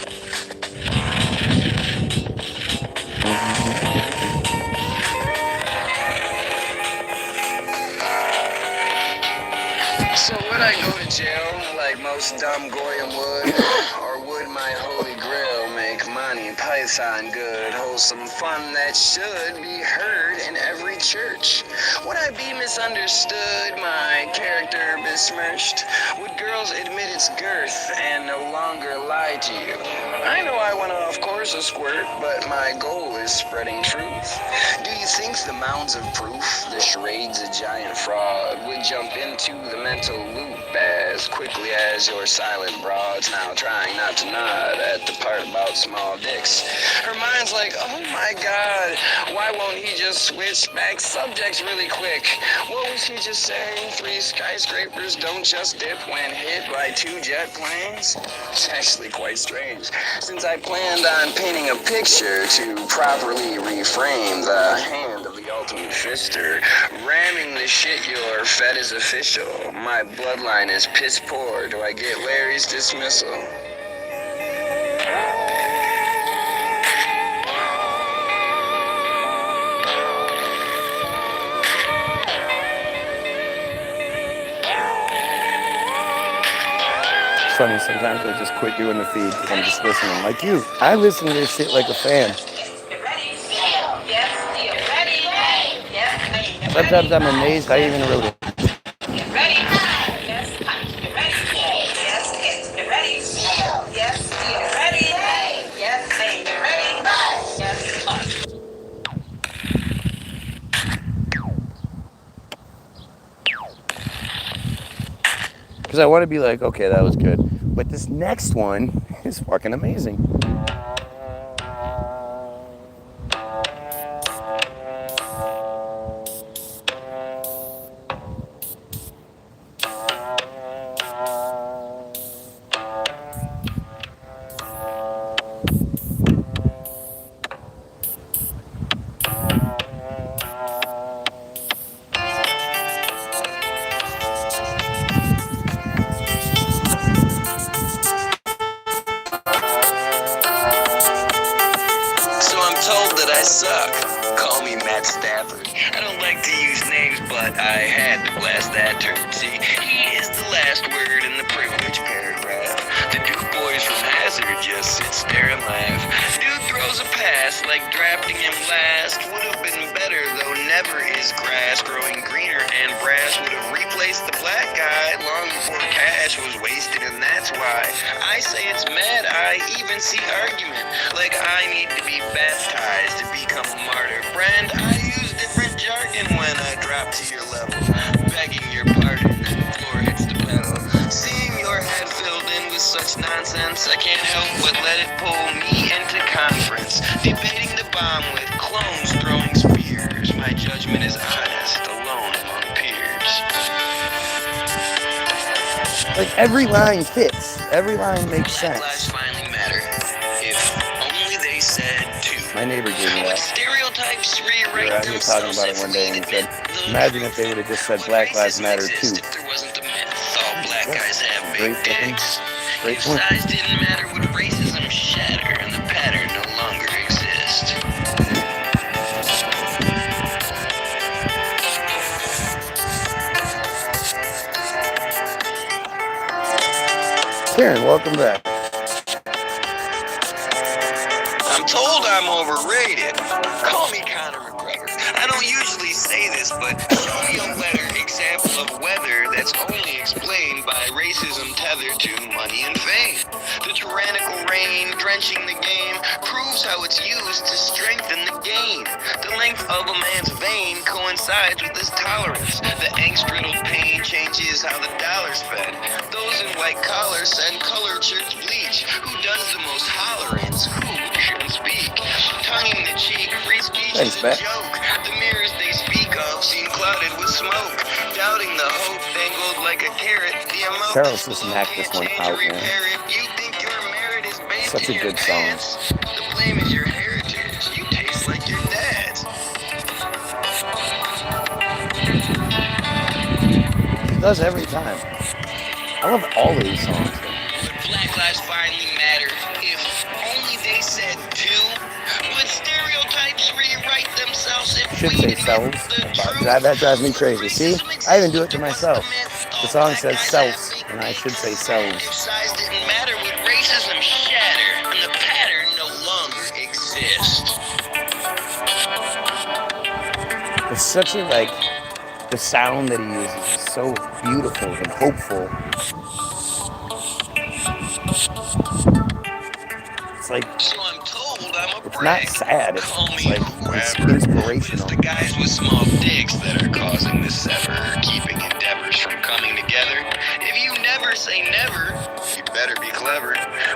Speaker 7: So would I go to jail like most dumb Goyim would? Or would my holy grail make Monty Python good? Wholesome fun that should be heard in every church. Would I be misunderstood, my character besmirched? Would girls admit its girth and no longer lie to you? I know I went off course a squirt, but my goal is spreading truth. Do you think the mounds of proof, the charades a giant fraud, would jump into the mental loop as quickly as your silent broads, now trying not to nod at the part about small dicks? Her mind's like, oh my god, why won't he just switch back subjects really quick? What was he just saying? 3 skyscrapers don't just dip when hit by 2 jet planes? It's actually quite strange, since I planned on painting a picture to properly reframe the hand of the ultimate fister. Ramming the shit you're fed is official. My bloodline is piss poor. Do I get Larry's dismissal?
Speaker 2: It's funny, sometimes I just quit doing the feed because I'm just listening. Like you, I listen to this shit like a fan. Sometimes I'm amazed I even wrote it. Because I want to be like, okay, that was good. But this next one is fucking amazing.
Speaker 7: So I'm told that I suck. Call me Matt Stafford. I don't like to use names, but I had to blast that turd. See, he is the last word in the privilege paragraph. The Duke boys from Hazard just sit, stare, and laugh. Dude throws a pass like drafting him last. Would have been better, though never is grass growing greener, and brass would have replaced the black guy long before cash was wasted, and that's why I say it's mad. I even see argument, like I need to be baptized to become a martyr. Friend, I use different jargon when I drop to your level, begging your pardon, the floor hits the pedal. Seeing your head filled in with such nonsense, I can't help but let it pull me into conference, debating the bomb with clones throwing spears. My judgment is honest, alone among peers.
Speaker 2: Like, every line fits. Every line makes
Speaker 4: Black lives
Speaker 2: sense.
Speaker 4: finally matter. If only they said to.
Speaker 2: My neighbor gave me
Speaker 4: Would
Speaker 2: that.
Speaker 4: stereotypes
Speaker 2: We were
Speaker 4: rewrite
Speaker 2: out here talking
Speaker 4: themselves
Speaker 2: about it
Speaker 4: if
Speaker 2: one day, and
Speaker 4: we'd
Speaker 2: he said,
Speaker 4: admit the
Speaker 2: imagine if
Speaker 4: truth?
Speaker 2: they would have just said
Speaker 4: Would
Speaker 2: Black Lives
Speaker 4: racism
Speaker 2: Matter
Speaker 4: exist
Speaker 2: too.
Speaker 4: if there wasn't a myth? All black guys have
Speaker 2: Great
Speaker 4: big
Speaker 2: fucking-
Speaker 4: dicks.
Speaker 2: great
Speaker 4: If
Speaker 2: point.
Speaker 4: size didn't matter, would racism shatter and the pattern no longer exist?
Speaker 2: Karen, welcome back.
Speaker 4: I'm told I'm overrated. Call me Conor McGregor. I don't usually say this, but show me a letter example of weather that's only explained by racism tethered to money and fame. The tyrannical rain drenching the game proves how it's used to strengthen the game. The length of a man's vein coincides with his tolerance. The angst-riddled pain changes how the dollar's fed. Those in white collars send colored shirts bleach. Who does the most hollerings? Who shouldn't speak? Tongue in the cheek, free speech
Speaker 2: Thanks,
Speaker 4: is a
Speaker 2: Beck.
Speaker 4: joke. The mirrors they speak of seem clouded with smoke. Doubting the hope dangled like a carrot. The amount
Speaker 2: Charles
Speaker 4: that's
Speaker 2: just
Speaker 4: below
Speaker 2: knocked this
Speaker 4: can't
Speaker 2: one
Speaker 4: change or
Speaker 2: out, man.
Speaker 4: repair it. You think your merit is based
Speaker 2: Such a
Speaker 4: in your
Speaker 2: good song.
Speaker 4: pants? The blame is your heritage. You taste like your dad's.
Speaker 2: He does every time. I love all of these songs.
Speaker 4: Would Black Lives finally matter if only they said to? Would stereotypes rewrite themselves if
Speaker 2: Should
Speaker 4: we
Speaker 2: say
Speaker 4: admit
Speaker 2: selves.
Speaker 4: the truth?
Speaker 2: That drives me crazy. See?
Speaker 4: Racism
Speaker 2: I even do it
Speaker 4: exists
Speaker 2: to
Speaker 4: if
Speaker 2: myself.
Speaker 4: what's the myth?
Speaker 2: The
Speaker 4: All
Speaker 2: song
Speaker 4: black
Speaker 2: says
Speaker 4: guys
Speaker 2: selves,
Speaker 4: have big
Speaker 2: and I should say
Speaker 4: dicks.
Speaker 2: selves.
Speaker 4: If size didn't matter, would racism shatter and the pattern no longer exist?
Speaker 2: It's such a, like, the sound that he uses is so beautiful and hopeful. It's like,
Speaker 4: So I'm told I'm a
Speaker 2: it's
Speaker 4: prick.
Speaker 2: not sad.
Speaker 4: Call
Speaker 2: It's
Speaker 4: me
Speaker 2: like, it's
Speaker 4: whoever.
Speaker 2: inspirational.
Speaker 4: But it's the guys with small dicks that are causing this sever, keeping endeavors from coming together. If you never say never, you better be clever.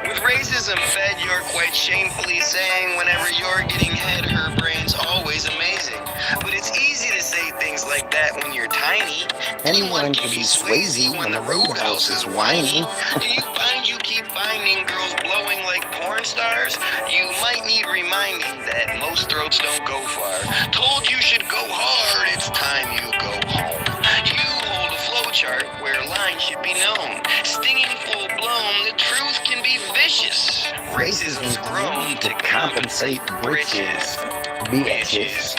Speaker 4: With racism fed, you're quite shamefully saying whenever you're getting head, her brain's always amazing. But it's easy to say things like that when you're tiny.
Speaker 2: Anyone can be Swayze when the roadhouse is whiny.
Speaker 4: Do you find you keep finding girls blowing like porn stars? You might need reminding that most throats don't go far. Told you should go hard, it's time you go home. You hold a flowchart where lines should be known. Stinging full blown, the truth can be vicious. Racism's grown to compensate britches.
Speaker 2: Bitches.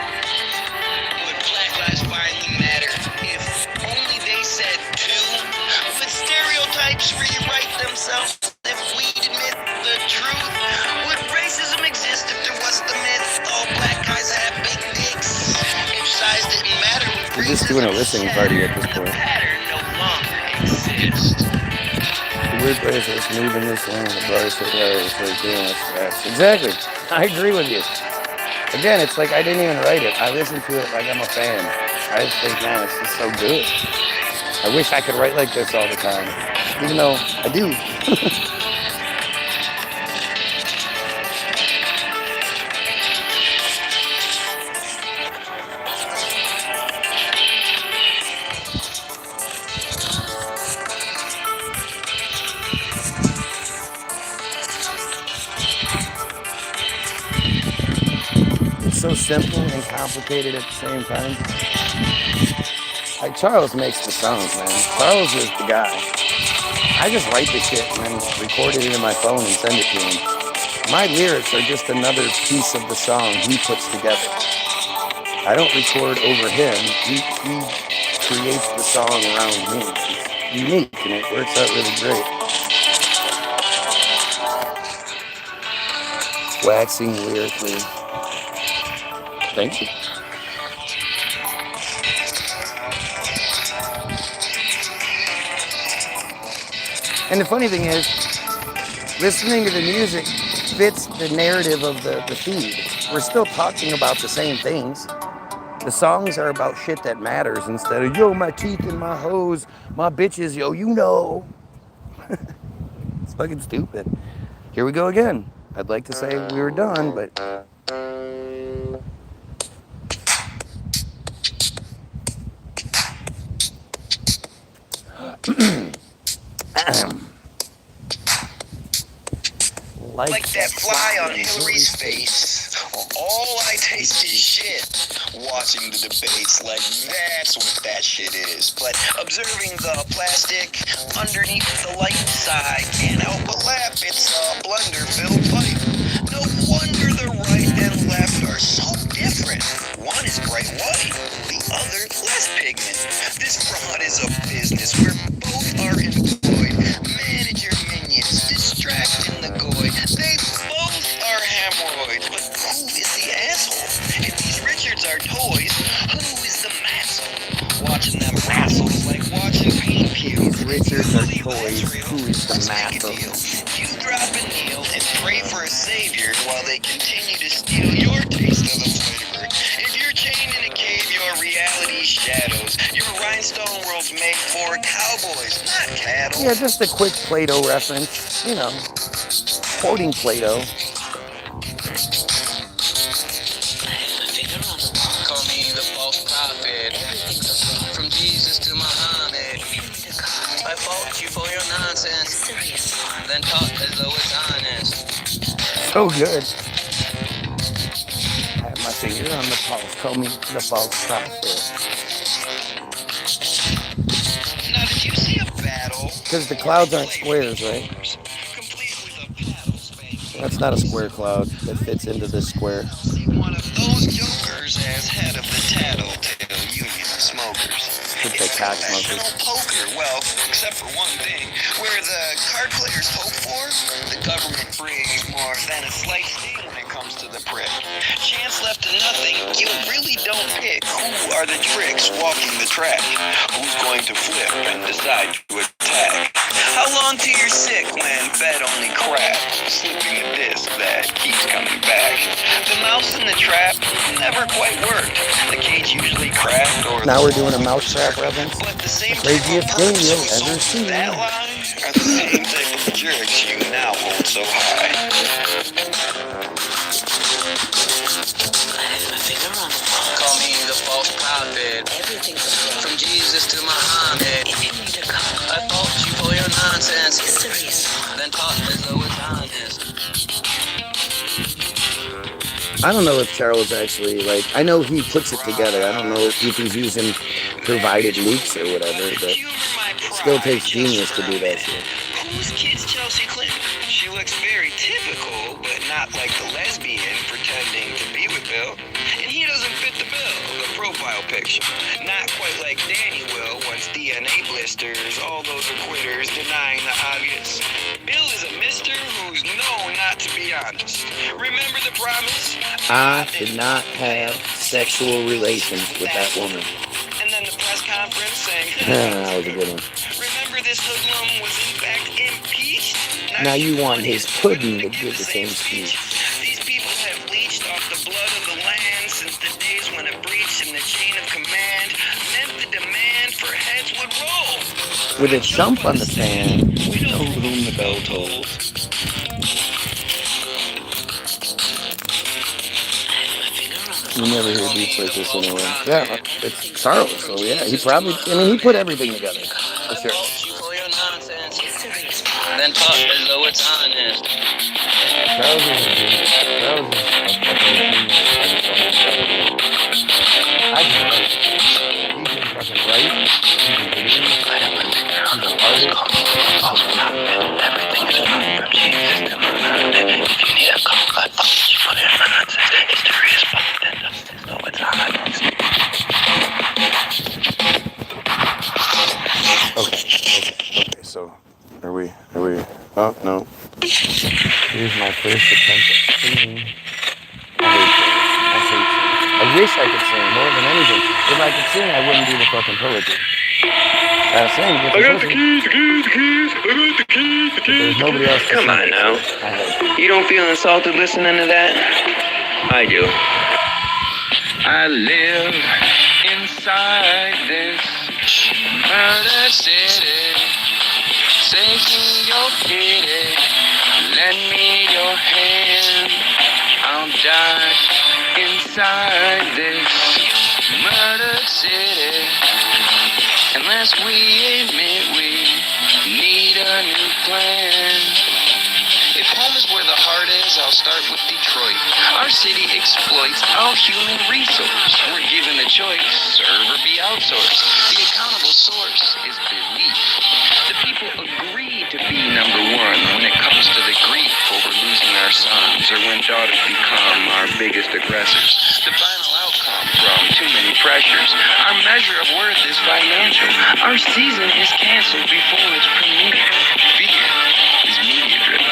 Speaker 4: Would Black Lives finally matter if only they said to? Would stereotypes rewrite themselves if we admit the truth? Would racism exist if there was the myth? All black guys have big dicks. If size didn't matter, would
Speaker 2: We're just doing a
Speaker 4: racism
Speaker 2: listening party at this
Speaker 4: shatter and
Speaker 2: point.
Speaker 4: the pattern no longer exists?
Speaker 2: The weird place is moving this one. The brothers are there. So doing this fast. Exactly. I agree with you. Again, it's like I didn't even write it. I listen to it like I'm a fan. I just think, man, it's just so good. I wish I could write like this all the time. Even though I do. It's so simple and complicated at the same time. Like Charles makes the songs, man. Charles is the guy. I just write the shit and then record it into my phone and send it to him. My lyrics are just another piece of the song he puts together. I don't record over him. He creates the song around me. It's unique and it works out really great. Waxing lyrically. Thank you. And the funny thing is, listening to the music fits the narrative of the feed. We're still talking about the same things. The songs are about shit that matters instead of, yo, my teeth and my hose, my bitches, yo, you know. It's fucking stupid. Here we go again. I'd like to say we were done, but
Speaker 7: Like that fly on Hillary's face. All I taste is shit. Watching the debates, like that's what that shit is. But observing the plastic underneath the light side can't help but laugh. It's a blunder-filled pipe. No wonder the right and left are so different. One is bright white, the other less pigment. This fraud is a business where both are employed. Manage your minions, distracting the goy. They both are hemorrhoids, but who is the asshole? If these Richards are toys, who is the masshole? Watching them wrestles like watching paint peels.
Speaker 2: Richards are toys. Who is the masshole?
Speaker 7: You drop a kneel and pray for a savior while they continue to steal your taste of the flavor. If you're chained in a cave, your reality shadows. Your rhinestone world's made for cowboys, not cattle.
Speaker 2: Yeah, just a quick Plato reference. You know, quoting Plato.
Speaker 4: Call me the false prophet. From Jesus to Muhammad. I fault you for your nonsense. Then talk as though it's honest.
Speaker 2: So good. I have my finger on the pulse. Call me the false prophet.
Speaker 7: Now, did you see a battle?
Speaker 2: Because the clouds aren't squares, right?
Speaker 7: Complete with a paddle spank.
Speaker 2: That's not a square cloud that fits into this square.
Speaker 7: See one of those jokers as head of the Tattletale Union of Smokers.
Speaker 2: Should say
Speaker 7: It's
Speaker 2: cock
Speaker 7: professional
Speaker 2: smokers.
Speaker 7: poker, well, except for one thing. Where the card players hope for, the government brings more than a slight steal when it comes to the prick. Chance left to nothing, you really don't pick who are the tricks walking the track. Who's going to flip and decide to attack? How long till you're sick when bet only crap? Slipping a disc that keeps coming back. The mouse in the trap never quite worked. The cage usually cracked or
Speaker 2: Now we're doing a mousetrap reference.
Speaker 7: but the same
Speaker 2: Craziest
Speaker 7: type of
Speaker 2: game
Speaker 7: perks
Speaker 2: you'll
Speaker 7: who
Speaker 2: ever
Speaker 7: sold
Speaker 2: see.
Speaker 7: that line are the same type of jerks you now hold so high.
Speaker 4: Call me the false prophet. From Jesus to Muhammad. I fault you for your nonsense. Then talk as though it's honest.
Speaker 2: I don't know if Charles actually, like, I know he puts it together. I don't know if he's using provided leaks or whatever, but it still takes genius to do that shit.
Speaker 7: Whose kid's Chelsea Clinton? She looks very typical, but not like the lesbian pretending to be with Bill. And he doesn't fit the bill, the profile picture. Not quite like Danny will once DNA blisters, all those quitters denying the obvious. Bill is a mister who's known not to be honest. Remember the promise?
Speaker 2: I did not have sexual relations with that woman.
Speaker 7: And then the press conference saying,
Speaker 2: That was a good one.
Speaker 7: remember this hoodlum was in fact impeached?
Speaker 2: Now you want his pudding to give the same speech.
Speaker 7: These people have leached off the blood of the land since the days when a breach in the chain of command meant the demand for heads would roll.
Speaker 2: With a chump on the stand, we know whom the bell tolls. You never hear beats like this anywhere. Yeah, it's Charles, so yeah, he probably, I mean, he put everything together, for sure.
Speaker 4: Then talk as though it's honest.
Speaker 2: Charles is a genius. Charles is a fucking genius. I can write. He can fucking write. He can produce. He's an artist.
Speaker 4: Everything is coming from Jesus to Muhammad. If you need a call, I thought you put it in nonsense. History is fucked and justice. No, it's honest.
Speaker 2: Okay, so are we, oh, no. Here's my first attempt at singing. I hate singing. I wish I could sing more than anything. If I could sing, I wouldn't do the fucking poetry. I sing.
Speaker 7: I got the keys.
Speaker 2: There's nobody else to
Speaker 7: Come
Speaker 2: sing
Speaker 7: on
Speaker 2: it.
Speaker 7: now.
Speaker 2: I hope.
Speaker 7: You don't feel insulted listening to that? I do. I live inside this murder city. Sinking your pity. Lend me your hand. I'll die inside this murder city. Unless we admit we
Speaker 4: plan. If home is where the heart is, I'll start with Detroit. Our city exploits our human resource. We're given a choice, serve or be outsourced. The accountable source is belief. The people agree to be number one when it comes to the grief over losing our sons or when daughters become our biggest aggressors. The final outcome from too many pressures. Our measure of worth is financial. Our season is canceled before its premiere. Fear is media driven.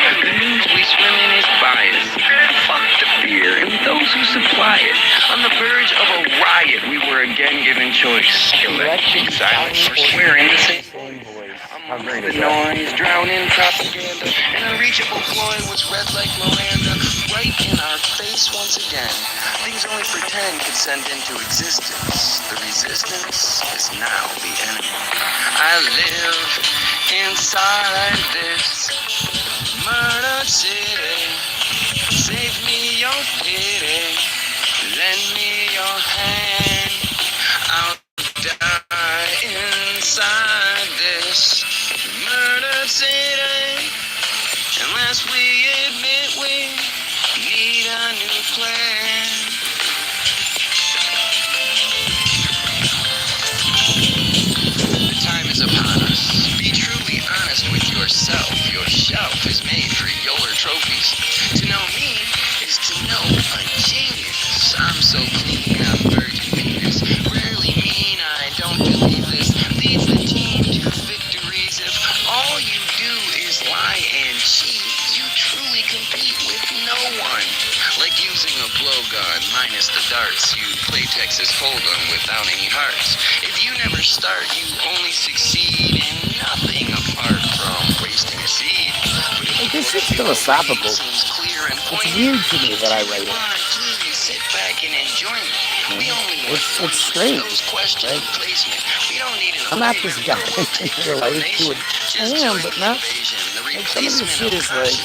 Speaker 4: The news we swim in is biased. Fuck the fear and those who supply it. On the verge of a riot, we were again given choice. Electric silence or swearing the same voice. Amongst the noise, drown in propaganda. An unreachable Floyd was read like Miranda, right in our face once again. Things only pretend could send into existence. The resistance is now the enemy. I live inside this murder city. Save me your pity. Lend me your hand. I'll die inside this murder city. Unless we admit we need a new plan. The time is upon us. Be truly honest with yourself. Your shelf is made for your trophies. To know me is to know a genius. I'm so clean, I'm Virgin Venus. Rarely mean I don't believe this. Leads the team to victories. If all you do is lie and cheat, you truly compete with no one. Like using a blowgun minus the darts. You play Texas Hold'em without any hearts. If you never start, you only succeed in nothing apart from wasting a seed. But if
Speaker 2: Like, this shit's philosophical.
Speaker 4: seems clear and
Speaker 2: It's
Speaker 4: poignant,
Speaker 2: weird to me that I write it.
Speaker 4: please sit back and enjoy me. We only want
Speaker 2: It's strange,
Speaker 4: those questions
Speaker 2: right?
Speaker 4: of placement. We don't need an
Speaker 2: I'm not this guy in real life who would, I am, but not. Like, some of this shit is like,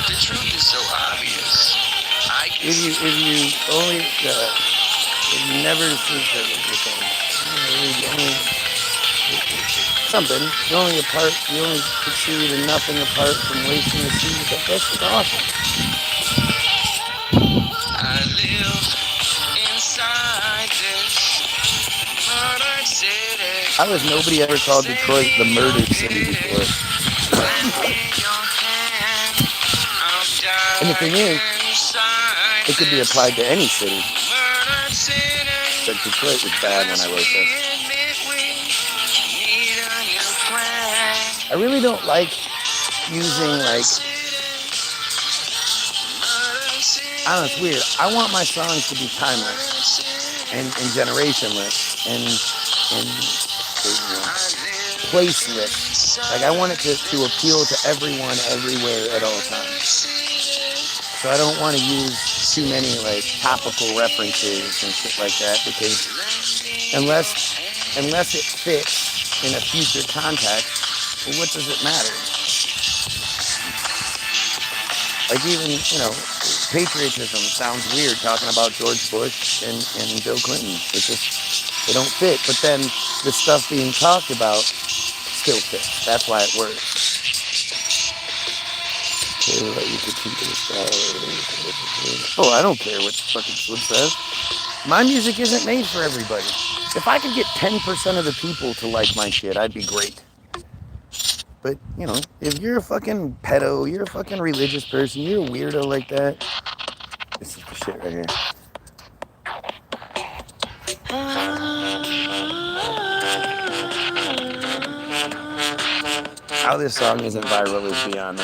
Speaker 4: The truth is so obvious. I can
Speaker 2: if you only, if you never see something, you only succeed in nothing apart from wasting the seed. That's just awesome.
Speaker 4: I live inside this murdered city.
Speaker 2: How has nobody ever called Detroit the murdered city before?
Speaker 4: Lend me your hand. I'll die
Speaker 2: And the thing is,
Speaker 4: inside
Speaker 2: it could be
Speaker 4: this
Speaker 2: applied to any city.
Speaker 4: murdered city.
Speaker 2: But Detroit was bad when I wrote this.
Speaker 4: Admit we need a new plan.
Speaker 2: I really don't like using, like, I don't know, it's weird. I want my songs to be timeless and generationless and placeless. Like, I want it to appeal to everyone, everywhere, at all times. So I don't want to use too many, like, topical references and shit like that, because unless it fits in a future context, well, what does it matter? Like, even, patriotism sounds weird talking about George Bush and Bill Clinton. It's just, they don't fit. But then the stuff being talked about still fits. That's why it works. Oh, I don't care what fucking Slip says. My music isn't made for everybody. If I could get 10% of the people to like my shit, I'd be great. But, if you're a fucking pedo, you're a fucking religious person, you're a weirdo like that, this is the shit right here. How this song isn't viral is beyond me.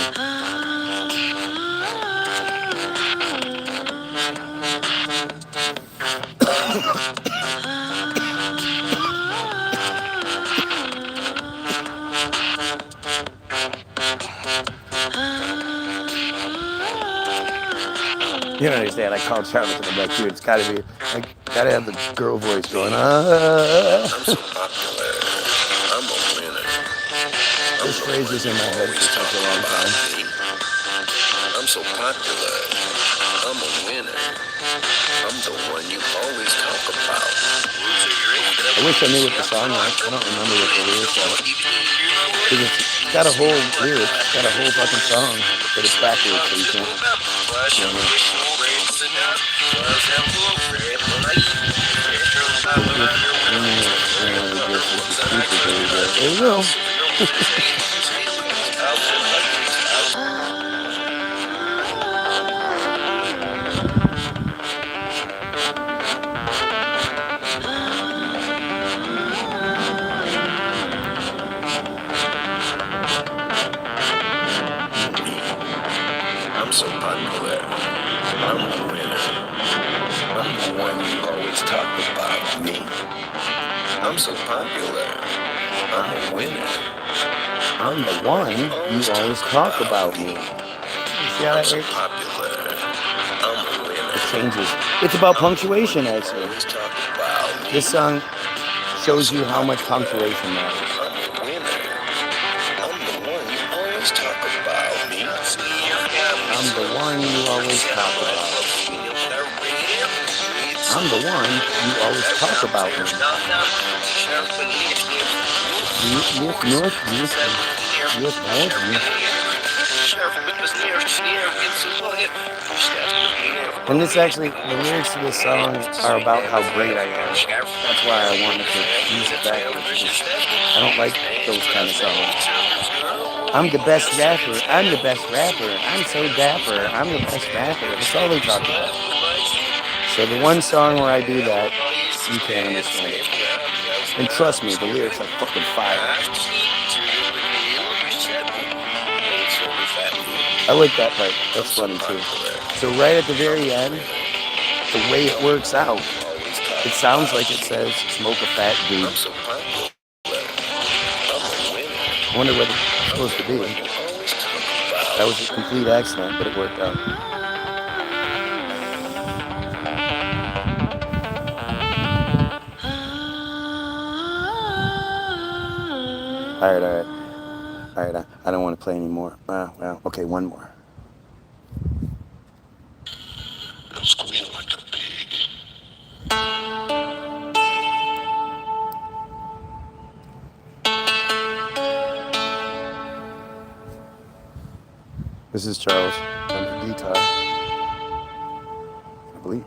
Speaker 2: You don't understand, I called Charlotte and I'm like, dude, it's gotta be, gotta have the girl voice going,
Speaker 8: I'm so popular. I'm a winner.
Speaker 2: This phrase is in my head for such a long time.
Speaker 8: I'm so popular. I'm a winner. I'm the one you always talk about.
Speaker 2: I wish I knew what the song was. I don't remember what the lyrics are. Because it's got a whole lyric, it's got a whole fucking song, but it's backwards, so you can't. There you go.
Speaker 8: I'm so popular. I'm a winner. I'm the one you always talk about. Me. I'm so popular. I'm a winner.
Speaker 2: I'm the one you always talk about me. See how that works?
Speaker 8: Popular. I'm a winner.
Speaker 2: It changes. It's about punctuation, actually.
Speaker 8: Always talk about me.
Speaker 2: This song shows you how much punctuation matters.
Speaker 8: I'm a winner. I'm the one you always talk about. Me.
Speaker 2: I'm the one you always talk about. I'm the one you always talk about me. And this actually, the lyrics to this song are about how great I am. That's why I wanted to use it backwards. I don't like those kind of songs. I'm the best rapper. I'm the best rapper. I'm so dapper. I'm the best rapper. That's all they talk about. So the one song where I do that, you can't understand it. And trust me, the lyrics are fucking fire. I like that part. That's funny too. So right at the very end, the way it works out, it sounds like it says, smoke a fat dude. I wonder what it's supposed to be. That was a complete accident, but it worked out. All right, I don't want to play anymore. Well, okay, one more.
Speaker 8: I'm squealing like a pig.
Speaker 2: This is Charles on the guitar, I believe.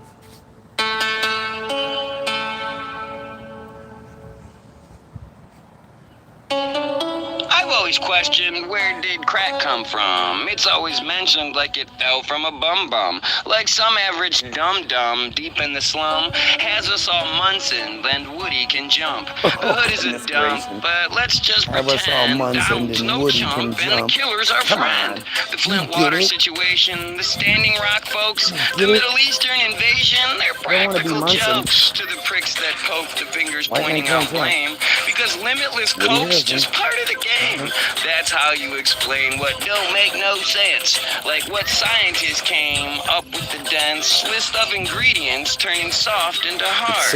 Speaker 4: I've always questioned, where did crack come from? It's always mentioned like it fell from a bum-bum. Like some average dum-dum deep in the slum has us all Munson, then Woody can jump. The hood is a dump, but let's just pretend Donald's no chump and the killer's our friend. The Flint water situation, the Standing Rock folks, the Middle Eastern invasion, they're practical jokes to the pricks that poke the fingers pointing out blame. Because limitless coke's just part of the game. That's how you explain what don't make no sense. Like what scientists came up with the dense list of ingredients turning soft into hard.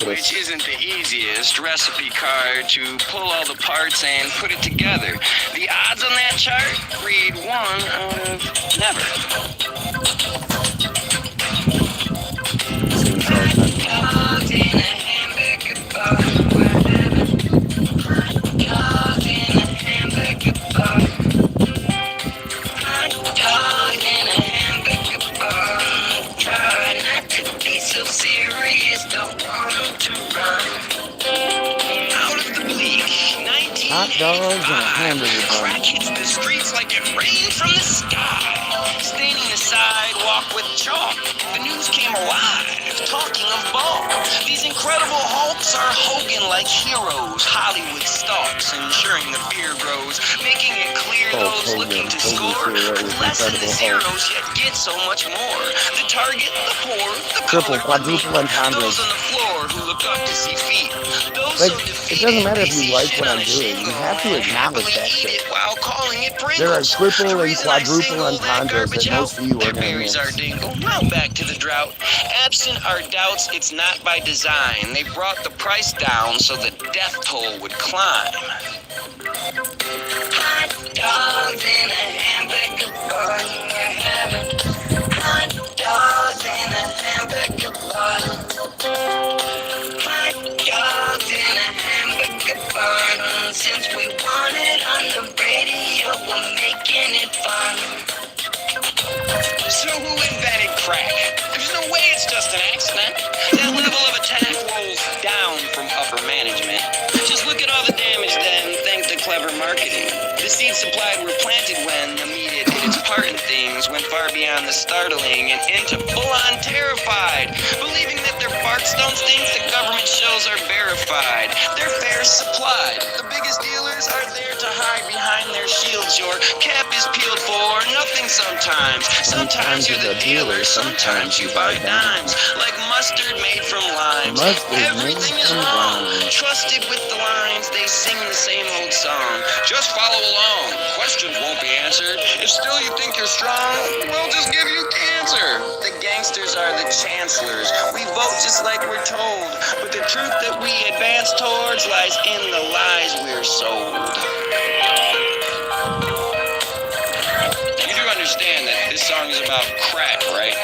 Speaker 4: Which isn't the easiest recipe card to pull all the parts and put it together. The odds on that chart read 1 out of never.
Speaker 2: Hot dogs and a hamburger bun.
Speaker 4: Crack hits the streets like it rained from the sky. Staining the sidewalk with chalk. The news came alive, talking of ball. These incredible hulks are Hogan like heroes. Hollywood stalks, ensuring the beer grows. Making it clear those looking to score with less than the zeros, yet get so much more. The target, the poor, the
Speaker 2: triple, quadruple entendres.
Speaker 4: Those on the floor who look up to see feet.
Speaker 2: Like, it doesn't matter if you like what I'm doing. You have to acknowledge that shit. There are triple and quadruple entendres that most of you are going to miss.
Speaker 4: Now back to the drought. Absent our doubts, it's not by design. They brought the price down so the death toll would climb. Hot dogs in a hamburger bun.
Speaker 6: Hot dogs in a hamburger bun. Hot dogs in a hamburger bun. Since we want it on the radio, we're making it fun.
Speaker 4: So who invented crack? There's no way it's just an accident. That level of attack rolls down from upper management. Just look at all the damage done thanks to clever marketing. The seeds supplied were planted when the media did its part in things, went far beyond the startling and into full-on terrified. Believing that their barks don't stink, the government shows are verified. Their fare's supplied. The biggest dealers are there to hide behind their shields. Your cap is peeled for nothing sometimes. Sometimes you're the dealer, sometimes you buy dimes. Like mustard made from limes. Everything is wrong. Trusted with the lines, they sing the same old song. Just follow along, questions won't be answered. If still you think you're strong, we'll just give you cancer. The gangsters are the chancellors. We vote just like we're told. But the truth that we advance towards lies in the lies we're sold. You do understand that this song is about crack, right?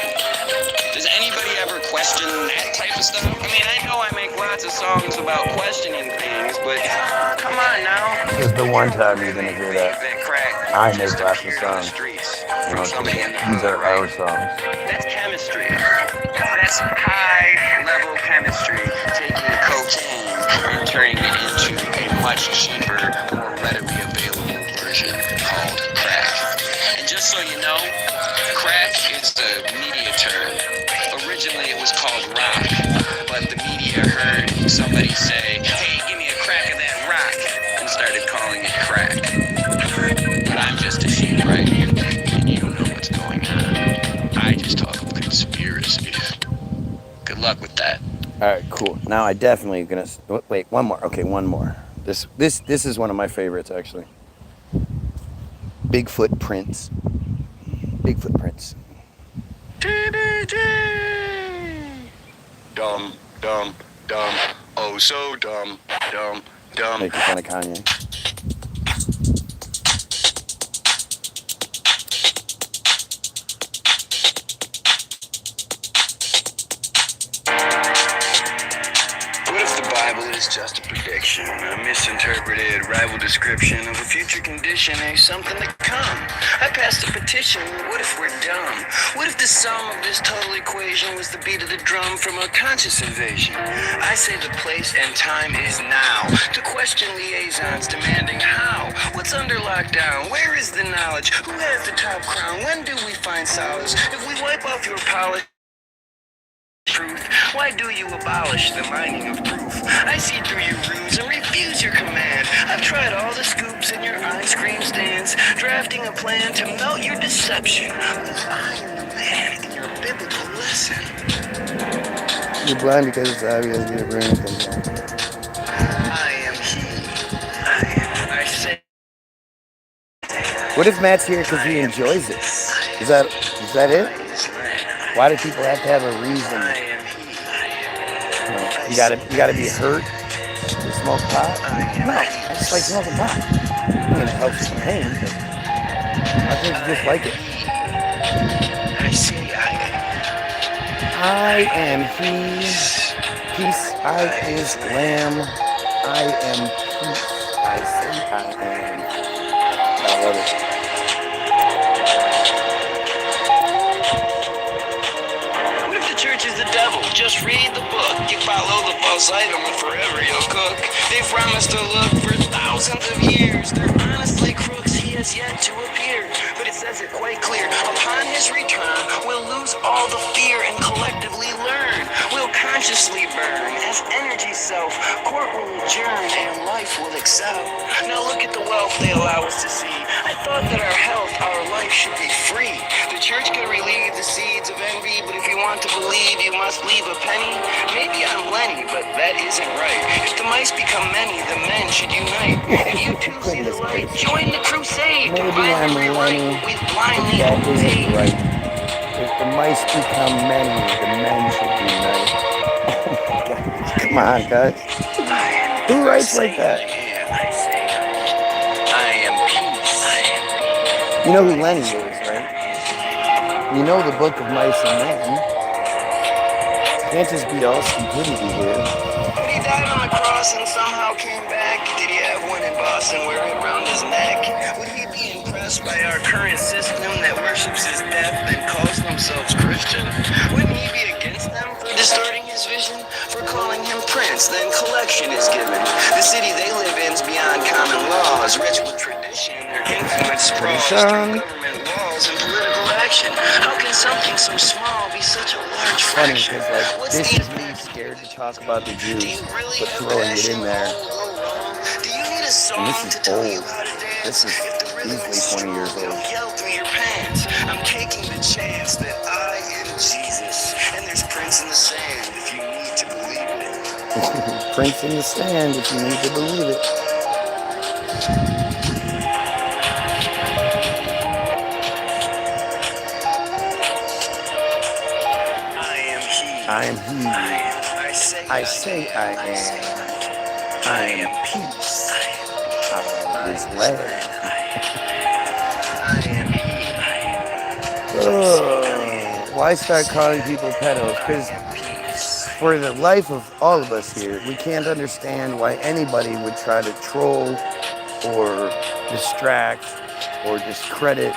Speaker 4: Does anybody ever question that type of stuff? I mean, I know I make lots of songs about questioning things, but come on now.
Speaker 2: This is the one time you're gonna hear that.
Speaker 4: Crack
Speaker 2: I make
Speaker 4: just
Speaker 2: lots of
Speaker 4: appeared on the
Speaker 2: songs.
Speaker 4: streets
Speaker 2: You know,
Speaker 4: from somebody in the
Speaker 2: these
Speaker 4: hood,
Speaker 2: are
Speaker 4: right?
Speaker 2: our songs.
Speaker 4: That's chemistry. That's high-level chemistry, taking cocaine and turning it into a much cheaper, more readily available version called crack. And just so you know, crack is the media term. Originally it was called rock, but the media heard somebody say, hey, give me a crack of that rock, and started calling it crack. But I'm just a sheep, right? And you don't know what's going on. I just talk of conspiracies. Good luck with that.
Speaker 2: All right, cool. Now I definitely gonna wait. One more. Okay, one more. This is one of my favorites actually. Bigfoot prints. Bigfoot prints.
Speaker 8: Dumb, dumb, dumb. Oh, so dumb, dumb, dumb.
Speaker 2: Making fun of Kanye.
Speaker 7: What if the Bible is just a prediction, a misinterpreted rival description of a future condition, a something to come? I passed a petition, what if we're dumb? What if the sum of this total equation was the beat of the drum from a conscious invasion? I say the place and time is now, to question liaisons demanding how? What's under lockdown? Where is the knowledge? Who has the top crown? When do we find solace? If we wipe off your polish, truth, why do you abolish the mining of proof? I see through your ruse and refuse your command. I've tried all the scoops in your ice cream stands, drafting a plan to melt your deception. I am the man in your biblical lesson.
Speaker 2: You're blind because it's obvious your brain comes on.
Speaker 7: I am he. I say.
Speaker 2: What if Matt's here because he enjoys it? Is that it? Why do people have to have a reason? You gotta be hurt to smoke pot? No, I just like smoking pot. I mean, it helps with the pain, but I think you just like it. I am he. Peace, I is lamb. I am peace. I say I am. I love it.
Speaker 7: Church is the devil, just read the book. You follow the false idol and forever you'll cook. They promised to look for thousands of years. They're honestly crooks, he has yet to appear. But it says it quite clear, upon his return, we'll lose all the fear and collectively learn. We'll consciously burn as energy self. Court will adjourn and life will excel. Now look at the wealth they allow us to see. I thought that our health, our life should be free. The church could relieve the seeds of envy, but if you want to believe, you must leave a penny. Maybe I'm Lenny, but that isn't right. If the mice become many, the men should unite. If you too see the light, join the crusade.
Speaker 2: Maybe I'm Lenny,
Speaker 7: we blindly
Speaker 2: that
Speaker 7: obey.
Speaker 2: isn't right. If the mice become many, the men should unite. Come on, guys. Who writes like that?
Speaker 7: I am peace.
Speaker 2: You know who Lenny is, right? You know the book of mice and men. Can't just be all stupidity here.
Speaker 7: But he died on the cross and somehow came back. Did he have one in Boston wear it around his neck? Would he be impressed by our current system that worships his death and calls themselves Christian? Wouldn't he be against them for distorting his vision? For calling him prince, then collection is given. The city they live in's beyond common laws, rich with tradition. Their influence sprawls through government walls and political action. How can something so small be such a large
Speaker 2: Funny
Speaker 7: fraction?
Speaker 2: because like this is me scared to talk about the Jews, but throwing it in there. And this is old. This is easily 20 years old.
Speaker 7: I'm taking the chance that I am Jesus, and there's prints in the sand if you need to believe it.
Speaker 2: Prints in the sand if you need to believe it. I am he. I say I am. I am peace. I is land. Why start calling people pedos? Because for the life of all of us here, we can't understand why anybody would try to troll or distract or discredit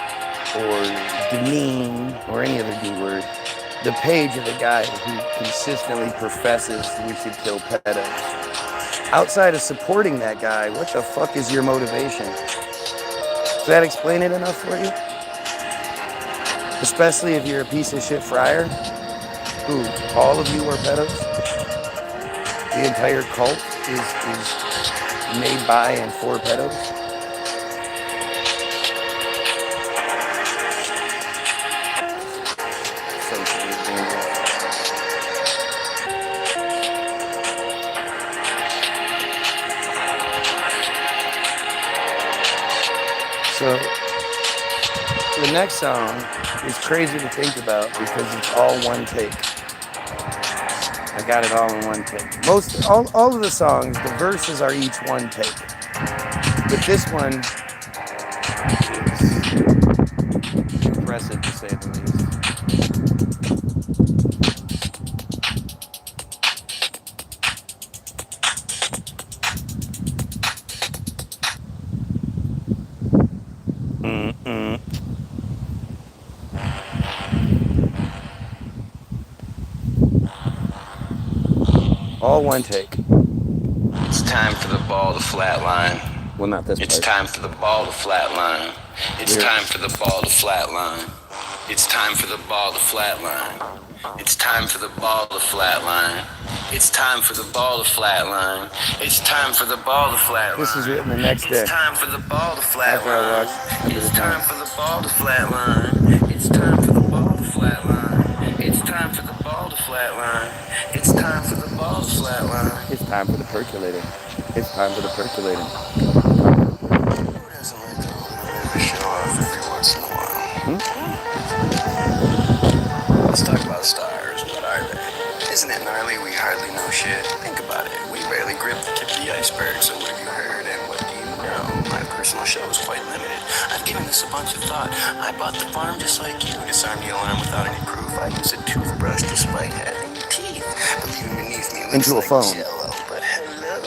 Speaker 2: or demean or any other D word the page of a guy who consistently professes we should kill pedos. Outside of supporting that guy, what the fuck is your motivation? Does that explain it enough for you? Especially if you're a piece of shit friar, who all of you are pedos. The entire cult is made by and for pedos. So the next song is crazy to think about because it's all one take. I got it all in one take. All of the songs, the verses are each one take. But this one is impressive to say the least. All one take.
Speaker 7: It's time for the ball to flatline.
Speaker 2: Well, not this part.
Speaker 7: It's time for the ball to flatline. It's time for the ball to flatline. It's time for the ball to flatline. It's time for the ball to flatline. It's time for the ball to flatline. It's time for the ball to flatline.
Speaker 2: This is written the next day.
Speaker 7: It's time for the ball to
Speaker 2: After I watched
Speaker 7: flatline. It's time for the ball to flatline. It's time for the ball to flatline. It's time for the ball to flatline. It's time for the ball to flatline.
Speaker 2: It's time for the percolating. It's time for the percolating.
Speaker 7: Who doesn't like to show off every once in a while? Let's talk about stars. What are they? Isn't it gnarly? We hardly know shit. Think about it. We barely grip the tip of the iceberg. So what have you heard and what do you know? My personal show is quite limited. I've given this a bunch of thought. I bought the farm just like you. Disarm the alarm without any proof. I use a toothbrush despite having teeth. Believe beneath me looks
Speaker 2: Into a
Speaker 7: like
Speaker 2: phone.
Speaker 7: Jello, but hello.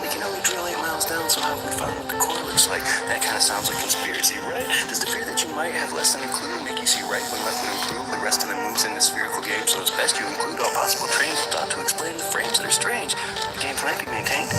Speaker 7: We can only drill 8 miles down, so how can we find what the core looks like? That kind of sounds like conspiracy, right? Does the fear that you might have less than a clue make you see right when left would improve? The rest of the moves in the spherical game, so it's best you include all possible trains with thought to explain the frames that are strange. The game might be maintained.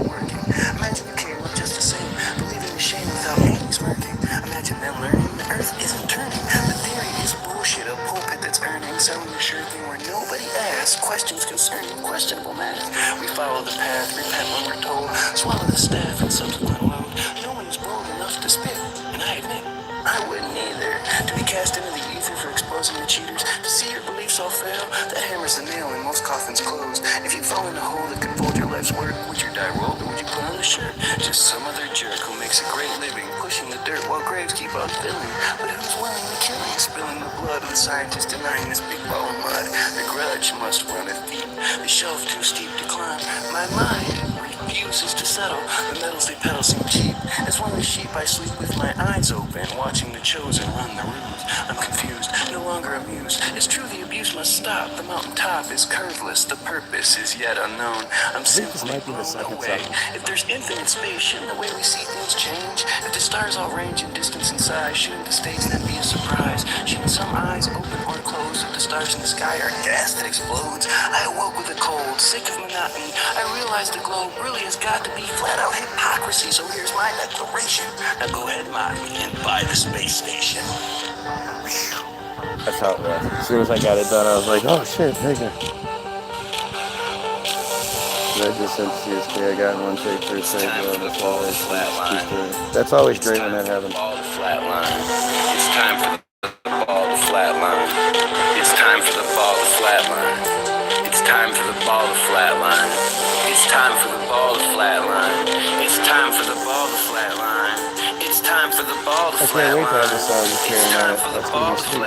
Speaker 7: Working. Imagine you came up just the same, believing the shame without any smirking. Imagine them learning the earth isn't turning. The theory is bullshit, a pulpit that's earning, selling a sure thing where nobody asks questions concerning questionable matters. We follow the path, repent when we're told, swallow the staff and subsequent load. No one is bold enough to spit, and I admit, I wouldn't either. To be cast into the ether for exposing the cheaters, to see your beliefs all fail, that hammers the nail and most coffins close. If you fall in a hole that could fold your life's work, would you die rolled or would you put on a shirt? Just some other jerk who makes a great living, pushing the dirt while graves keep on filling. But who's willing to kill him, spilling the blood of the scientist denying this big ball of mud? The grudge must runneth deep, the shelf too steep to climb. My mind refuses to settle, the metals they peddle seem cheap. As one of the sheep I sleep with my eyes open, watching the chosen run the rooms. I'm confused, no our muse. It's true the abuse must stop. The mountaintop is curveless. The purpose is yet unknown. I'm
Speaker 2: think this
Speaker 7: simply
Speaker 2: might be the
Speaker 7: blown
Speaker 2: second
Speaker 7: away.
Speaker 2: song.
Speaker 7: If there's infinite space, shouldn't the way we see things change? If the stars all range in distance and size, shouldn't the stage then be a surprise? Shouldn't some eyes open or close if the stars in the sky are gas that explodes? I awoke with a cold, sick of monotony. I realized the globe really has got to be flat out hypocrisy. So here's my declaration. Now go ahead, mock me, and buy the space station.
Speaker 2: That's how it was. As soon as I got it done, I was like, oh shit, nigga. I just sent CSK. I got in one take for a second. That's always great when that happens.
Speaker 7: Ball to flatline. It's time for the ball to flatline. It's time for the ball to flatline. It's time for the ball to flatline. It's time for the ball to flatline. It's time for the ball to flatline. It's time for the ball to flatline.
Speaker 2: I can't wait to have this song carrying out. That's gonna be sweet.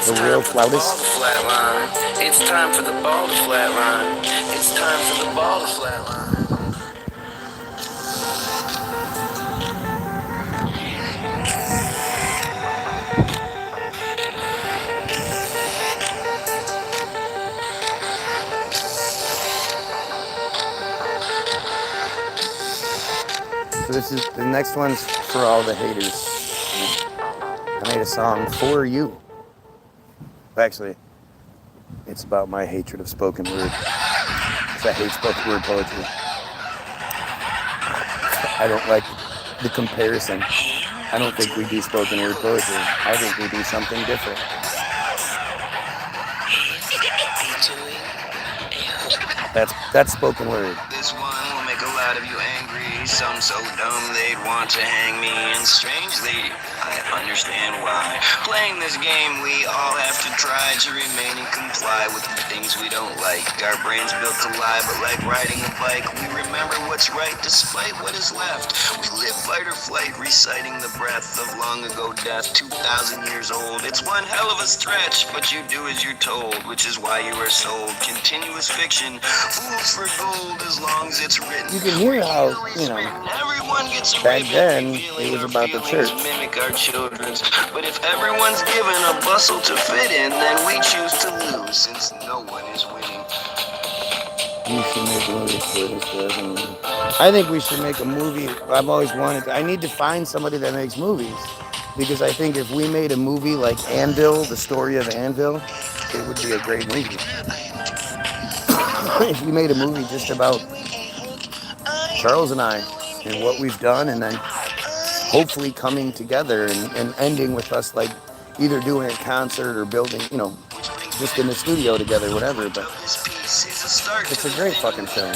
Speaker 2: The real flautist.
Speaker 7: It's time for the ball to flatline. It's time for the ball to flatline.
Speaker 2: So this is the next one's for all the haters. I made a song for you. Actually, it's about my hatred of spoken word. Because I hate spoken word poetry. I don't like the comparison. I don't think we do spoken word poetry. I think we do something different. That's spoken word.
Speaker 7: This one will make a lot of you angry. Some so dumb they'd want to hang me. And strangely, I understand why. Playing this game, we all have to try to remain and comply with the things we don't like. Our brains built to lie, but like riding a bike, we remember what's right despite what is left. We live fight or flight, reciting the breath of long ago death, 2,000 years old. It's one hell of a stretch, but you do as you're told, which is why you are sold. Continuous fiction, fools for gold as long as it's written.
Speaker 2: You can hear how, back then, it was about the church.
Speaker 7: Mimic our children's. But if everyone's given a bustle to fit in, then we choose to lose, since no one is winning.
Speaker 2: You should make a movie for this. I think we should make a movie. I've always wanted to. I need to find somebody that makes movies. Because I think if we made a movie like Anvil, the story of Anvil, it would be a great movie. If we made a movie just about Charles and I and what we've done, and then hopefully coming together and ending with us like either doing a concert or building, just in the studio together, whatever. But it's a great fucking film.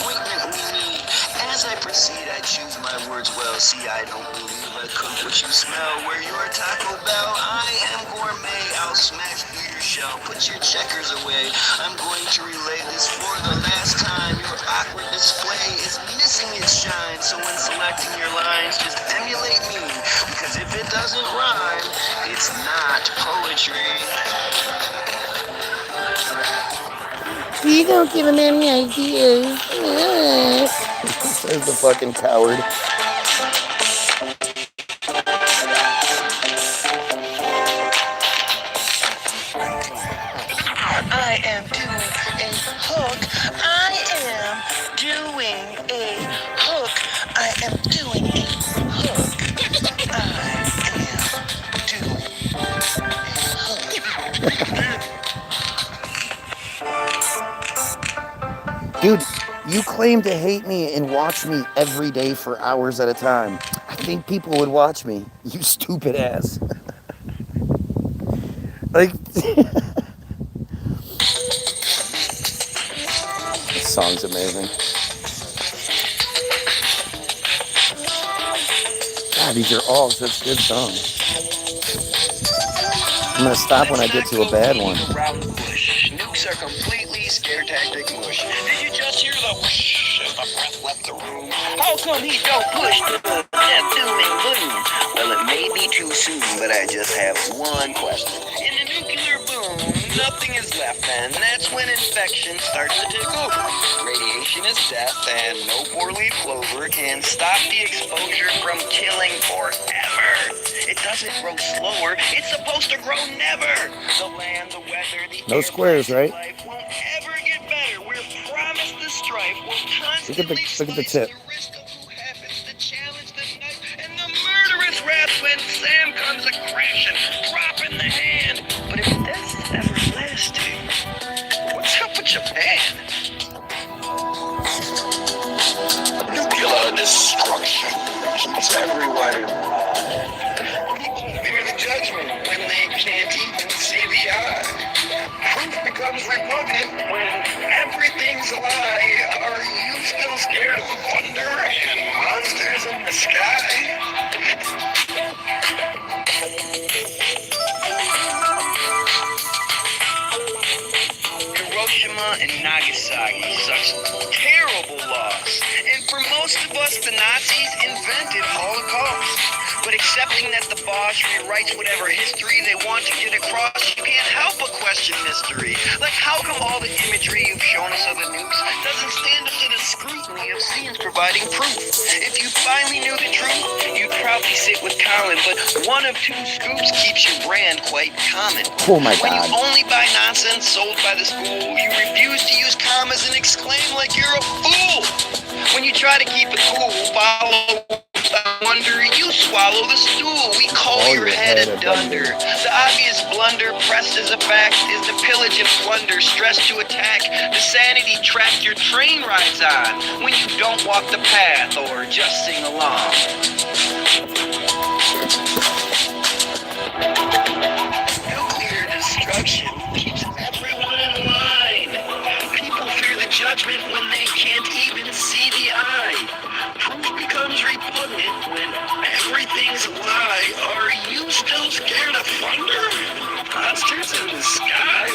Speaker 7: As I proceed, I choose my words well. See, I don't believe I cook what you smell. Where you're Taco Bell, I am gourmet. I'll smash through your shell. Put your checkers away. I'm going to relay this for the last time. Your awkward display is missing its shine. So when selecting your lines, just emulate me. Because if it doesn't rhyme, it's not poetry.
Speaker 2: You don't give him any ideas. Says the fucking coward.
Speaker 4: I am doing a hook. I am doing a hook. I am doing a hook.
Speaker 2: Dude, you claim to hate me and watch me every day for hours at a time. I think people would watch me. You stupid ass. Like, this song's amazing. God, these are all such good songs. I'm gonna stop when I get to a bad one.
Speaker 4: Nukes are completely scare tactic mush. Did you just hear the whoosh as the breath left the room? How come he don't push the death dooming boom? Well, it may be too soon, but I just have one question. In the nuclear boom, nothing is left, and that's when infection starts to take over. Radiation is death, and no four-leaf clover can stop the exposure from killing forever. It doesn't grow slower, it's supposed to grow never. The land, the weather, the
Speaker 2: No squares, right?
Speaker 4: life won't ever get better. We're promised the strife. We'll
Speaker 2: Look at the tip.
Speaker 4: the risk of who happens to challenge the knife and the murderous wrath when Sam comes a crashing, dropping the hand. But if that's everlasting, what's up with Japan?
Speaker 8: Nuclear destruction keeps everyone.
Speaker 4: People fear the judgment when they can't even see the eye. Proof becomes repugnant when everything's a lie. Are you still scared of thunder and monsters in the sky? Hiroshima and Nagasaki, such terrible loss. And for most of us, the Nazis invented Holocaust. But accepting that the boss rewrites whatever history they want to get across, you can't help but question mystery. Like, how come all the imagery you've shown us of the nukes doesn't stand up to the scrutiny of scenes providing proof? If you finally knew the truth, you'd probably sit with Colin, but one of two scoops keeps your brand quite common.
Speaker 2: Oh my
Speaker 4: When
Speaker 2: God.
Speaker 4: you only buy nonsense sold by the school, you refuse to use commas and exclaim like you're a fool. When you try to keep it cool, follow wonder, you swallow the stool. We call your head a dunder. The obvious blunder, pressed as a fact, is the pillage and plunder, stressed to attack the sanity track your train rides on when you don't walk the path or just sing along. Nuclear destruction keeps everyone in line. People fear the judgment when they can't even see the eye. Proof becomes repugnant when everything's a lie. Are you still scared of thunder? Monsters in the sky?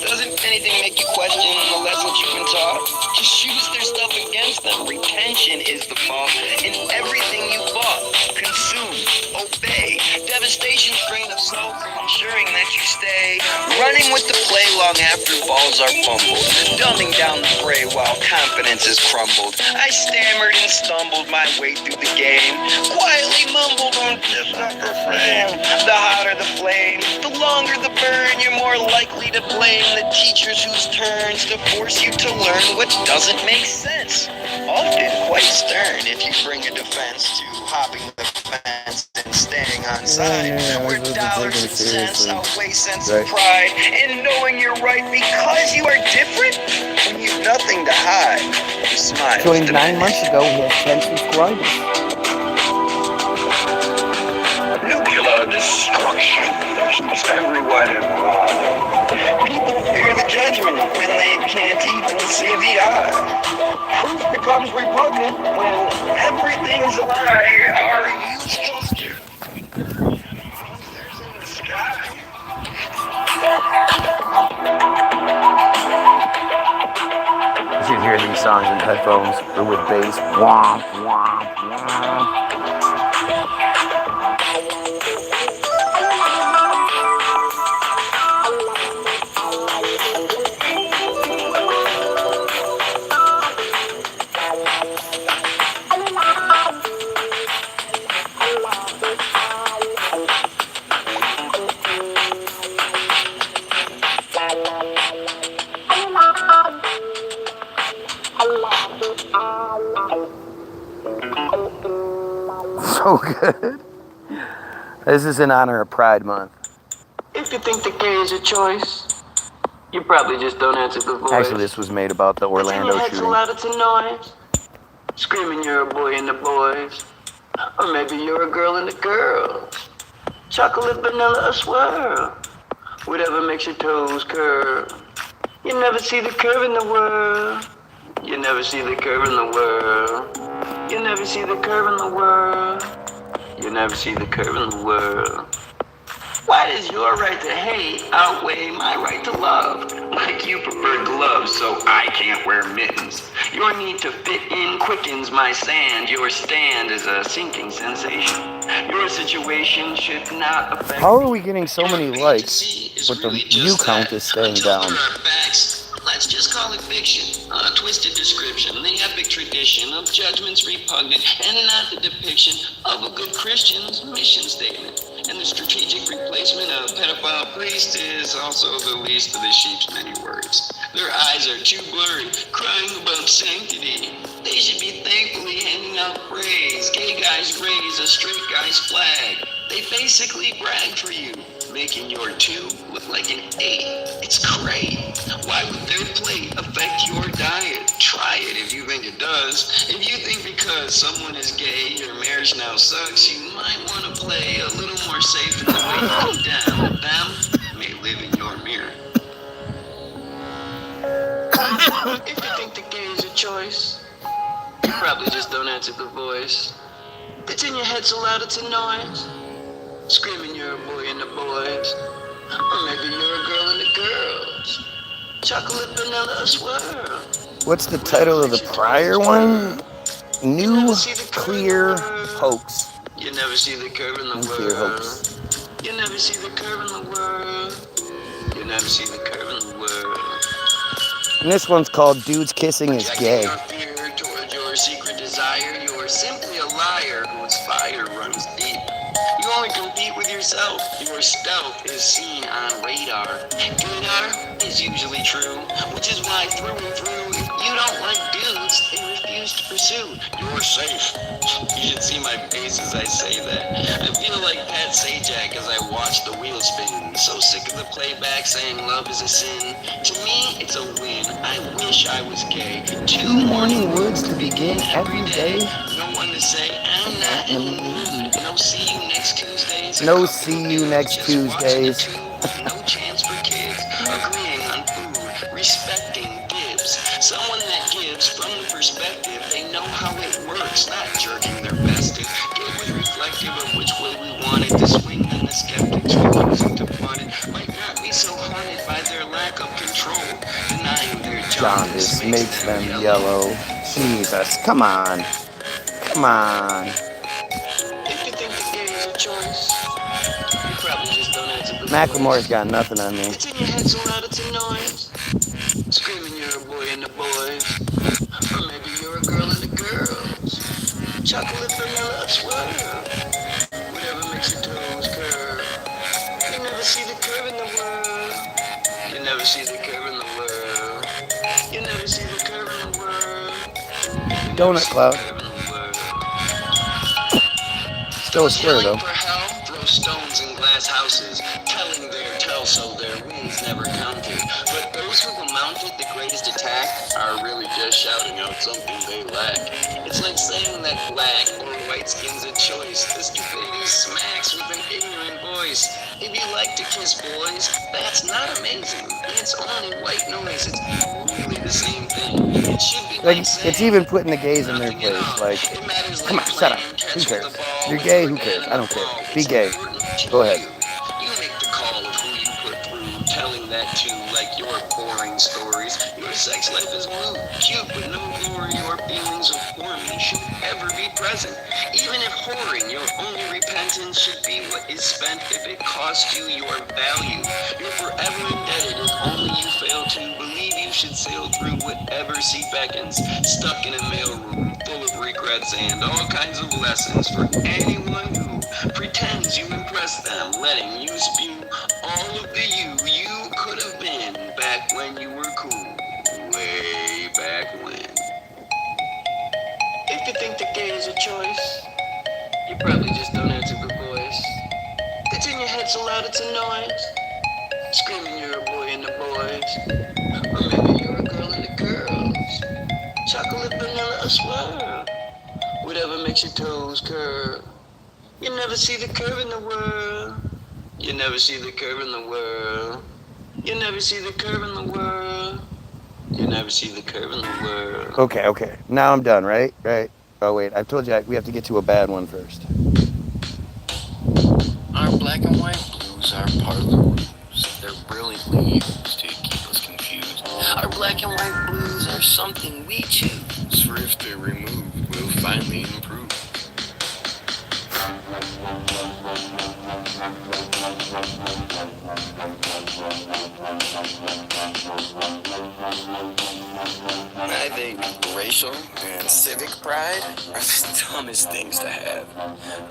Speaker 4: Doesn't anything make you question the lessons you've been taught? Just use their stuff against them. Retention is the fault in everything you bought. Consume, obey. Devastation strain of soul from ensuring that you stay. Running with the play long after balls are fumbled. Dumbing down the prey while confidence is crumbled. I stammered and stumbled my way through the game. Quietly mumbled on this upper frame. The hotter the flame, the longer the burn, you're more likely to blame the teachers whose turns to force you to learn what doesn't make sense. Often quite stern if you bring a defense to hopping the fence and staying on side. Where dollars and cents outweigh sense of pride in knowing you're right because you are different when you've nothing to hide. You smile.
Speaker 2: Joined 9 months ago, we had 10 subscribers.
Speaker 8: Nuclear destruction keeps everyone in line.
Speaker 4: People fear the judgment when they can't even see the eye. Proof becomes repugnant when everything's a lie. Are you still scared? Monsters in the sky?
Speaker 2: You should hear these songs in headphones or with bass. Womp, womp, womp. So good. This is in honor of Pride Month.
Speaker 4: If you think the gay is a choice, you probably just don't answer the voice.
Speaker 2: Actually, this was made about the Orlando
Speaker 4: Head's
Speaker 2: shooting.
Speaker 4: louder to noise, screaming you're a boy in the boys, or maybe you're a girl in the girls. Chocolate, vanilla, a swirl, whatever makes your toes curl. You never see the curve in the world. You never see the curve in the world. You never see the curve in the world. You never see the curve in the world. Why does your right to hate outweigh my right to love? Like you prefer gloves, so I can't wear mittens. Your need to fit in quickens my sand. Your stand is a sinking sensation. Your situation should not affect.
Speaker 2: How are we getting so many likes, but the view count is staying down?
Speaker 4: Let's just call it fiction. A twisted description, the epic tradition of judgments repugnant, and not the depiction of a good Christian's mission statement. And the strategic replacement of pedophile priest is also the least of the sheep's many words. Their eyes are too blurry, crying about sanctity. They should be thankfully handing out praise. Gay guys raise a straight guy's flag. They basically brag for you, making your 2 look like an 8. It's great. Why would their plate affect your diet? Try it if you think it does. If you think because someone is gay, your marriage now sucks, you might want to play a little more safe in the way you condemn. Them may live in your mirror. If you think the gay is a choice, you probably just don't answer the voice. It's in your head so loud it's a noise. Screaming you're a boy in the boys. Or maybe you're a girl in the girls. Chocolate vanilla swirl.
Speaker 2: What's the title of the prior one? New Clear Hoax.
Speaker 4: You never see the curve in the
Speaker 2: New Clear
Speaker 4: world.
Speaker 2: Hoax.
Speaker 4: You never see the curve in the world. You never see the curve in the world.
Speaker 2: And this one's called Dudes Kissing is Gay.
Speaker 4: Your fear towards your secret desire, you're simply a liar whose fire runs deep. You only compete with yourself. Your stealth is seen on radar. Gaydar is usually true, which is why through and through, if you don't like dudes, they refuse to pursue. You're safe. You should see my face as I say that. I feel like Pat Sajak as I watch the wheel spin. So sick of the playback saying love is a sin. To me, it's a win. I wish I was gay. 2 morning words to begin every day. No one to say I'm not in the mood. No see you next Tuesdays.
Speaker 2: No see you next Tuesdays.
Speaker 4: No chance for kids. Agreeing on food. Respecting dibs. Someone that gives from the perspective they know how it works. Not jerking their best. It was reflective of which way we wanted to swing. And the skeptics who use it to fund it might not be so haunted by their lack of control. Denying their
Speaker 2: Jaundice makes them yellow. Jesus, come on. Come on.
Speaker 4: If you think the gay is a choice, you probably just don't answer the
Speaker 2: Macklemore's got nothing on me.
Speaker 4: It's in your head so loud it's a noise. Screaming you're a boy in the boys. Or maybe you're a girl in the girls. Chocolate vanilla swirl. Whatever makes your toes curve. You never see the curve in the world. You never see the curve in the world. You never see the curve in the world.
Speaker 2: Donut Cloud. Still a square though.
Speaker 4: For hell, throw stones in glass houses, telling their tell so their wins never counted. But those who have mounted the greatest attack are really just shouting out something they lack. It's like saying that black or white skin's a choice. The stupidity smacks with an ignorant voice. If you like to kiss boys, that's not amazing. It's only white noise. It's really the same thing. It should be
Speaker 2: Like, it's even putting the gays in their place. Like, come on, shut up. Who cares? You're gay, who cares? I don't care. Be gay. Go ahead.
Speaker 4: You make the call of who you put through, telling that to like your boring stories. Your sex life is rude, cute, but no glory or feelings of forming should ever be present. Even if whoring, your only repentance should be what is spent if it costs you your value. You're forever indebted if only you fail to believe you should sail through whatever sea beckons, stuck in a mailroom full of regrets and all kinds of lessons for anyone who pretends you impress them, letting you spew all of the you could have been back when you were cool, way back when. If you think the gay is a choice, you probably just don't answer the voice. It's in your head so loud it's a noise. Screaming you're a boy in the boys. Or maybe you're a girl in the girls. Chocolate vanilla swirl. Whatever makes your toes curve. You never see the curve in the world. You never see the curve in the world. You never see the curve in the world. You never see the curve in the world.
Speaker 2: Okay. Now I'm done, right? Right. Oh, wait. I told you we have to get to a bad one first.
Speaker 8: Our black and white blues are part of the rules. They're brilliantly used to keep us confused. Our black and white blues are something we choose. For if they're removed, we'll finally improve.
Speaker 7: I think racial and civic pride are the dumbest things to have.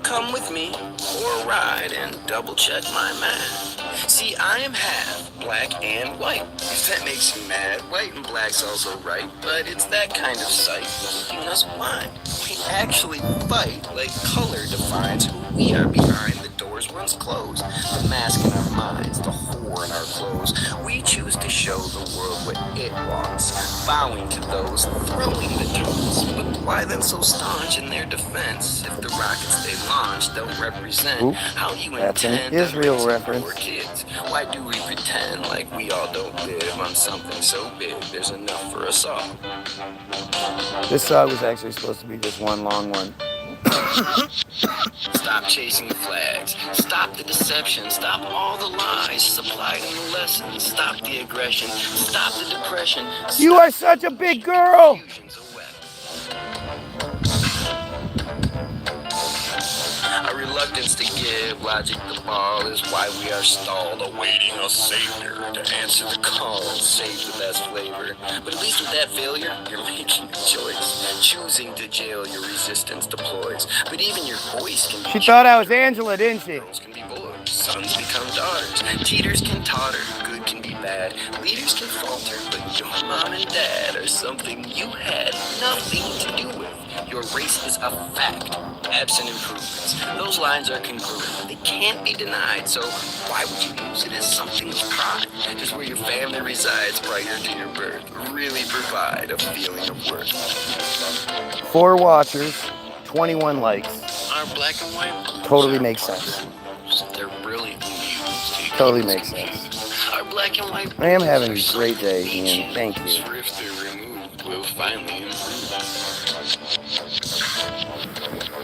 Speaker 7: Come with me for a ride and double check my math. See, I am half black and white. If that makes you mad, white and black's also right, but it's that kind of sight making us blind. We actually fight like color defines who we are behind the doors once closed. The mask in our minds, the whore in our clothes. We choose to show the world what it wants, bowing to those throwing the taunts. But why then so staunch in their defense if the rockets they launch don't represent
Speaker 2: Oop,
Speaker 7: how you
Speaker 2: that's an
Speaker 7: intend
Speaker 2: Israel
Speaker 7: to raise
Speaker 2: reference.
Speaker 7: poor kids? Why do we pretend like we all don't live on something so big there's enough for us all?
Speaker 2: This song was actually supposed to be just one long one.
Speaker 7: Stop chasing the flags. Stop the deception. Stop all the lies supplied in the lessons. Stop the aggression. Stop the depression.
Speaker 2: You are such a big girl!
Speaker 7: Our reluctance to give logic the ball is why we are stalled, awaiting a savior to answer the call and save the best flavor. But at least with that failure, you're making a choice, choosing to jail your resistance deploys. But even your voice can be
Speaker 2: She thought I was Angela, didn't she?
Speaker 7: girls can be boys, sons become daughters, teeters can totter, good can be bad, leaders can falter, but your mom and dad are something you had nothing to do with. Your race is a fact, absent improvements. Those lines are congruent, they can't be denied, so why would you use it as something of pride? Just where your family resides prior to your birth, really provide a feeling of worth.
Speaker 2: 4 watchers, 21 likes.
Speaker 7: Our black and white
Speaker 2: Totally makes sense.
Speaker 7: they're brilliant.
Speaker 2: Totally makes sense.
Speaker 7: Our black and white
Speaker 2: I am having a great day, Ian. Thank you.
Speaker 7: if they're removed, will finally improve.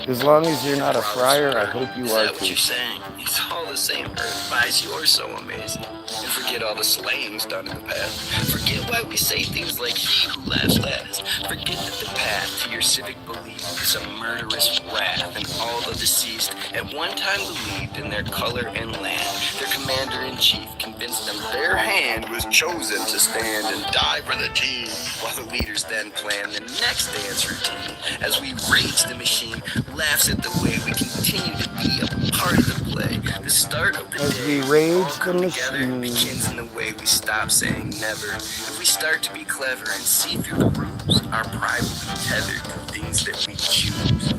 Speaker 2: As long as you're not a friar, I hope you
Speaker 7: Is
Speaker 2: are
Speaker 7: that what
Speaker 2: too.
Speaker 7: you're saying? It's all the same earth buys you're so amazing. And forget all the slayings done in the past. Forget why we say things like he who laughs last. Forget that the path to your civic belief is a murderous wrath, and all the deceased at one time believed in their color and land. Their commander-in-chief convinced them their hand was chosen to stand and die for the team, while the leaders then planned the next dance routine. As we rage the machine, laughs at the way we continue to be a part of the play. The start of the
Speaker 2: As
Speaker 7: day,
Speaker 2: we rage
Speaker 7: all
Speaker 2: the
Speaker 7: come together,
Speaker 2: machine.
Speaker 7: begins in the way we stop saying never. If we start to be clever and see through the ruse, our pride will be tethered to things that we choose.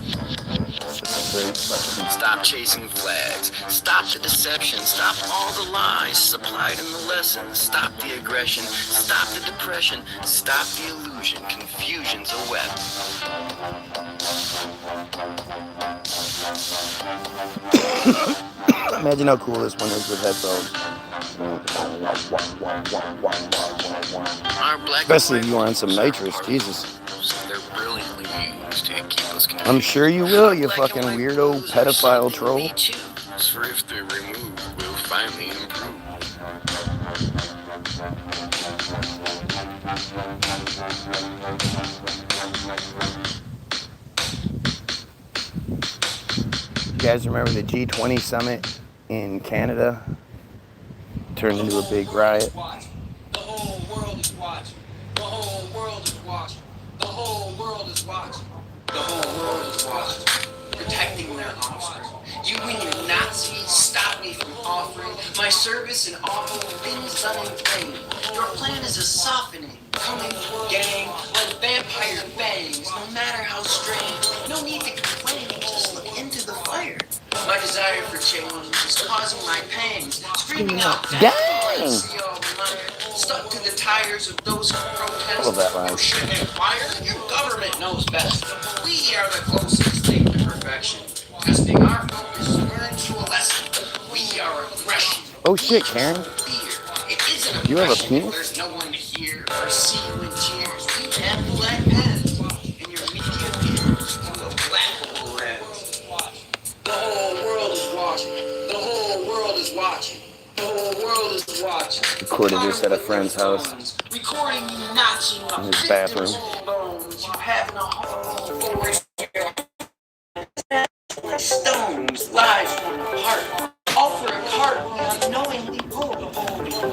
Speaker 7: Stop chasing flags. Stop the deception. Stop all the lies supplied in the lessons. Stop the aggression. Stop the depression. Stop the illusion. Confusion's a weapon.
Speaker 2: Imagine how cool this one is with headphones.
Speaker 7: Our black
Speaker 2: Especially if you are on some nitrous, Jesus.
Speaker 7: They're brilliantly used to keep us confused.
Speaker 2: I'm sure you will, you fucking weirdo pedophile troll.
Speaker 7: For if they're removed, we'll finally improve.
Speaker 2: You guys remember the G20 summit in Canada? Turned into a big riot.
Speaker 9: The whole world is watching. The whole world is watching. The whole world is watching. The whole world is watching. Protecting their offspring. You and your Nazis stop me from offering my service and awful things done in vain. Your plan is a softening, coming gang like vampire fangs. No matter how strange, no need to complain. Just look into the fire. My desire for change is causing my pangs. Screaming out,
Speaker 2: Dang!
Speaker 9: Stuck to the tires of those who protest.
Speaker 2: I love that line.
Speaker 9: Oh shit, empire? Your government knows best. We are the closest thing to perfection. Testing our focus, learn to a lesson. We are aggression.
Speaker 2: Oh shit, Karen.
Speaker 9: Fear. It isn't
Speaker 2: You have a
Speaker 9: aggression.
Speaker 2: penis?
Speaker 9: There's no one to hear or see you in tears. We have black pens, and your media appears through a laughable lens. The whole world is watching. The whole world is watching. The whole world is watching.
Speaker 2: Recorded this at a friend's house.
Speaker 9: Recording you notching up
Speaker 2: In his bathroom.
Speaker 9: 50 bones. You having a home for your stone. lives torn apart. All for a cart we unknowingly pull.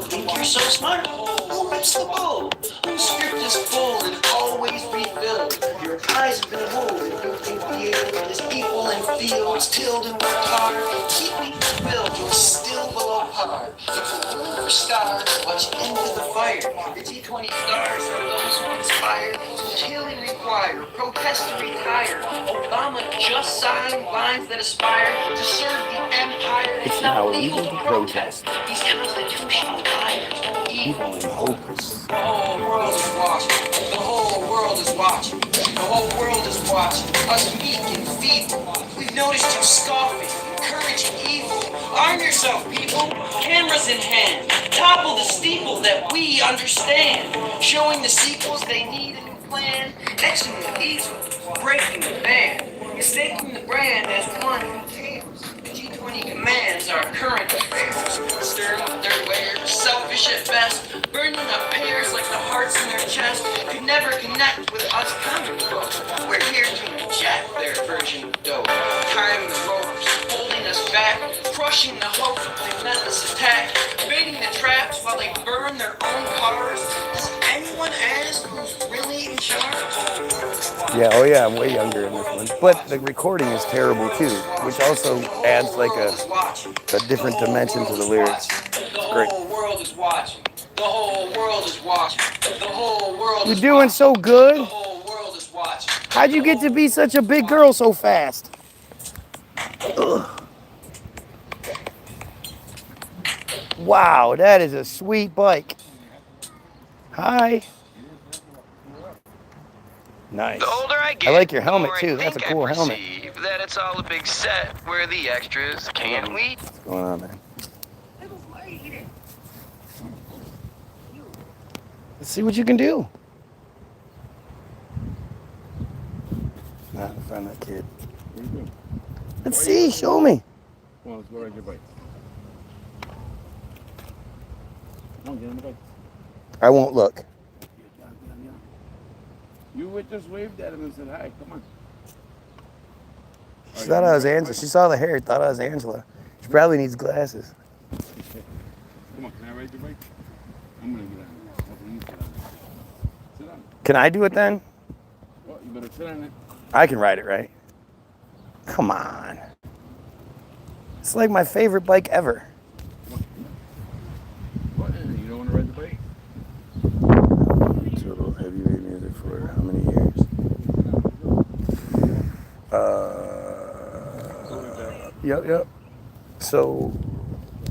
Speaker 9: Think you're so smart? Who rips the bowl? Whose script is full and always refilled? Your eyes have been woven. You think the air is equal in fields, tilled and worked hard. Keeping filled, you're still below par. If you're looking for stars, watch into the fire. The T20 stars are those who inspire. To kill and require, protest to retire. Obama just signed lines that aspire to serve the empire.
Speaker 2: It's now illegal to protest.
Speaker 9: These constitutional liars, evil and
Speaker 2: hopeless.
Speaker 9: The whole world is watching. The whole world is watching. The whole world is watching. Us meek and feeble. We've noticed you scoffing, encouraging evil. Arm yourself, people. Cameras in hand. Topple the steeple that we understand. Showing the sequels they need a new plan. Etching the easel. Breaking the ban. Mistaking the brand as one who tails. The G20 commands our current affairs. Stirring up their wares, selfish at best. Burning up pairs like the hearts in their chest. Could never connect with us common folk. We're here to reject their version of dope. Tying the ropes, holding us back. Crushing the hope of the relentless attack. Baiting the traps while they burn their own cars. Does anyone ask who's really in charge?
Speaker 2: Yeah, oh yeah, I'm way younger in this one. But the recording is terrible too, which also adds like a different dimension to the lyrics. It's great.
Speaker 9: The whole world is watching. The whole world is watching. The whole world
Speaker 2: You're
Speaker 9: is
Speaker 2: doing so good.
Speaker 9: The whole world is watching.
Speaker 2: How'd you get to be such a big girl so fast? Ugh. Wow, that is a sweet bike. Hi. Nice.
Speaker 7: The older I get,
Speaker 2: I like your
Speaker 7: the more
Speaker 2: helmet too. That's a
Speaker 7: I think
Speaker 2: cool
Speaker 7: I
Speaker 2: helmet.
Speaker 7: perceive that it's all a big set where the extras can't we?
Speaker 2: What's going on, man? Let's see what you can do. Nah, find that kid. Let's see. Show me.
Speaker 10: Come on, let's go ride your bike. Come on, get on the bike.
Speaker 2: I won't look.
Speaker 10: You would just waved at him and said hi. Come on.
Speaker 2: She thought I was Angela. She saw the hair, thought I was Angela. She probably needs glasses.
Speaker 10: Come on, can I ride your bike? I'm gonna get on it. Hopefully you sit on it. Sit on it.
Speaker 2: Can I do it then?
Speaker 10: Well, you better sit on it.
Speaker 2: I can ride it, right? Come on. It's like my favorite bike ever.
Speaker 10: What? You don't want to ride the bike?
Speaker 2: Total heavyweight music for how many years? Yep. So,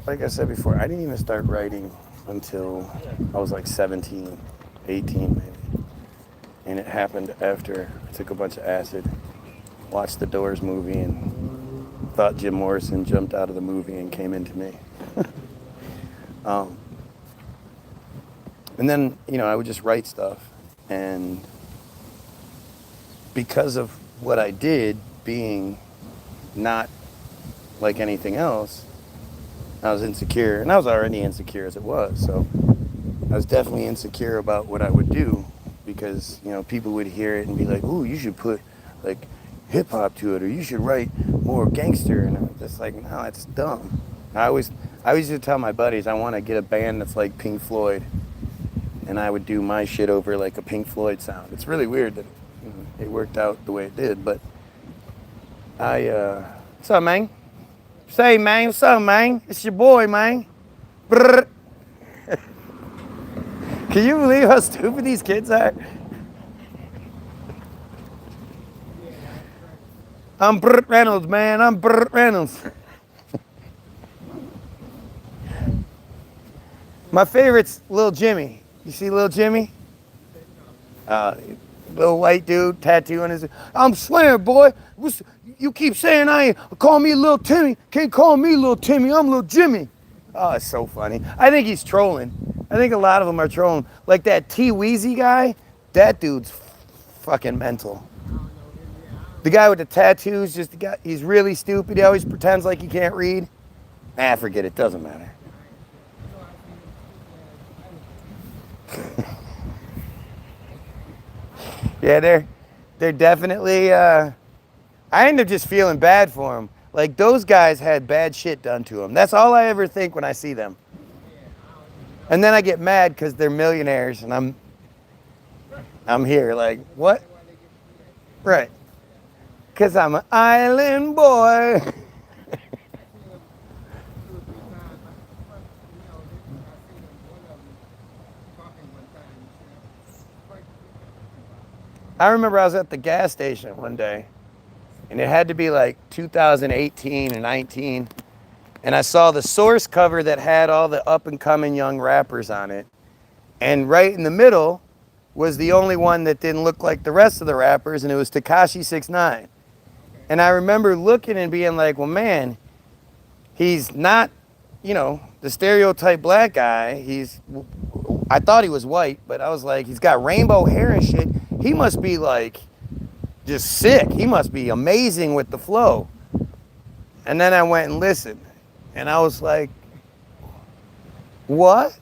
Speaker 2: like I said before, I didn't even start writing until I was like 17, 18 maybe. And it happened after I took a bunch of acid, watched the Doors movie, and thought Jim Morrison jumped out of the movie and came into me. And then, I would just write stuff. And because of what I did, being not like anything else, I was insecure. And I was already insecure as it was. So I was definitely insecure about what I would do because, people would hear it and be like, ooh, you should put like hip hop to it, or you should write more gangster. And I'm just like, no, that's dumb. I used to tell my buddies, I want to get a band that's like Pink Floyd. And I would do my shit over like a Pink Floyd sound. It's really weird that it worked out the way it did, but what's up, man? Say, man, what's up, man? It's your boy, man. Brrr. Can you believe how stupid these kids are? I'm Burt Reynolds, man. I'm Burt Reynolds. My favorite's Lil Jimmy. You see Lil Jimmy? Little white dude, tattoo on his... I'm swearing, boy. You keep saying call me Lil Timmy. Can't call me Lil Timmy. I'm Lil Jimmy. Oh, it's so funny. I think he's trolling. I think a lot of them are trolling. Like that T-Weezy guy, that dude's fucking mental. The guy with the tattoos, he's really stupid. He always pretends like he can't read. Forget it. Doesn't matter. Yeah, they're definitely, I end up just feeling bad for them. Like those guys had bad shit done to them. That's all I ever think when I see them. And then I get mad because they're millionaires and I'm here like, what? Right. Because I'm an island boy. I remember I was at the gas station one day, and it had to be like 2018 or 19, and I saw the Source cover that had all the up-and-coming young rappers on it, and right in the middle was the only one that didn't look like the rest of the rappers, and it was Tekashi 6ix9ine. And I remember looking and being like, well, man, he's not, the stereotype black guy. I thought he was white, but I was like, he's got rainbow hair and shit. He must be like just sick. He must be amazing with the flow. And then I went and listened, and I was like, what?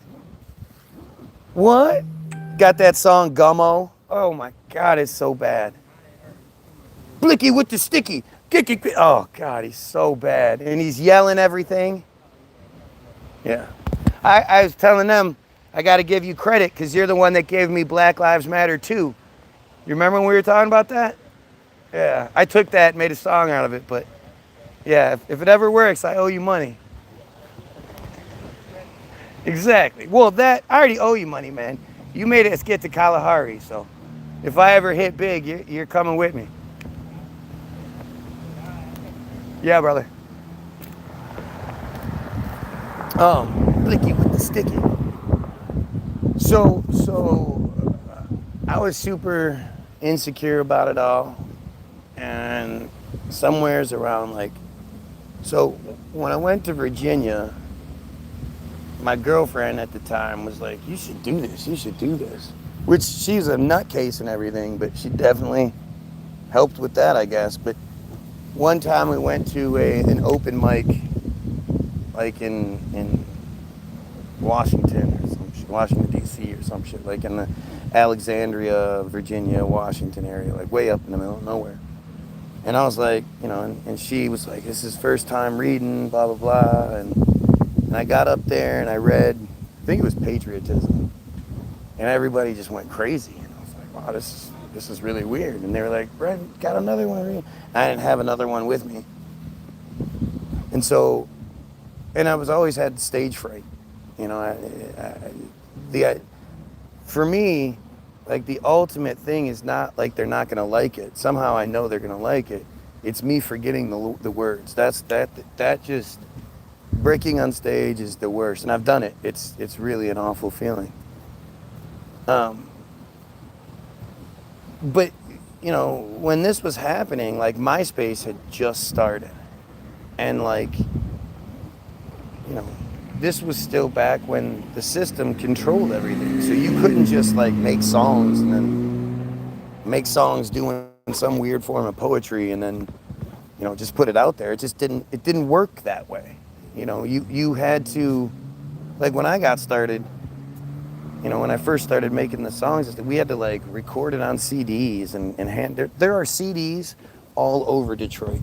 Speaker 2: What? Got that song Gummo? Oh my God, it's so bad. Blicky with the sticky. Oh God, he's so bad. And he's yelling everything. Yeah. I was telling them, I got to give you credit because you're the one that gave me Black Lives Matter too. You remember when we were talking about that? Yeah. I took that and made a song out of it, but yeah, if it ever works, I owe you money. Exactly. Well, I already owe you money, man. You made us get to Kalahari, so if I ever hit big, you're coming with me. Yeah, brother. Blicky with the sticky. So I was super insecure about it all, and somewheres around so when I went to Virginia, my girlfriend at the time was like, you should do this, which she's a nutcase and everything, but she definitely helped with that, I guess. But one time we went to an open mic, like in Washington or some shit, Washington D.C. or some shit, like in the Alexandria, Virginia, Washington area, like way up in the middle of nowhere. And I was like, and she was like, this is first time reading, blah, blah, blah. And I got up there and I read, I think it was Patriotism. And everybody just went crazy. And I was like, wow, this is really weird. And they were like, Brent, got another one to read? I didn't have another one with me. And so, and I was always had stage fright. For me, like the ultimate thing is not like they're not going to like it. Somehow I know they're going to like it. It's me forgetting the words. That just, breaking on stage is the worst. And I've done it. It's really an awful feeling. But, when this was happening, like MySpace had just started. And this was still back when the system controlled everything. So you couldn't just make songs and then make songs doing some weird form of poetry and then, just put it out there. It just didn't work that way. You had to, when I got started, when I first started making the songs, we had to record it on CDs and there are CDs all over Detroit.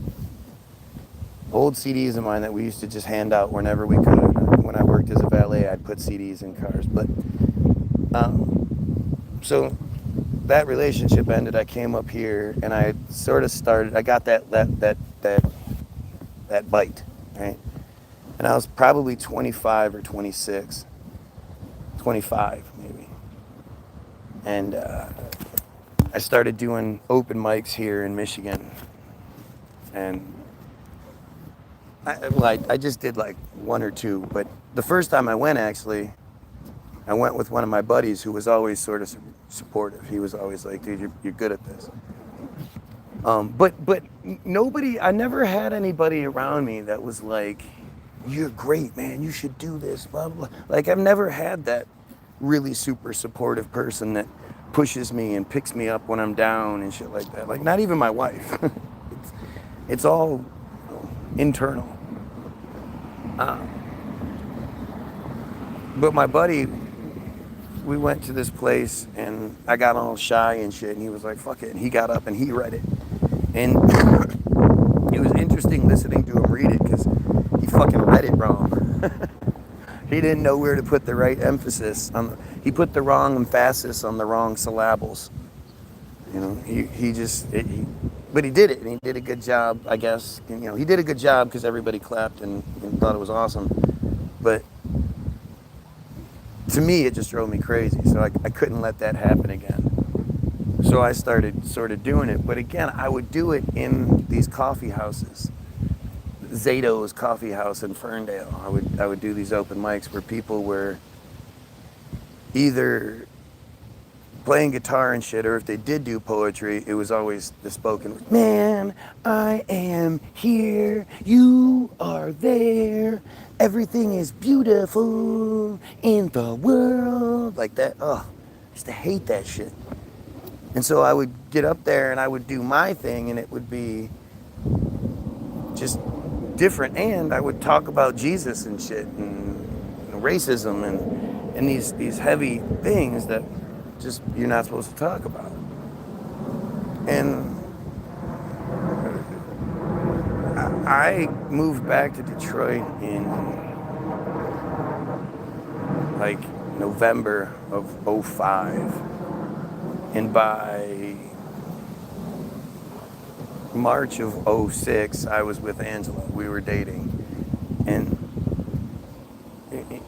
Speaker 2: Old CDs of mine that we used to just hand out whenever we could. When I worked as a valet, I'd put CDs in cars. But so that relationship ended. I came up here and I sort of started. I got that bite, right? And I was probably 25 or 26, 25 maybe. And I started doing open mics here in Michigan, and I just did one or two, but the first time I went, actually, I went with one of my buddies who was always sort of supportive. He was always like, dude, you're good at this. But nobody, I never had anybody around me that was like, you're great, man, you should do this, blah, blah, blah. I've never had that really super supportive person that pushes me and picks me up when I'm down and shit like that. Not even my wife. It's all internal. But my buddy, we went to this place and I got all shy and shit, and he was like, fuck it, and he got up and he read it. And it was interesting listening to him read it because he fucking read it wrong. He didn't know where to put the right emphasis on. He put the wrong emphasis on the wrong syllables. You know, but he did it, and he did a good job, I guess. And, you know, he did a good job because everybody clapped and thought it was awesome. But to me, it just drove me crazy. So I couldn't let that happen again. So I started sort of doing it. But again, I would do it in these coffee houses. Zato's Coffee House in Ferndale. I would do these open mics where people were either playing guitar and shit, or if they did do poetry, it was always the spoken. Man, I am here, you are there, everything is beautiful in the world. Like that. Oh, I used to hate that shit. And so I would get up there and I would do my thing, and it would be just different, and I would talk about Jesus and shit and racism and these heavy things that just you're not supposed to talk about. And I moved back to Detroit in like November of '05, and by March of '06, I was with Angela. We were dating. And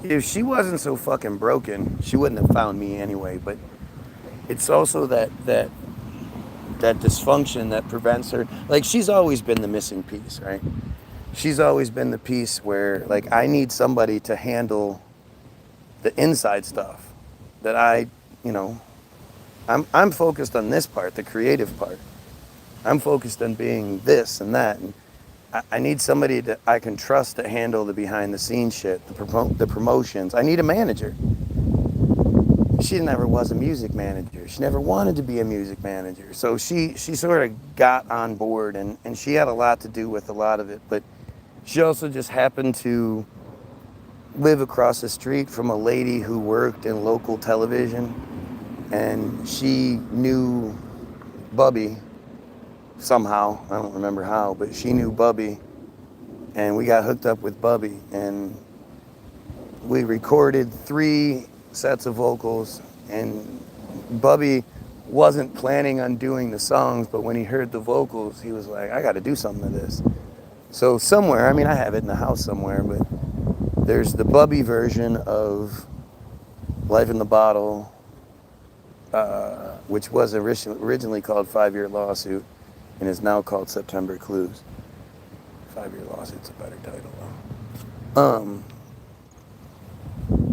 Speaker 2: if she wasn't so fucking broken, she wouldn't have found me anyway. But it's also that dysfunction that prevents her. Like, she's always been the missing piece, right? She's always been the piece where, like, I need somebody to handle the inside stuff that I'm focused on this part, the creative part. I'm focused on being this and that, and I need somebody that I can trust to handle the behind-the-scenes shit, the promotions. I need a manager. She never was a music manager. She never wanted to be a music manager. So she sort of got on board, and she had a lot to do with a lot of it. But she also just happened to live across the street from a lady who worked in local television, and she knew Bubby. Somehow, I don't remember how, but she knew Bubby, and we got hooked up with Bubby, and we recorded 3 sets of vocals, and Bubby wasn't planning on doing the songs, but when he heard the vocals, he was like, I got to do something to this. So somewhere, I mean, I have it in the house somewhere, but there's the Bubby version of Life in the Bottle, which was originally called 5-Year Lawsuit, and is now called September Clues. 5-Year Lawsuit's a better title, though.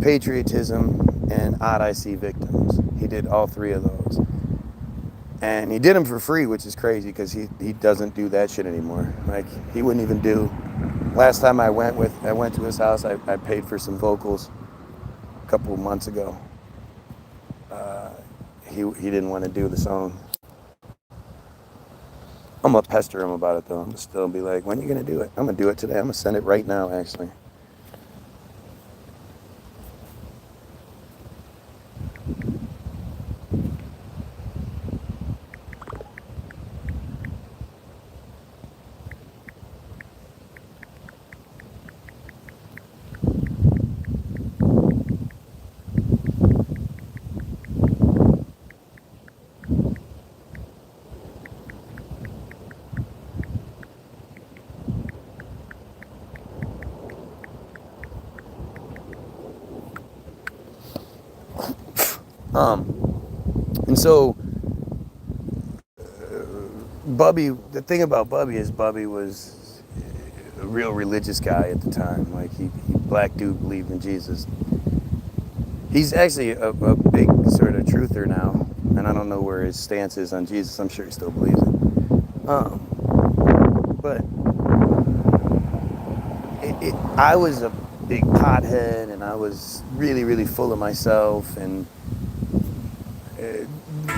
Speaker 2: Patriotism and Odd I See Victims. He did all 3 of those. And he did them for free, which is crazy because he doesn't do that shit anymore. Like, he wouldn't even do... Last time I went to his house, I paid for some vocals a couple of months ago. He didn't want to do the song. I'm going to pester him about it, though. I'm going to still be like, when are you going to do it? I'm going to do it today. I'm going to send it right now, actually. And so, Bubby, the thing about Bubby is Bubby was a real religious guy at the time. Like, he black dude believed in Jesus. He's actually a big sort of truther now, and I don't know where his stance is on Jesus. I'm sure he still believes it. But I was a big pothead, and I was really, really full of myself, and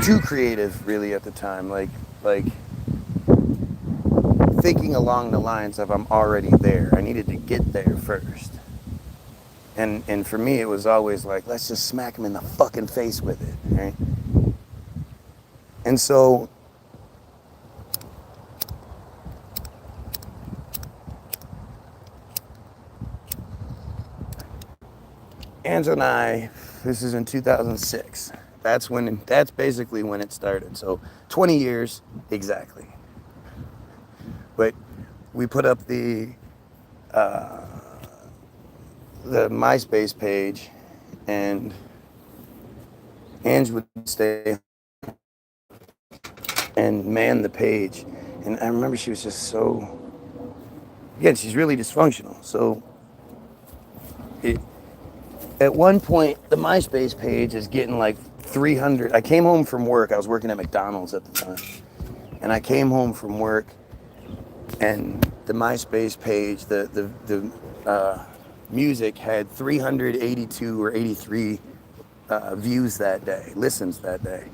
Speaker 2: too creative, really, at the time. Like thinking along the lines of I'm already there. I needed to get there first. And for me, it was always like, let's just smack him in the fucking face with it, right? And so Angela and I, this is in 2006. That's basically when it started. So 20 years exactly. But we put up the MySpace page, and Ange would stay and man the page. And I remember she was just so, again, she's really dysfunctional. So at one point, the MySpace page is getting like 300. I came home from work. I was working at McDonald's at the time. And I came home from work, and the MySpace page, the music had 382 or 83 views that day, listens that day.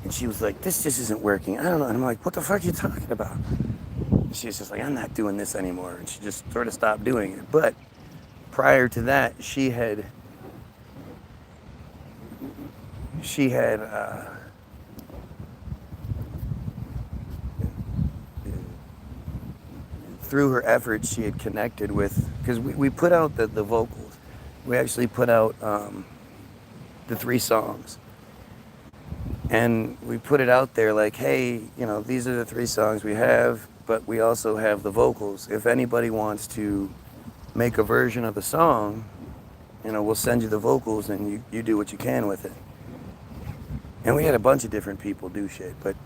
Speaker 2: And she was like, this just isn't working. I don't know. And I'm like, what the fuck are you talking about? And she's just like, I'm not doing this anymore. And she just sort of stopped doing it. But prior to that, she had through her efforts, she had connected with, because we put out the vocals. We actually put out the 3 songs. And we put it out there like, hey, you know, these are the 3 songs we have, but we also have the vocals. If anybody wants to make a version of the song, you know, we'll send you the vocals and you do what you can with it. And we had a bunch of different people do shit, but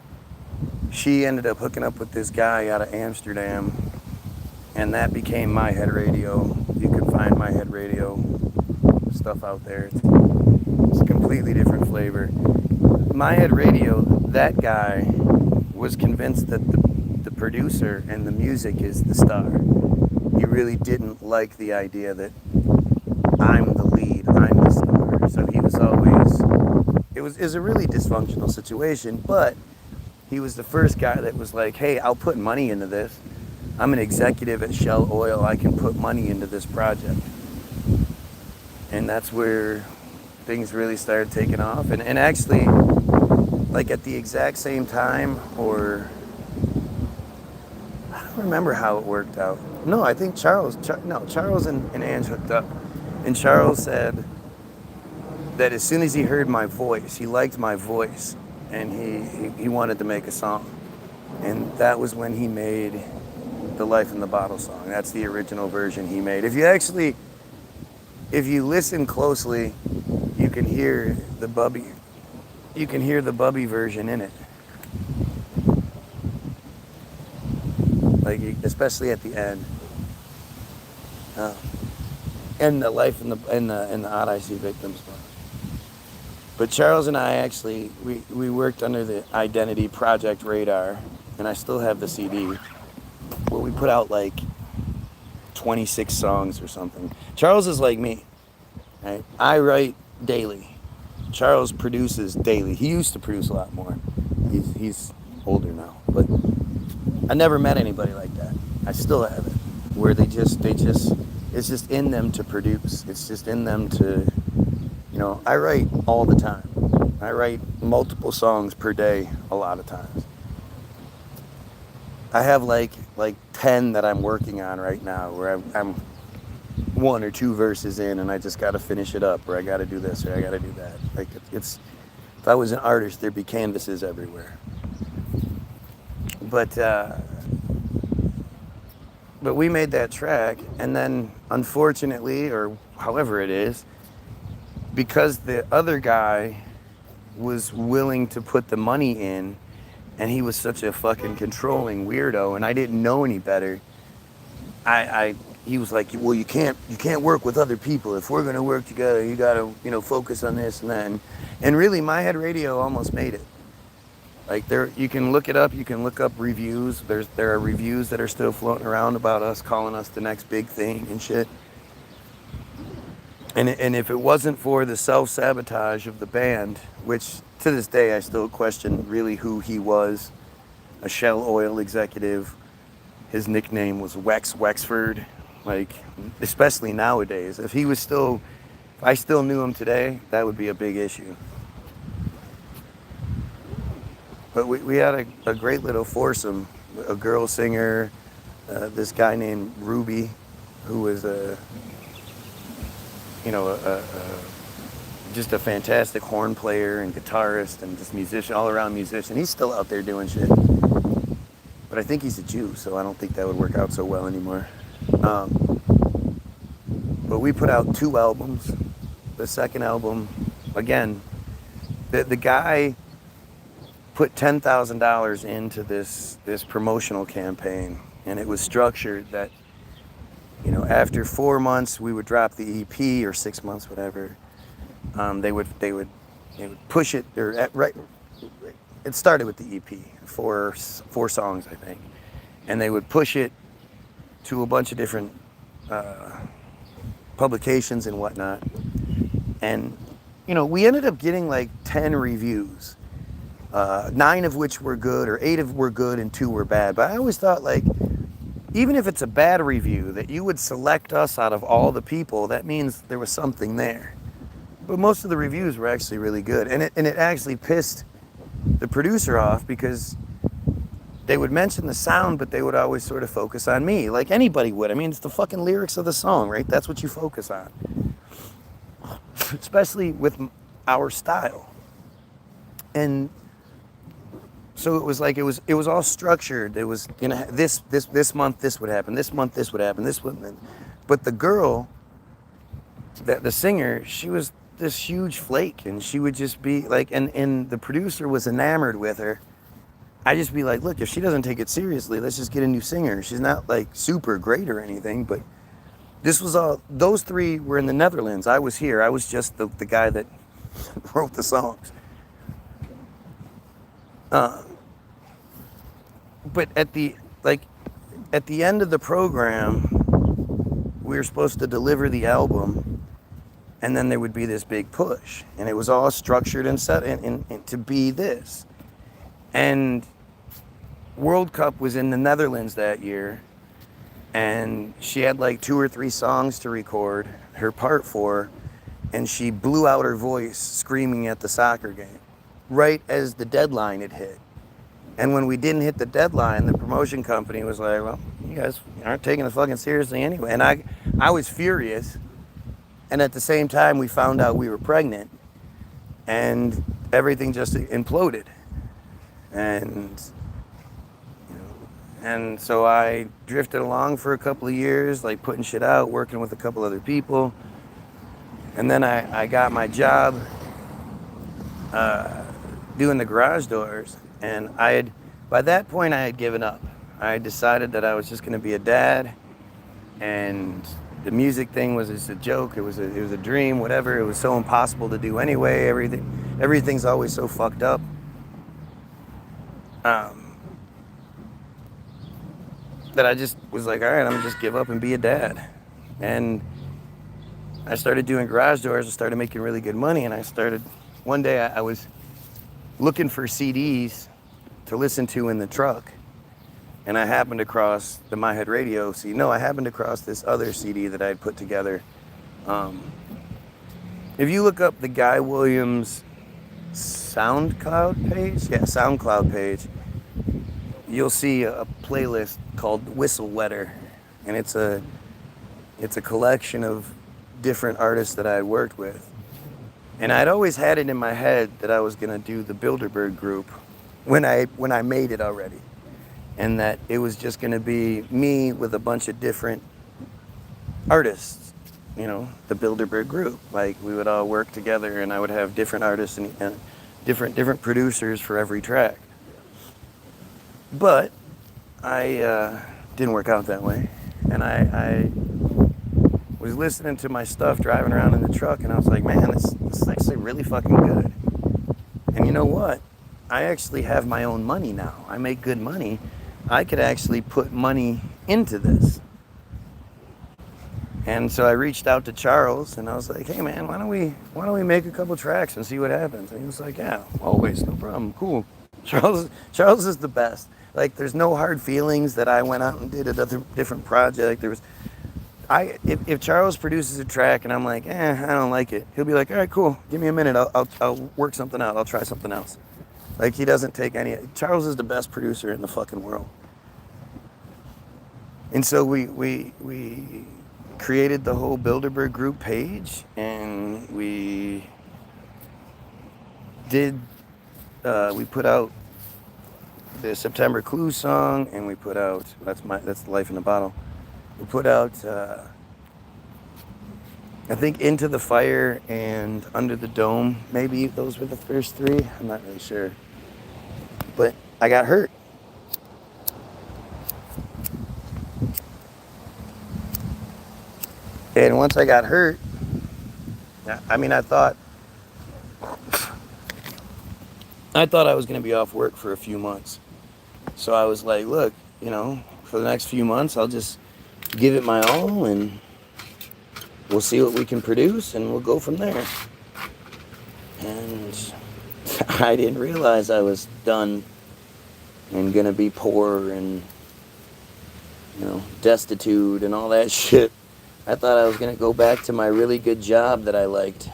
Speaker 2: she ended up hooking up with this guy out of Amsterdam, and that became My Head Radio. You can find My Head Radio stuff out there. It's a completely different flavor. My Head Radio, that guy was convinced that the producer and the music is the star. He really didn't like the idea that I'm the lead, I'm the star. So he was always, it was a really dysfunctional situation, but he was the first guy that was like, hey, I'll put money into this. I'm an executive at Shell Oil. I can put money into this project. And that's where things really started taking off. And actually, like at the exact same time, or I don't remember how it worked out. No, I think Charles and Ange hooked up. And Charles said that as soon as he heard my voice, he liked my voice, and he wanted to make a song. And that was when he made the Life in the Bottle song. That's the original version he made. If you listen closely, you can hear the Bubby version in it. Like, especially at the end. And the Life in the Odd I See Victims one. But Charles and I actually, we worked under the Identity Project Radar, and I still have the CD, where we put out like 26 songs or something. Charles is like me, right? I write daily. Charles produces daily. He used to produce a lot more. He's older now, but I never met anybody like that. I still have it, where they just, it's just in them to produce. It's just in them to, you know, I write all the time. I write multiple songs per day a lot of times. I have like 10 that I'm working on right now, where I'm 1 or 2 verses in, and I just got to finish it up, or I got to do this, or I got to do that. Like, it's, if I was an artist, there'd be canvases everywhere. But we made that track, and then unfortunately, or however it is, because the other guy was willing to put the money in, and he was such a fucking controlling weirdo, and I didn't know any better. He was like, well, you can't work with other people. If we're gonna work together, you gotta, you know, focus on this and that. And really, My Head Radio almost made it. Like, you can look it up. You can look up reviews. There are reviews that are still floating around about us, calling us the next big thing and shit. And if it wasn't for the self-sabotage of the band, which to this day I still question really who he was, a Shell Oil executive. His nickname was Wexford. Like, especially nowadays, if I still knew him today, that would be a big issue. But we had a great little foursome, a girl singer, this guy named Ruby, who was you know, just a fantastic horn player and guitarist and just musician, all around musician. He's still out there doing shit. But I think he's a Jew, so I don't think that would work out so well anymore. But we put out 2 albums. The second album, again, the guy put $10,000 into this promotional campaign, and it was structured that, you know, after 4 months we would drop the EP, or 6 months, whatever. They would push it, or right. It started with the EP, four songs, I think, and they would push it to a bunch of different publications and whatnot. And, you know, we ended up getting like 10 reviews, 9 of which were good, or 8 of were good and 2 were bad. But I always thought, like, even if it's a bad review, that you would select us out of all the people, that means there was something there. But most of the reviews were actually really good, and it actually pissed the producer off, because they would mention the sound, but they would always sort of focus on me, like anybody would. I mean, it's the fucking lyrics of the song, right? That's what you focus on, especially with our style. And so it was like, it was all structured. It was, you know, this month this would happen, this month this would happen, this would. But the girl, the singer, she was this huge flake, and she would just be like, and the producer was enamored with her. I'd just be like, look, if she doesn't take it seriously, let's just get a new singer. She's not like super great or anything, but this was all, those 3 were in the Netherlands. I was here. I was just the guy that wrote the songs. But at the end of the program, we were supposed to deliver the album, and then there would be this big push, and it was all structured and set and to be this. And World Cup was in the Netherlands that year, and she had like 2 or 3 songs to record her part for, and she blew out her voice screaming at the soccer game right as the deadline had hit. And when we didn't hit the deadline, the promotion company was like, well, you guys aren't taking it fucking seriously anyway. And I was furious. And at the same time, we found out we were pregnant, and everything just imploded. And, you know, and so I drifted along for a couple of years, like putting shit out, working with a couple other people. And then I got my job doing the garage doors, and by that point I had given up. I had decided that I was just going to be a dad, and the music thing was just a joke. It was a dream, whatever. It was so impossible to do anyway. Everything's always so fucked up. That I just was like, all right, I'm gonna just give up and be a dad. And I started doing garage doors. I started making really good money, and one day I was looking for CDs to listen to in the truck, and I happened across the My Head Radio CD. No, I happened across this other CD that I had put together. If you look up the Guy Williams SoundCloud page, you'll see a playlist called Whistle Wetter, and it's a collection of different artists that I had worked with. And I'd always had it in my head that I was gonna do the Bilderberg group when I made it already, and that it was just gonna be me with a bunch of different artists, you know, the Bilderberg group. Like, we would all work together, and I would have different artists and different producers for every track. But I didn't work out that way, and I was listening to my stuff driving around in the truck, and I was like, man, this is actually really fucking good. And you know what? I actually have my own money now. I make good money. I could actually put money into this. And so I reached out to Charles, and I was like, hey man, why don't we make a couple tracks and see what happens? And he was like, yeah, always, no problem, cool. Charles is the best. Like, there's no hard feelings that I went out and did another different project. If Charles produces a track and I'm like, I don't like it, he'll be like, all right, cool, give me a minute, I'll work something out, I'll try something else. Like, he doesn't take Charles is the best producer in the fucking world. And so we created the whole Bilderberg group page, and we did, we put out the September Clues song, and we put out, that's Life in a Bottle. We put out, I think Into the Fire and Under the Dome. Maybe those were the first three. I'm not really sure. But I got hurt. And once I got hurt, I mean, I thought I was going to be off work for a few months. So I was like, look, you know, for the next few months, I'll just give it my all and we'll see what we can produce and we'll go from there. And I didn't realize I was done and going to be poor and, you know, destitute and all that shit. I thought I was going to go back to my really good job that I liked.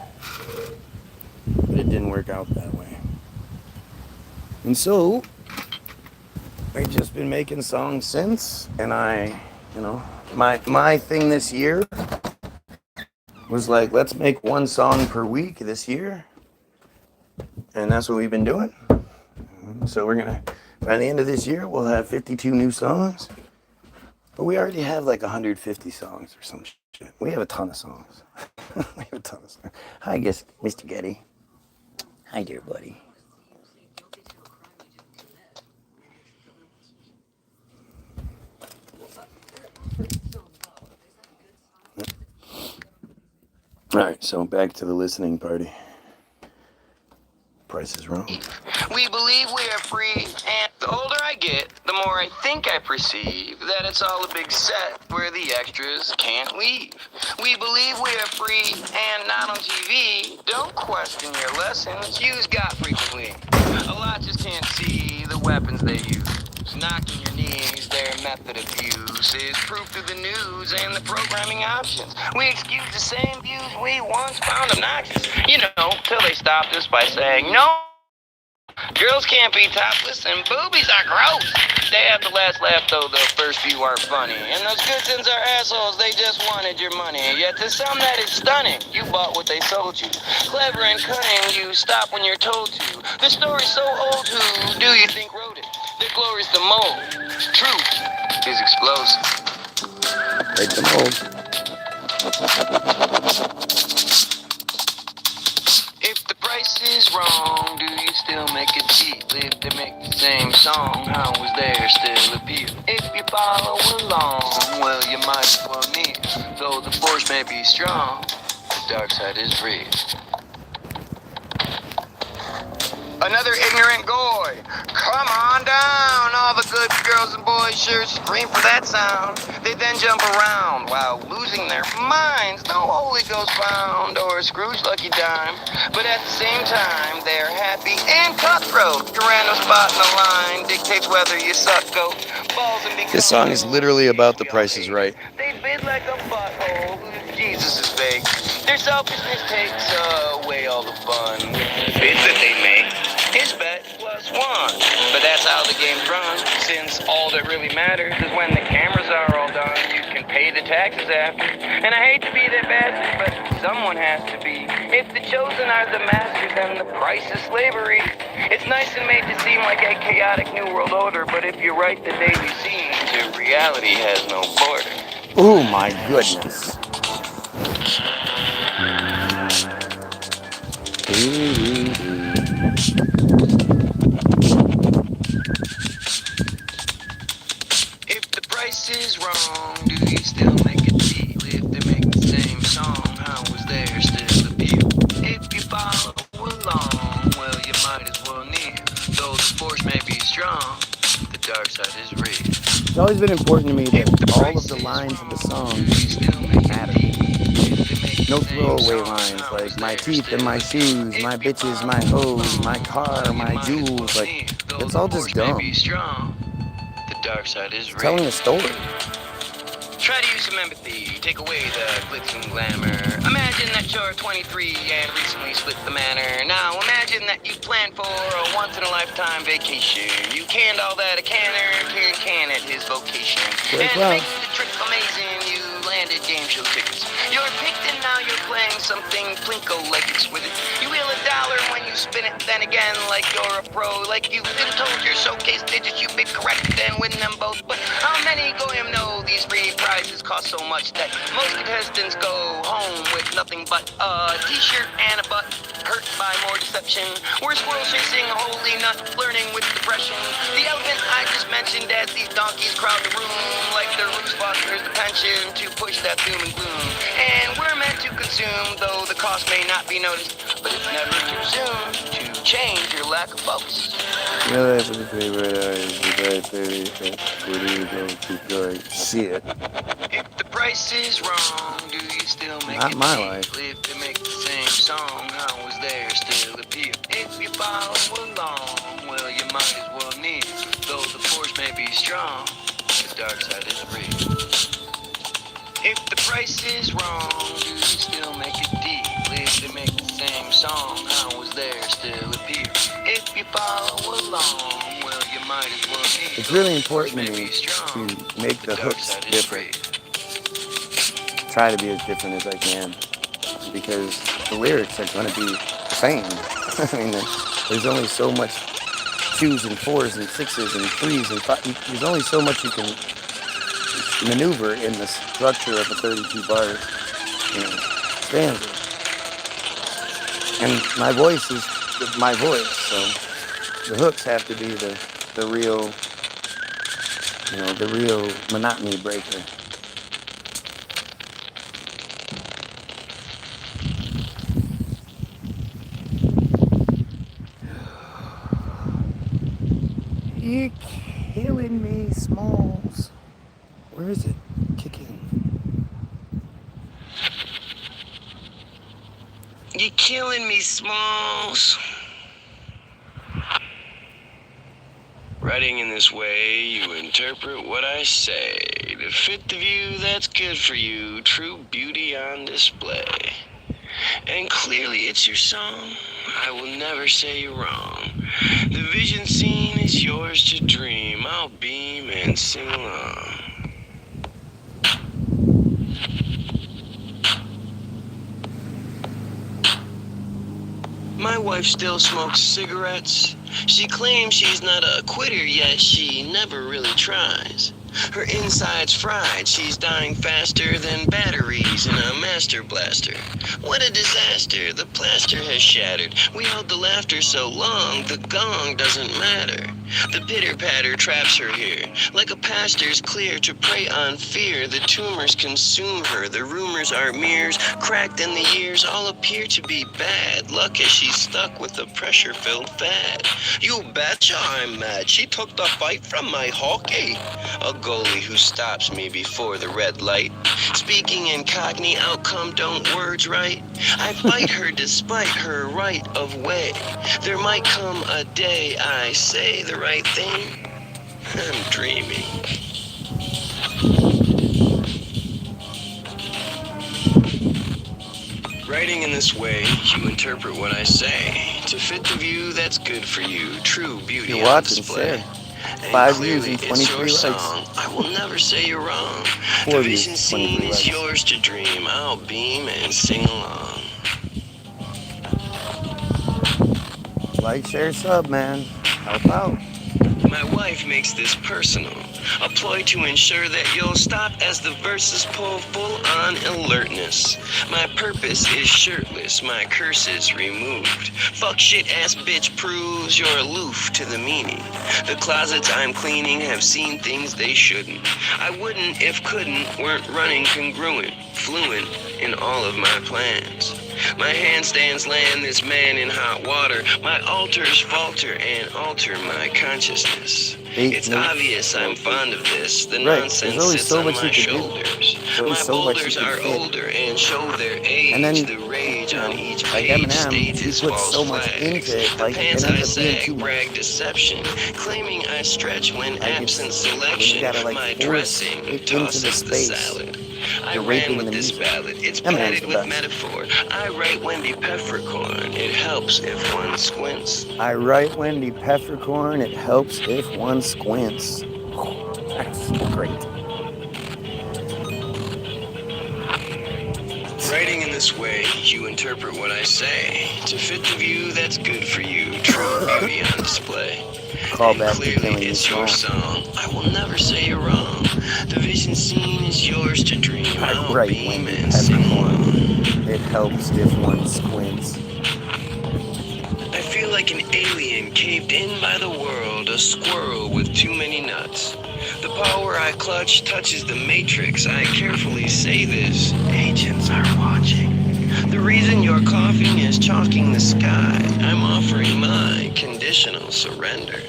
Speaker 2: But it didn't work out that way. And so, I've just been making songs since, and you know, my thing this year was like, let's make one song per week this year. And that's what we've been doing. So by the end of this year, we'll have 52 new songs. But we already have like 150 songs or some shit. We have a ton of songs. Hi, Mr. Getty. Hi, dear buddy. All right, so back to the listening party. Price is Wrong.
Speaker 7: We believe we are free, and the older I get, the more I think I perceive that it's all a big set where the extras can't leave. We believe we are free and not on TV. Don't question your lessons used got frequently. A lot just can't see the weapons they use. Knocking your knees, their method of use is proof through the news and the programming options. We excuse the same views we once found obnoxious, you know, till they stopped us by saying, no, girls can't be topless and boobies are gross. They have the last laugh, though the first few aren't funny. And those good sins are assholes, they just wanted your money. Yet to some that is stunning, you bought what they sold you. Clever and cunning, you stop when you're told to. The story's so old, who do you think wrote it? Their glory's the mold. Truth is explosive.
Speaker 2: Break the mold.
Speaker 7: If the price is wrong, do you still make a deal? If they make the same song, how is there still appeal? If you follow along, well, you might as well kneel. Though the force may be strong, the dark side is real. Another ignorant goy. Come on down. All the good girls and boys sure scream for that sound. They then jump around while losing their minds. No Holy Ghost found or Scrooge lucky dime. But at the same time, they're happy and cutthroat. Your random spot in the line dictates whether you suck goat. Balls and
Speaker 2: This song is literally about The Price is Right.
Speaker 7: They bid like a butthole. Jesus is fake. Their selfishness takes away all the fun. Bids that they make. His bet plus one. But that's how the game's run, since all that really matters is when the cameras are all done, you can pay the taxes after. And I hate to be that bastard, but someone has to be. If the chosen are the masters, then the price is slavery. It's nice and made to seem like a chaotic new world order, but if you write the daily scenes, your reality has no border.
Speaker 2: Oh my goodness.
Speaker 7: If the price is wrong, do you still make a deal? If they make the same song, how is there still appeal? If you follow along, well, you might as well kneel. Though the force may be strong, the dark side is real.
Speaker 2: It's always been important to me that all of the lines of the song matter. No throwaway lines like my teeth and my shoes, my bitches, my hoes, my car, my jewels. Like, it's all just dumb.
Speaker 7: The dark side is real.
Speaker 2: Telling a story.
Speaker 7: Try to use some empathy, take away the glitz and glamour. Imagine that you're 23 and recently split the manor. Now imagine that you planned for a once-in-a-lifetime vacation. You canned all that a canner can at his vocation.
Speaker 2: Very
Speaker 7: and
Speaker 2: well.
Speaker 7: make the trip amazing, you landed James
Speaker 4: show tickets. You're picked and now you're playing something plinko like it's with it. You wheel $1 when you spin it, then again like you're a pro. Like you've been told your showcase digits, you bid correct and win them both. But how many Goyim know these free prizes cost so much that most contestants go home with nothing but a t-shirt and a butt? Hurt by more deception. We're squirrel chasing a holy nut, flirting with depression. The elephant I just mentioned as these donkeys crowd the room like their roots fosters the pension to push that doom and gloom. And we're meant to consume, though the cost may not be noticed. But it's never too soon to change your lack of focus.
Speaker 2: Shit.
Speaker 4: If the price is wrong, do you still make
Speaker 2: Not
Speaker 4: it
Speaker 2: my
Speaker 4: cheap?
Speaker 2: life.
Speaker 4: If they make the same song, how was there still appeal? If you follow along, well, you might as well kneel. Though the force may be strong, the dark side is real. If the price is wrong, do you still make it deep? If they make the same song, how was there still appeal? If you follow along, well, you might as well kneel.
Speaker 2: It's really important to me to make the hooks different. Try to be as different as I can, because the lyrics are going to be the same. I mean, there's only so much 2s and 4s and 6s and 3s and 5s. There's only so much you can maneuver in the structure of a 32 bar stanza. And my voice is my voice, so the hooks have to be the real, the real monotony breaker. You're killing me, Smalls. Where is it? Kicking.
Speaker 4: You're killing me, Smalls. Writing in this way, you interpret what I say to fit the view that's good for you, true beauty on display. And clearly it's your song, I will never say you're wrong. The vision seen is yours to dream, I'll beam and sing along. My wife still smokes cigarettes. She claims she's not a quitter, yet she never really tries. Her inside's fried, she's dying faster than batteries in a master blaster. What a disaster, the plaster has shattered. We held the laughter so long, the gong doesn't matter. The pitter-patter traps her here, like a pastor's clear to prey on fear. The tumors consume her, the rumors are mirrors, cracked in the years, all appear to be bad. Luck as she's stuck with a pressure-filled fad. You betcha I'm mad, she took the fight from my hockey. A goalie who stops me before the red light. Speaking in Cockney, outcome don't words right. I fight her despite her right of way. There might come a day I say the right thing. I'm dreaming. Writing in this way, you interpret what I say to fit the view that's good for you. True beauty
Speaker 2: You're
Speaker 4: on
Speaker 2: watching,
Speaker 4: display.
Speaker 2: share.
Speaker 4: And
Speaker 2: 5
Speaker 4: clearly
Speaker 2: views and
Speaker 4: it's
Speaker 2: 23
Speaker 4: your
Speaker 2: likes.
Speaker 4: song. I will never say you're wrong.
Speaker 2: 4
Speaker 4: The
Speaker 2: views,
Speaker 4: vision
Speaker 2: 23
Speaker 4: seen is
Speaker 2: likes.
Speaker 4: yours to dream. I'll beam and sing along.
Speaker 2: Like, share, sub, man. Help out.
Speaker 4: My wife makes this personal, a ploy to ensure that you'll stop as the verses pull full-on alertness. My purpose is shirtless, my curse is removed. Fuck shit-ass bitch proves you're aloof to the meaning. The closets I'm cleaning have seen things they shouldn't. I wouldn't if couldn't, weren't running congruent, fluent in all of my plans. My handstands land this man in hot water. My altars falter and alter my consciousness. It's obvious I'm fond of this. The nonsense sits on my shoulders. My boulders are older and show their age. The rage on each page stages false flags. The pants I sag brag deception, claiming I stretch when absent selection. My dressing tosses the salad. I ran with this ballad, it's padded with metaphor. I write Wendy Peppercorn, it helps if one squints.
Speaker 2: I write Wendy Peppercorn, it helps if one squints. That's great.
Speaker 7: this way, you interpret what I say. To fit the view that's good for you, true beauty on display.
Speaker 2: Call
Speaker 7: And
Speaker 2: back to
Speaker 7: clearly
Speaker 2: Killing You
Speaker 7: it's your
Speaker 2: Small.
Speaker 7: song. I will never say you're wrong. The vision seen is yours to dream. I'll
Speaker 2: Right,
Speaker 7: beam
Speaker 2: Wendy
Speaker 7: and sing
Speaker 2: Peppercorn.
Speaker 7: along.
Speaker 2: It helps if one squints.
Speaker 7: I feel like an alien caved in by the world, a squirrel with too many nuts. The power I clutch touches the matrix. I carefully say this. Agents are watching. The reason you're coughing is chalking the sky. I'm offering my conditional surrender.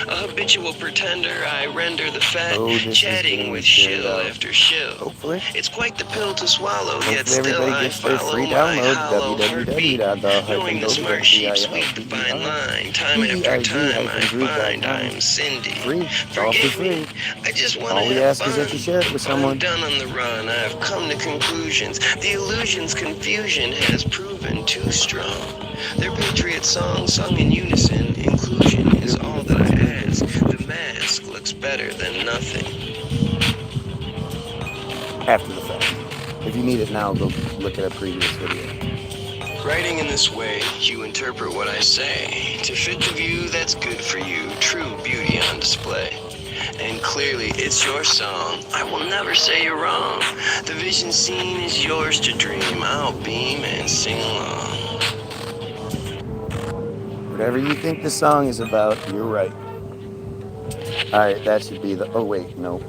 Speaker 7: A habitual pretender, I render the fat,
Speaker 2: Oh, this is
Speaker 7: chatting
Speaker 2: getting
Speaker 7: with
Speaker 2: shared
Speaker 7: shill
Speaker 2: out.
Speaker 7: after shill.
Speaker 2: Hopefully.
Speaker 7: It's quite the pill to swallow, yet
Speaker 2: Hopefully
Speaker 7: still
Speaker 2: everybody
Speaker 7: I
Speaker 2: gets their
Speaker 7: follow
Speaker 2: free
Speaker 7: my
Speaker 2: download,
Speaker 7: hollow heartbeat, knowing the smart sheep sweep the fine line. Time after time I find I'm Cindy.
Speaker 2: Free. It's all for
Speaker 7: Forgive
Speaker 2: free.
Speaker 7: me, I just want to
Speaker 2: All we
Speaker 7: have
Speaker 2: ask
Speaker 7: fun.
Speaker 2: is that you share it with someone.
Speaker 7: I'm done on the run, I've come to conclusions. The illusion's confusion has proven too strong. Their patriot song sung in unison. Inclusion is all that I ask. The mask looks better than nothing.
Speaker 2: After the fact. If you need it now, go look at a previous video.
Speaker 7: Writing in this way, you interpret what I say. To fit the view that's good for you, true beauty on display. And clearly it's your song. I will never say you're wrong. The vision seen is yours to dream. I'll beam and sing along.
Speaker 2: Whatever you think the song is about, you're right. Alright, that should be the... Oh, wait, no.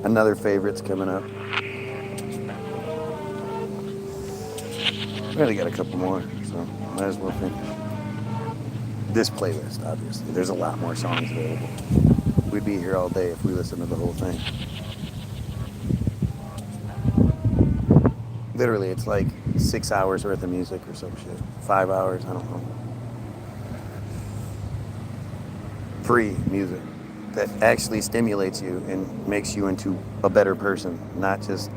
Speaker 2: Another favorite's coming up. We only got a couple more, so might as well finish. This playlist, obviously. There's a lot more songs available. We'd be here all day if we listened to the whole thing. Literally, it's like 6 hours worth of music or some shit. 5 hours, I don't know. Free music that actually stimulates you and makes you into a better person, not just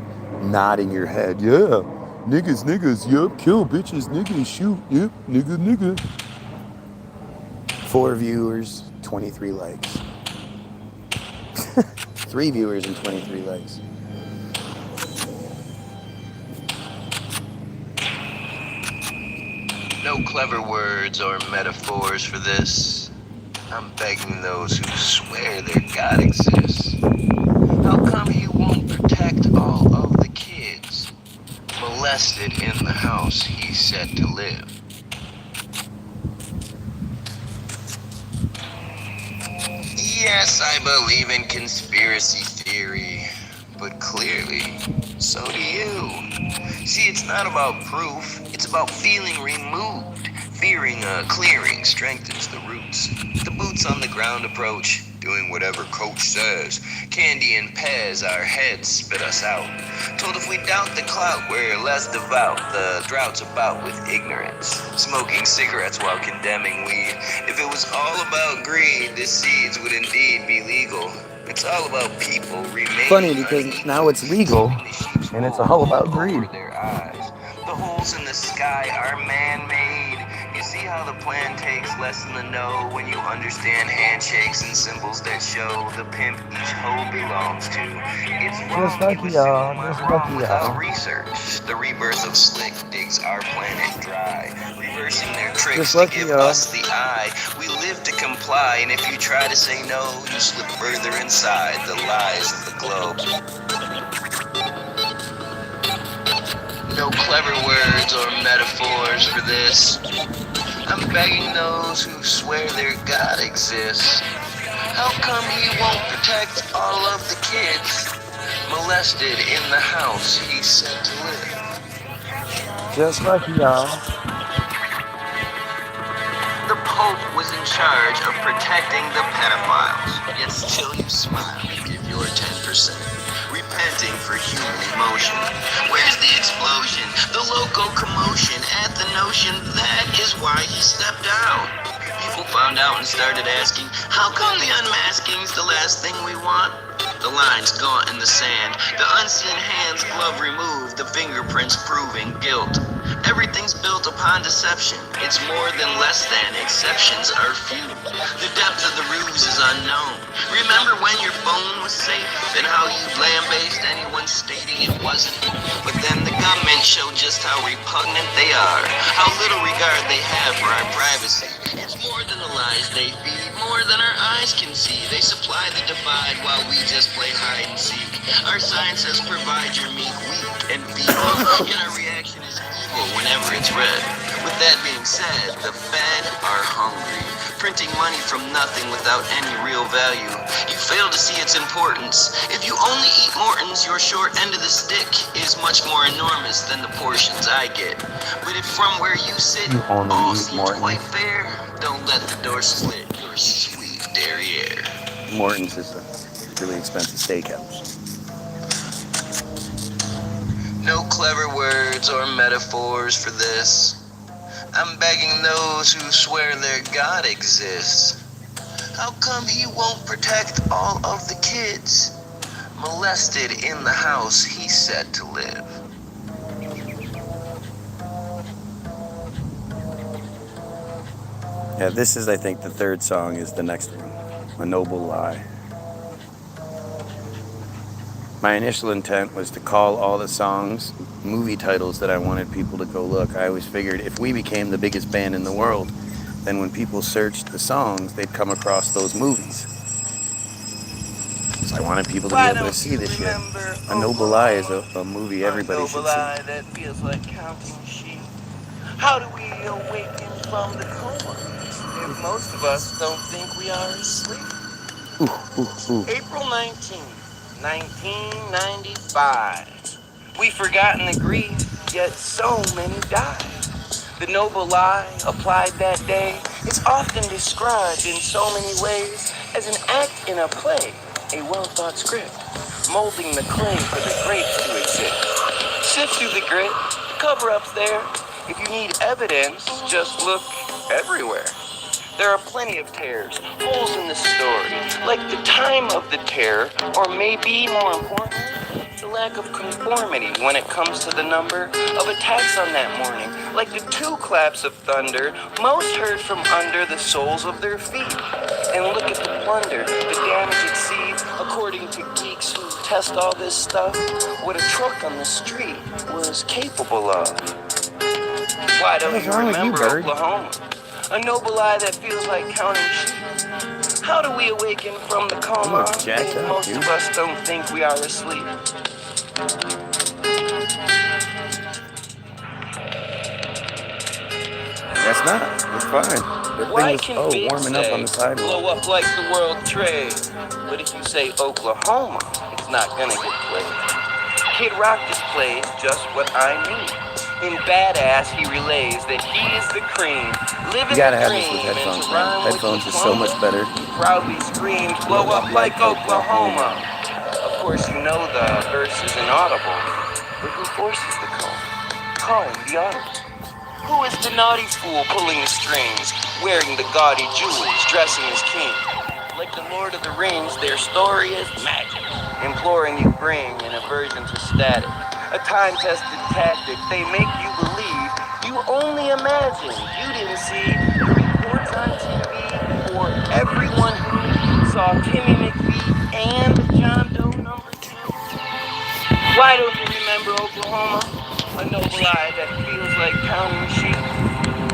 Speaker 2: nodding your head. Yeah, niggas, yep, kill bitches, niggas, shoot, yep, nigga. 4 viewers, 23 likes. 3 viewers and 23 likes.
Speaker 7: No clever words or metaphors for this. I'm begging those who swear their God exists. How come you won't protect all of the kids molested in the house he's said to live? Yes, I believe in conspiracy theory, but clearly, so do you. See, it's not about proof, it's about feeling removed. Fearing a clearing strengthens the roots. The boots on the ground approach, doing whatever coach says. Candy and Pez, our heads spit us out. Told if we doubt the clout, we're less devout. The drought's about with ignorance. Smoking cigarettes while condemning weed. If it was all about greed, the seeds would indeed be legal. It's all about people remaining
Speaker 2: Funny because now it's legal and it's all about greed.
Speaker 7: their eyes. The holes in the sky are man-made. You see how the plan takes less than the know when you understand handshakes and symbols that show the pimp each hoe belongs to. It's wrong to assume we're wrong without research. The rebirth of Slick digs our planet dry, reversing their tricks to give us the eye. We live to comply, and if you try to say no, you slip further inside the lies of the globe. No clever words or metaphors for this. I'm begging those who swear their God exists. How come he won't protect all of the kids molested in the house he's said to live?
Speaker 2: Just like y'all.
Speaker 7: The Pope was in charge of protecting the pedophiles, yet still you smile and give your 10%. Repenting for human emotion. Where's the explosion? The local commotion at the notion that is why he stepped out. People found out and started asking, how come the unmasking's the last thing we want? The line's gaunt in the sand, the unseen hand's glove removed, the fingerprints proving guilt. Everything's built upon deception. It's more than less than. Exceptions are few. The depth of the ruse is unknown. Remember
Speaker 4: Remember when your phone was safe and how you lambasted anyone stating it wasn't? But then the government showed just how repugnant they are, how little regard they have for our privacy. It's more than the lies they feed, more than our eyes can see. They supply the divide while we just play hide and seek. Our sign says provide your meek, weak, and feeble, yet our reaction is evil whenever it's read. With that being said, the Fed are hungry, printing money from nothing without any real value. You fail to see its importance. If you only eat Morton's, your short end of the stick is much more enormous than the portions I get. But if from where you sit, all seems quite fair, don't let the door split your sweet derriere.
Speaker 2: Morton's is a really expensive steakhouse.
Speaker 4: No clever words or metaphors for this. I'm begging those who swear their God exists. How come he won't protect all of the kids molested in the house he's said to live?
Speaker 2: Yeah, this is, I think, the third song is the next one, A Noble Lie. My initial intent was to call all the songs movie titles that I wanted people to go look. I always figured if we became the biggest band in the world, then when people searched the songs, they'd come across those movies. So I wanted people to be able to see this shit. A Noble Lie is a movie everybody should see.
Speaker 4: That feels like counting sheep. How do we awaken from the coma if most of us don't think we are asleep? April 19th. 1995. We've forgotten the grief, yet so many died. The noble lie applied that day is often described in so many ways as an act in a play, a well-thought script, molding the clay for the grapes to exist. Sift through the grit, cover-ups there. If you need evidence, just look everywhere. There are plenty of tears, holes in the story, like the time of the tear, or maybe more importantly, the lack of conformity when it comes to the number of attacks on that morning, like the 2 claps of thunder most heard from under the soles of their feet. And look at the plunder, the damage exceeds, according to geeks who test all this stuff, what a truck on the street was capable of. Why don't you remember Oklahoma? A noble lie that feels like counting sheep. How do we awaken from the coma if most of us don't think we are asleep?
Speaker 2: That's not. It's fine. The thing was, warming up on the sidewalk.
Speaker 4: Blow up like the World Trade. But if you say Oklahoma, it's not gonna get played. Kid Rock displays just what I mean. In Badass, he relays that he is the cream, living
Speaker 2: you gotta
Speaker 4: the
Speaker 2: have this
Speaker 4: dream,
Speaker 2: with headphones,
Speaker 4: and
Speaker 2: man. Headphones is so much better.
Speaker 4: He proudly screams, blow up like Oklahoma. Of course, you know the verse is inaudible, but who forces the call? Calling the audible. Who is the naughty fool pulling the strings, wearing the gaudy jewels, dressing as king? Like the Lord of the Rings, their story is magic, imploring you bring an aversion to static. A time-tested tactic, they make you believe you only imagine. You didn't see the reports on TV for everyone who saw Timmy McVeigh and John Doe number 2. Why don't you remember Oklahoma? A noble lie that feels like counting sheep.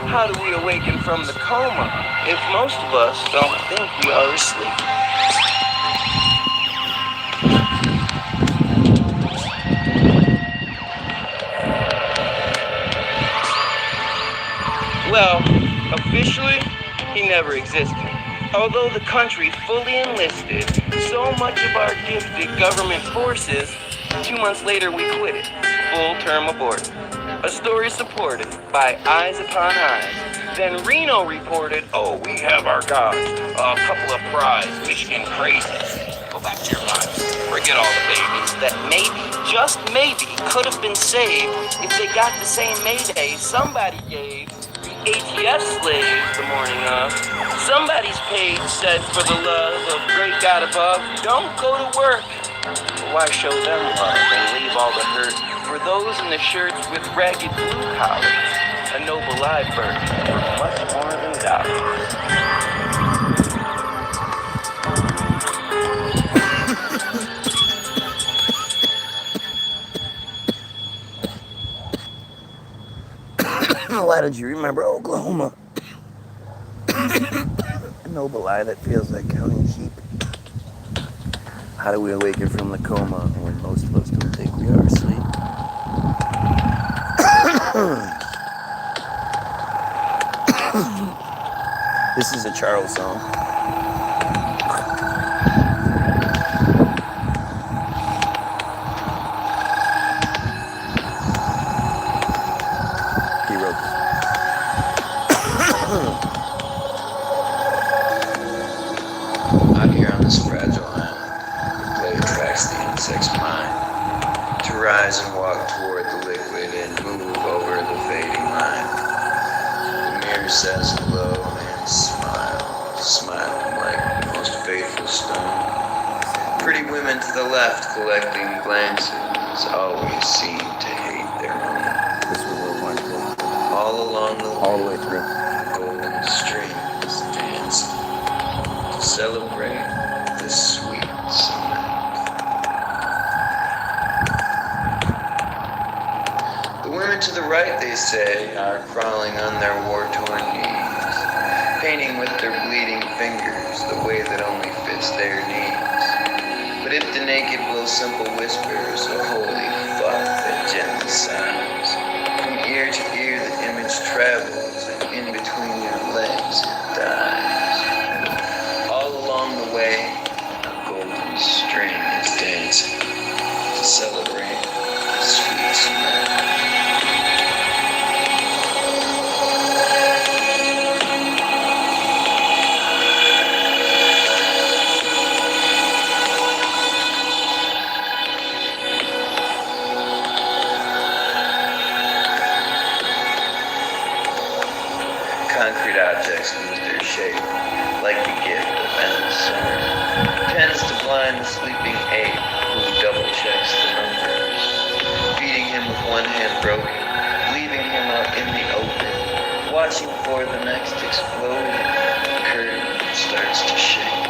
Speaker 4: How do we awaken from the coma if most of us don't think we are asleep? Well, officially, he never existed. Although the country fully enlisted so much of our gifted government forces, 2 months later we quit it. Full term aborted. A story supported by Eyes Upon Eyes. Then Reno reported, oh, we have our gods. A couple of prize Michigan crazies. Go back to your lives. Forget all the babies that maybe, just maybe, could have been saved if they got the same Mayday somebody gave ATF slaves the morning of. Somebody's page said, for the love of great God above, don't go to work. But why show them love and leave all the hurt for those in the shirts with ragged blue collars? A noble lie bird for much more than dollars.
Speaker 2: lie, do you remember Oklahoma? A noble lie that feels like counting sheep. How do we awaken from the coma when most of us don't think we are asleep? This is a Charles song. He wrote this.
Speaker 7: Out here on this fragile island, the play attracts the insect's mind to rise and walk toward the liquid and move over the fading line. The mirror says hello and smiles, smiling like the most faithful stone. Pretty women to the left collecting glances always seem to hate their own.
Speaker 2: This was a wonderful.
Speaker 7: All along the
Speaker 2: All the way through.
Speaker 7: golden strings dancing to celebrate the sweet cement. The women to the right, they say, are crawling on their war-torn knees, painting with their bleeding fingers the way that only fits their needs. But if the naked will simple whispers a holy fuck that gently sounds, from ear to ear the image travels, and in between your legs it dies. All along the way, a golden string is dancing to celebrate the sweet cement. Concrete objects lose their shape, like the gift of endless summer. Tends to blind the sleeping ape who double-checks the numbers, feeding him with one hand broken, leaving him out in the open, watching for the next explosion. The curtain starts to shake.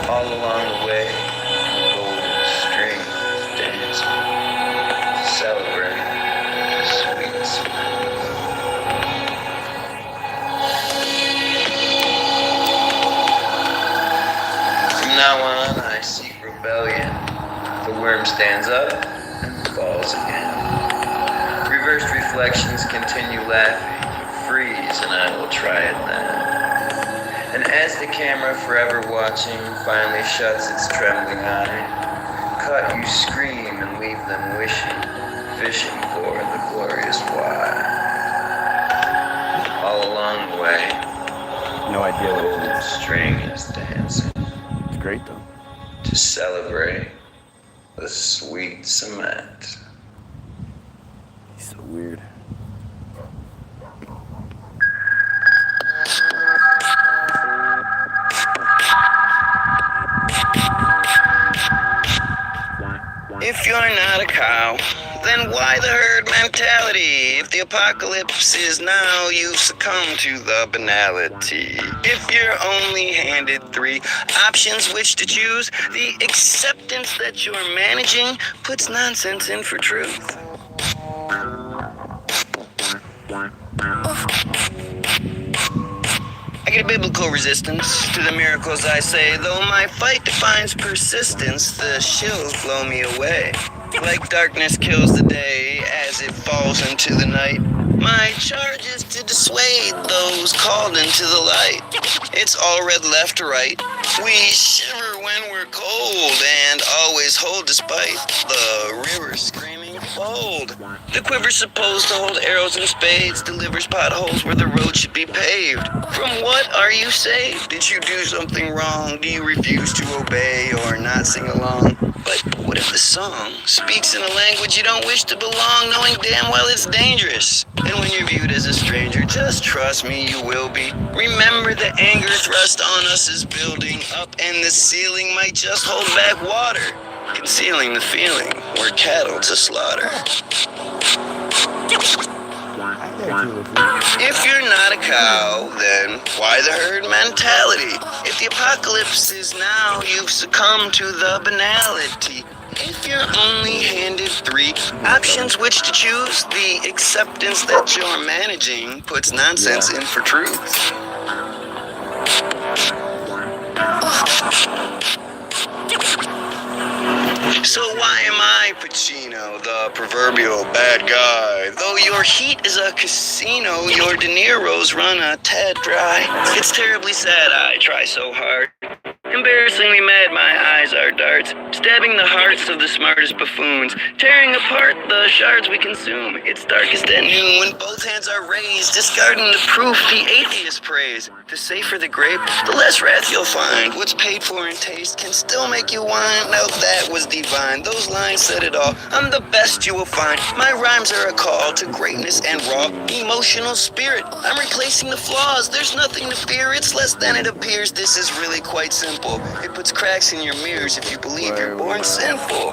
Speaker 7: All along the way, the golden string is dancing to celebrate the sweet smell. From now on, I seek rebellion. The worm stands up and falls again. Reversed reflections continue laughing. Freeze, and I will try it then. And as the camera, forever watching, finally shuts its trembling eye, cut, you scream and leave them wishing, fishing for the glorious why. All along the way,
Speaker 2: No idea what it
Speaker 7: golden
Speaker 2: is.
Speaker 7: string is dancing
Speaker 2: It's great though.
Speaker 7: to celebrate the sweet cement.
Speaker 2: He's so weird.
Speaker 7: If you're not a cow, then why the herd mentality? If the apocalypse is now, you succumb to the banality. If you're only handed 3 options which to choose, the acceptance that you're managing puts nonsense in for truth. I get a biblical resistance to the miracles I say, though my fight defines persistence, the shills blow me away. Like darkness kills the day as it falls into the night, my charge is to dissuade those called into the light. It's all red left to right. We shiver when we're cold and always hold despite the river screaming fold. The quiver's supposed to hold arrows and spades, delivers potholes where the road should be paved. From what are you saved? Did you do something wrong? Do you refuse to obey or not sing along? But what if the song speaks in a language you don't wish to belong, knowing damn well it's dangerous? And when you're viewed as a stranger, just trust me, you will be. Remember the anger thrust on us is building up, and the ceiling might just hold back water, concealing the feeling we're cattle to slaughter. If you're not a cow, then why the herd mentality? If the apocalypse is now, you've succumbed to the banality. If you're only handed 3 options which to choose, the acceptance that you're managing puts nonsense in for truth. So why am I Pacino, the proverbial bad guy? Though your heat is a casino, your De Niro's run a tad dry. It's terribly sad I try so hard. Embarrassingly mad, my eyes are darts, stabbing the hearts of the smartest buffoons, tearing apart the shards we consume. It's darkest at noon when both hands are raised, discarding the proof the atheist praise. The safer the grape, the less wrath you'll find. What's paid for in taste can still make you whine. Now that was divine, those lines said it all. I'm the best you will find. My rhymes are a call to greatness and raw emotional spirit. I'm replacing the flaws, there's nothing to fear. It's less than it appears, this is really quite simple. It puts cracks in your mirrors if you believe you're born sinful.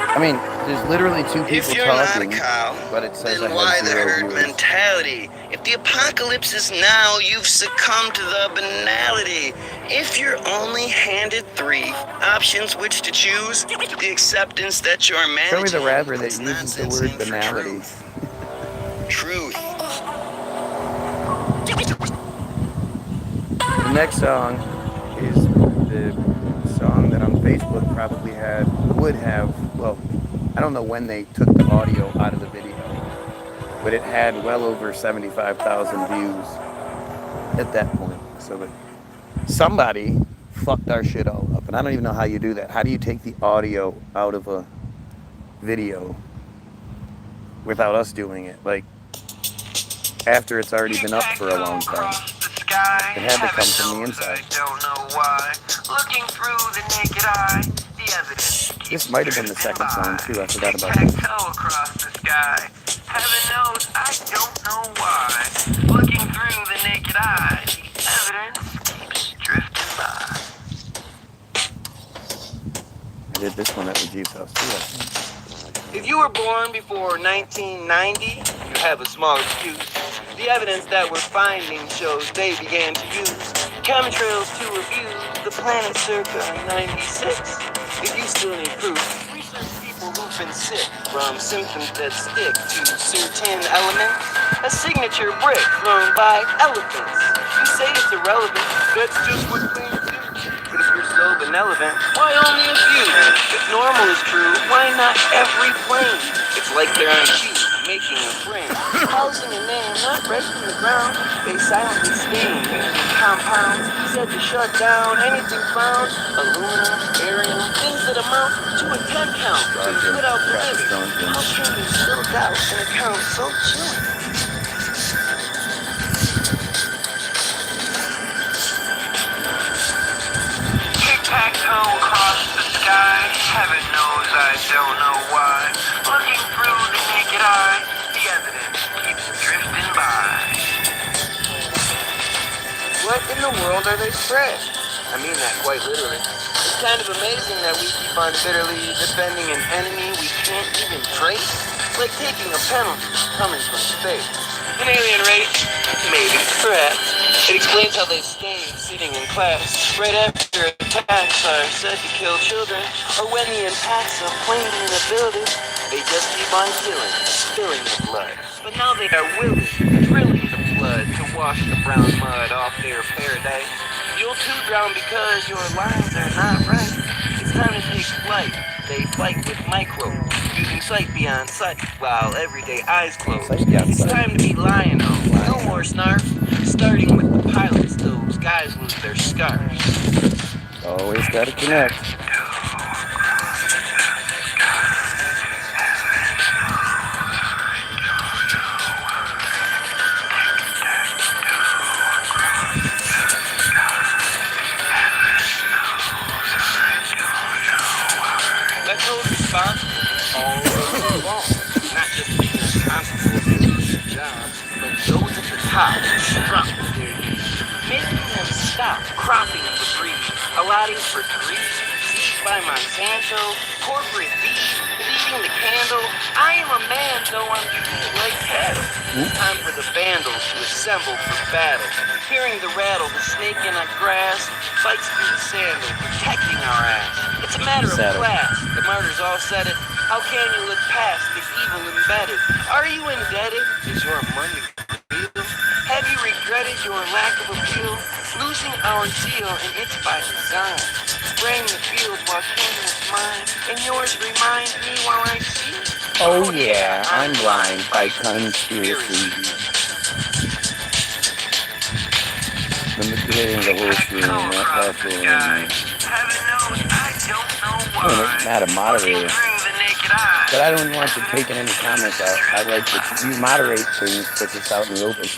Speaker 2: I mean, there's literally 2 people
Speaker 7: If you're
Speaker 2: talking,
Speaker 7: not a cow,
Speaker 2: but it says
Speaker 7: then
Speaker 2: I
Speaker 7: why
Speaker 2: have
Speaker 7: the
Speaker 2: 0
Speaker 7: herd
Speaker 2: viewers.
Speaker 7: mentality? If the apocalypse is now, you've succumbed to the banality. If you're only handed 3 options which to choose, the acceptance that you're managing.
Speaker 2: Show me the rapper that
Speaker 7: puts
Speaker 2: uses the
Speaker 7: nonsense
Speaker 2: word
Speaker 7: in for
Speaker 2: banality.
Speaker 7: Truth.
Speaker 2: The next song is the song that on Facebook probably would have, well, I don't know when they took the audio out of the video, but it had well over 75,000 views at that point. So that somebody fucked our shit all up. And I don't even know how you do that. How do you take the audio out of a video without us doing it? Like, after it's already been up for a long time. It had to come from the inside.
Speaker 4: Don't know why. Looking through the naked eye, the evidence.
Speaker 2: This might have been the second song too. I forgot about
Speaker 4: Tic
Speaker 2: that.
Speaker 4: tac toe across the sky. Heaven knows I don't know why. Looking through the naked eye, the evidence keeps drifting by.
Speaker 2: I did this one at the Jeeves house too, I think.
Speaker 9: If you were born before 1990, you have a small excuse. The evidence that we're finding shows they began to use chemtrails to review the planet circa 96. If you still need proof, research people who've been sick from symptoms that stick to certain elements. A signature brick thrown by elephants. You say it's irrelevant, that's just what claims do. But if you're so benevolent, why only a few? If normal is true, why not every plane? It's like they're on cue, making a frame. Housing a name not right from the ground. They silently stain using compounds. Said to shut down anything found. Aluminum, barium, things that amount to a 10 count. To put out the living. How can you still doubt an account so chilling?
Speaker 4: Tic-tac-toe across the sky. Heaven knows I don't know why. Looking through the naked eye, the evidence keeps drifting by.
Speaker 9: What in the world are they spread? I mean that quite literally. It's kind of amazing that we keep on bitterly defending an enemy we can't even trace. Like taking a penalty coming from space. An alien race? Maybe, perhaps. It explains how they stay sitting in class right after attacks are said to kill children, or when the impacts of plain inability, they just keep on killing, spilling the blood. But now they are willing, drilling the blood to wash the brown mud off their paradise. You'll too drown because your lines are not right. It's time to take flight. They fight with microbes, using sight beyond sight, while everyday eyes closed. It's time to be lion-o, no more snarf. Starting with the pilots, those guys lose their scars.
Speaker 2: Always gotta connect.
Speaker 9: Let's hold responsible all those involved, not just being responsible for their jobs, but those at the top struck with their needs, making them stop cropping debris, allotting for trees, seeds,
Speaker 4: Produced by Monsanto, corporate beef, leading the candle. I am a man, though I'm treated like cattle. Time for the vandals to assemble for battle. Hearing the rattle, the snake in our grass fights through the sandal, protecting our ass. It's a matter of class. The martyrs all said it. How can you look past the evil embedded? Are you indebted? Is your money real? Have you regretted your lack of appeal? Losing our zeal, and it's by design. Spraying the field while changing its mind, and yours reminds me while I see.
Speaker 2: Oh yeah, I'm blind by conspiracy. Manipulating the whole stream, not possible. I'm not a moderator, but I don't want you taking any comments out. I like that you moderate things, put this out in the open.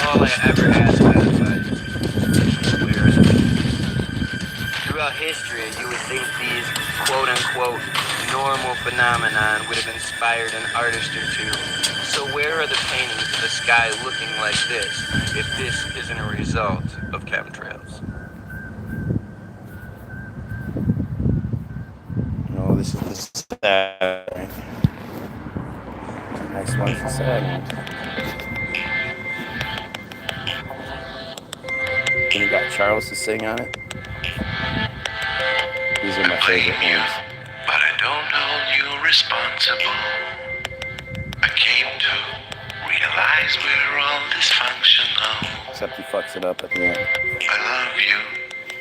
Speaker 4: All I ever asked was, where is it? Throughout history, you would think these quote-unquote normal phenomenon would have inspired an artist or two. So where are the paintings of the sky looking like this, if this isn't a result of chemtrails?
Speaker 2: No, this is the sad, right? Next one's the sad one. And you got Charles to sing on it. These are my favorite ones.
Speaker 8: But I don't hold you responsible. I came to realize we're all dysfunctional.
Speaker 2: Except he fucks it up at the end.
Speaker 8: I love you,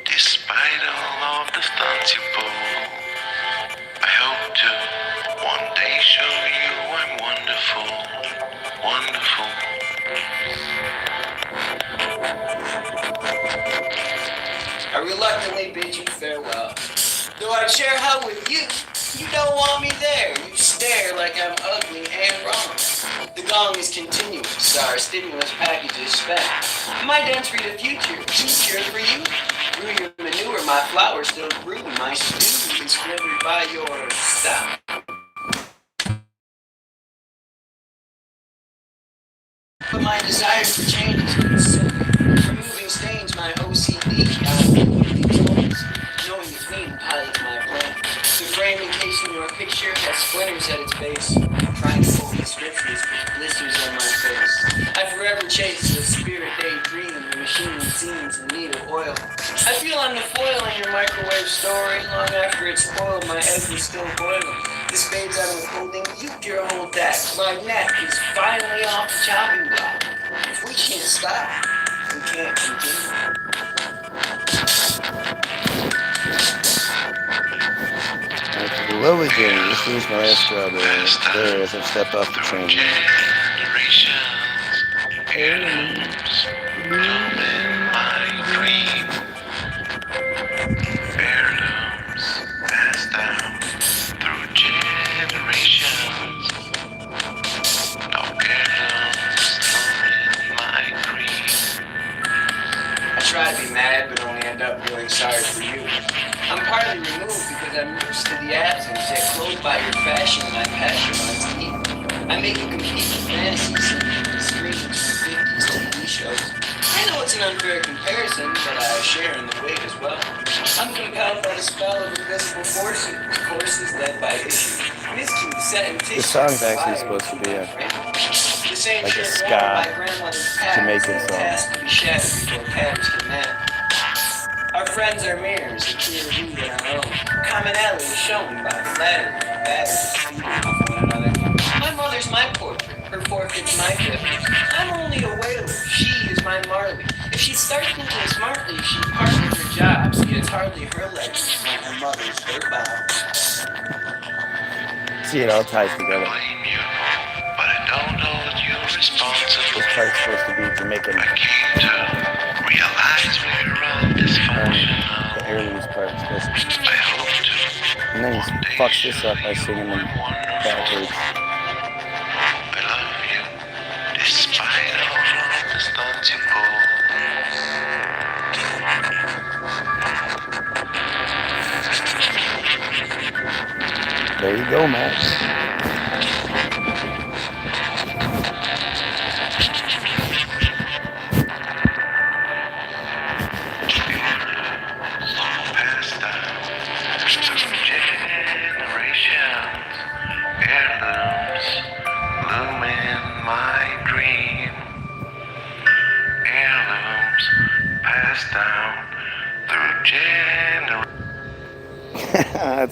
Speaker 8: despite all of the stunts you pull. I hope to one day show you I'm wonderful, wonderful.
Speaker 9: I reluctantly bid you farewell. Though I'd share hell with you, you don't want me there. You stare like I'm ugly and wrong. The gong is continuous, our stimulus package is spent. My dents read the future, future for you. Through your manure, my flowers still grew. My stew is flavored by your stuff. But my desire for change is simple. Removing stains, my OCD. Knowing the clean palette my plan. The frame encasing your picture has splinters at its base. Trying to hold the scriptures, blisters on my face. I forever chase the spirit daydream. The machine seems in need of oil. I feel I'm the foil in your microwave story. Long after it's spoiled, my eggs are still boiling. The spades I'm withholding, you your whole deck. My neck is finally off the chopping block. If we can't stop, we can't continue.
Speaker 2: Lovely day. This is my last strawberry. There, as I step off the train.
Speaker 8: Heirlooms, blooming my dream. Heirlooms passed down through generations. No heirlooms, blooming my dream.
Speaker 9: I try to be mad, but only end up feeling sorry for you. I'm partly removed because I'm used to the absence, yet clothed by your fashion, my passion runs deep. I make you compete with fantasies, screens, 50s TV shows. I know it's an unfair comparison, but I share in the weight as well. I'm compelled by the spell of invisible forces, courses led by issues. Miscues set in tissue.
Speaker 2: The song's actually supposed to be like a ska Jamaican song.
Speaker 9: To be shattered before patterns can mend. Our friends are mirrors, a clear view than our own. Commonality shown by flattery, battery, feeding off one another. My mother's my portrait, her portrait's my picture. I'm only a whaler, she is my Marley. If she starts thinking smartly, she'd partly her job, see it's hardly her legs, not her mother's, her bow.
Speaker 2: See, it all ties together.
Speaker 8: Blame you, but I don't hold you responsible.
Speaker 2: This part's supposed to be Jamaican.
Speaker 8: I came to realize we're all dysfunctional.
Speaker 2: The heirlooms part is supposed to be.
Speaker 8: I hope to.
Speaker 2: And then he fucks this up by singing them backwards.
Speaker 8: I love you, despite all the stunts you pull.
Speaker 2: There you go, Matt.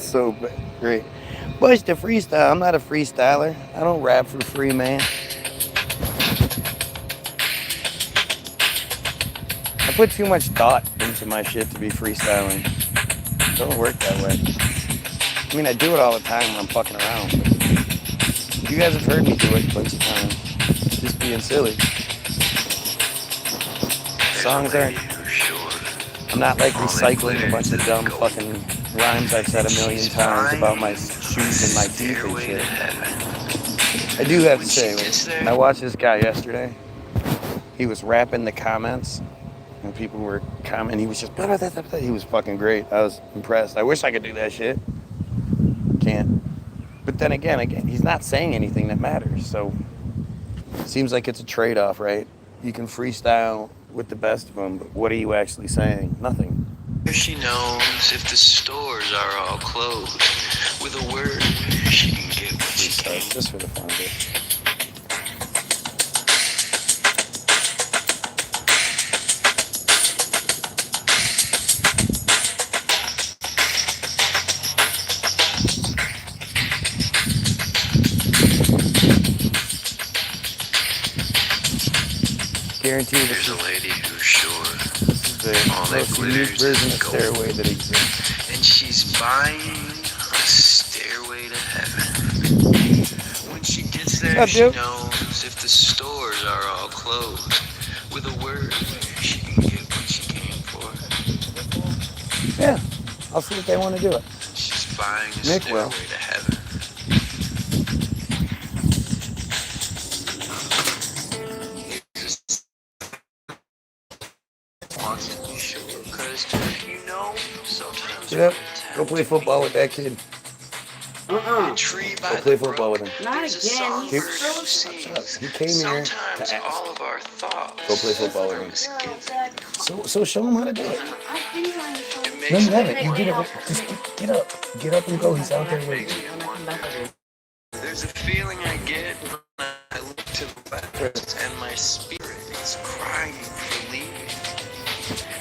Speaker 2: So great. Bush the freestyle. I'm not a freestyler. I don't rap for free, man. I put too much thought into my shit to be freestyling. It don't work that way. I mean, I do it all the time when I'm fucking around. You guys have heard me do it a bunch of times. Just being silly. Songs aren't... I'm not like recycling a bunch of dumb fucking rhymes I've said a million times about my shoes and my teeth and shit. I do have to say, I watched this guy yesterday. He was rapping the comments, and people were commenting. He was just, he was fucking great. I was impressed. I wish I could do that shit. Can't. But then again, he's not saying anything that matters. So it seems like it's a trade-off, right? You can freestyle with the best of them, but what are you actually saying? Nothing.
Speaker 7: She knows if the stores are all closed. With a word, she can get what she can.
Speaker 2: Just for the fun of it. Guarantee
Speaker 7: there's a lady who's sure
Speaker 2: this is the most unique version of Stairway that exists.
Speaker 7: And she's buying a stairway to heaven. When she gets there, she knows if the stores are all closed. With a word, she can get what she came for.
Speaker 2: Yeah, I'll see if they want to do it.
Speaker 7: She's buying a
Speaker 2: Nick
Speaker 7: stairway
Speaker 2: will.
Speaker 7: to heaven.
Speaker 2: Get up. Go play football with that kid. Go play football with him.
Speaker 3: Not again.
Speaker 2: He came here to ask. Go play football with him. So show him how to do it. No, you haven't. You get up. Just get up. Get up and go. He's out there waiting.
Speaker 7: There's a feeling I get when I look to the west, and my spirit is crying for leaving.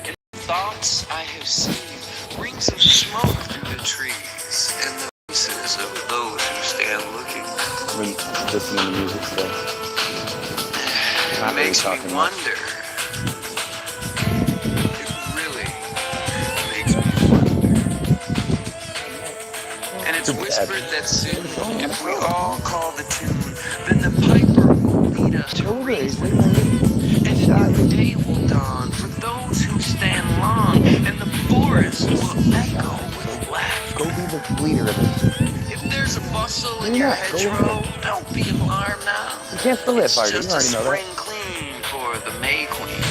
Speaker 7: In thoughts I have seen rings of smoke through the trees, and the faces of those who stand looking.
Speaker 2: I've been listening to music today.
Speaker 7: It makes me wonder. It really makes me wonder. And it's whispered that soon, if we all call the tune, then the piper will lead us to reason. And a new day will dawn for those who stand long, and the forest will echo with laughter.
Speaker 2: Go be the leader of it.
Speaker 7: If there's a bustle in your hedgerow, don't be alarmed now.
Speaker 2: You can't spill it, Barty. You
Speaker 7: Just a
Speaker 2: already know that.
Speaker 7: spring clean for the May Queen.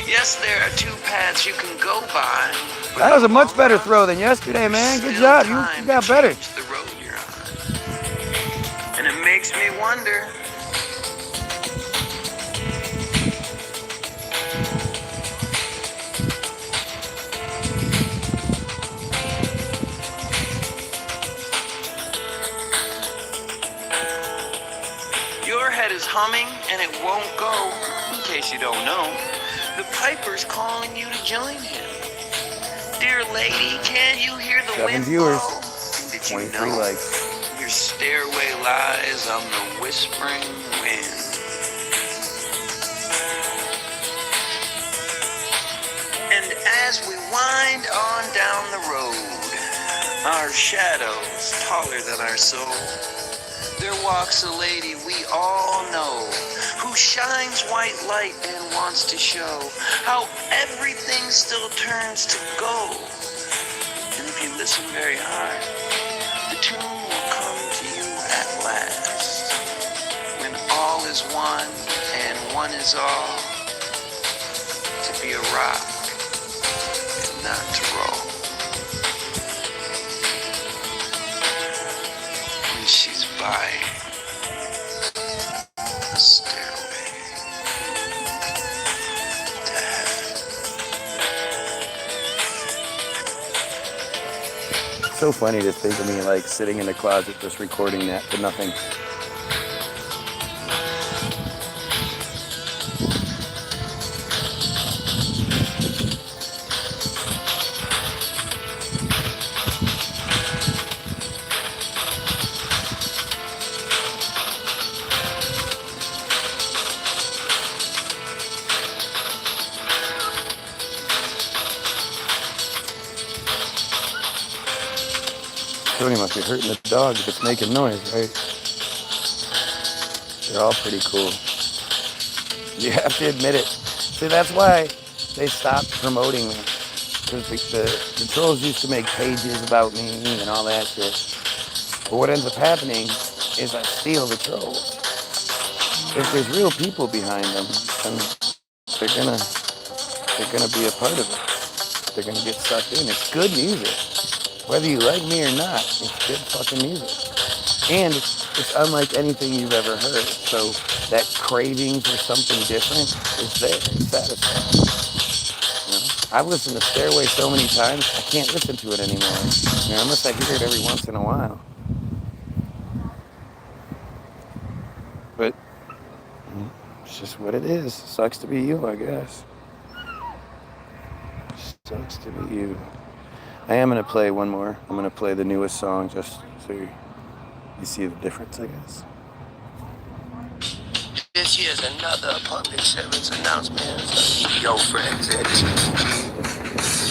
Speaker 7: Yes, there are two paths you can go by.
Speaker 2: That was a much better throw than yesterday, man. Good job. You got better.
Speaker 7: The road you're on. And it makes me wonder. Your head is humming and it won't go. In case you don't know, the piper's calling you to join him. Dear lady, can't you hear the
Speaker 2: 7
Speaker 7: wind
Speaker 2: viewers.
Speaker 7: blow? Did you
Speaker 2: 23
Speaker 7: know
Speaker 2: likes.
Speaker 7: your stairway lies on the whispering wind? And as we wind on down the road, our shadows taller than our soul, there walks a lady we all know, who shines white light and wants to show how everything still turns to gold. And if you listen very hard, the tune will come to you at last, when all is one and one is all, to be a rock and not to roll. When she's buying a stairway to heaven.
Speaker 2: It's so funny to think of me like sitting in the closet just recording that for nothing. like you're hurting the dog if it's making noise, right? They're all pretty cool. You have to admit it. See, that's why they stopped promoting me. Because the trolls used to make pages about me and all that shit. But what ends up happening is I steal the trolls. If there's real people behind them, then they're gonna be a part of it. They're gonna get sucked in. It's good music. Whether you like me or not, it's good fucking music. And it's unlike anything you've ever heard. So that craving for something different is there. It's satisfying. You know? I've listened to Stairway so many times, I can't listen to it anymore. You know, unless I hear it every once in a while. But it's just what it is. Sucks to be you, I guess. Sucks to be you. I am going to play one more. I'm going to play the newest song just so you see the difference, I guess.
Speaker 8: This here's another public service announcement. Yo, friends,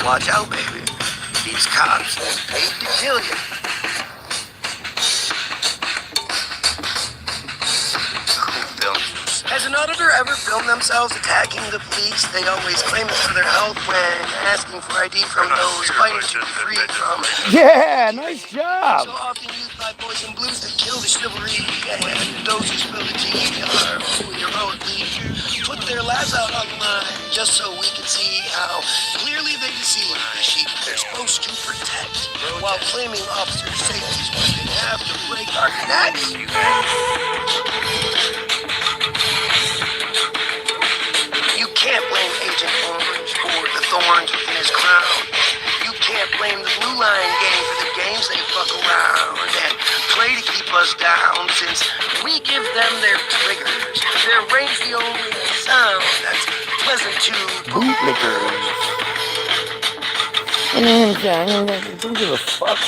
Speaker 8: watch out, baby. These cops are paid to kill you. Has an auditor ever filmed themselves attacking the police? They always claim it's for their health when asking for ID from those fighting to be free from.
Speaker 2: Yeah, nice job.
Speaker 8: So often used by boys in blues to kill the chivalry, and those who spill the tea are who heroically put their lives out on the line just so we can see how clearly they deceive the sheep they're supposed to protect, while claiming officer safety is what they have to break our necks. You can't blame Agent Orange for the thorns within his crown. You can't blame the Blue Line gang for the games they fuck around and play to keep us down, since we give them their triggers. Their range the only sound that's pleasant to
Speaker 2: bootlickers. Don't give a fuck.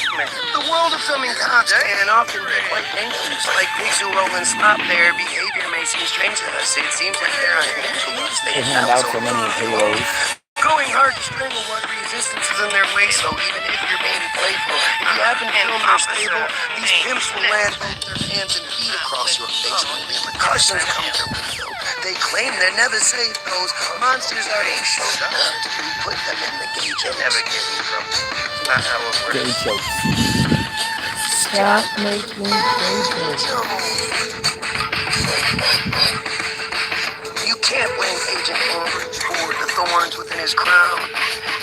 Speaker 8: The world of filming cops can often be quite dangerous. Like pigs who roll and slop, their behavior may seem strange to us. It seems like they're unusual once they
Speaker 2: hand out so many halos.
Speaker 8: Going hard to strangle what resistance is in their way, so even if you're being playful, if you happen to film their stable, these pimps will land both their hands and feet across your face when repercussions come their way. They claim they're never safe. Those monsters are being showed up to put them in the gate. They never get in trouble. Not how it works.
Speaker 2: Gay jokes.
Speaker 5: Stop making gay jokes.
Speaker 8: You can't blame Agent Orange for the thorns within his crown.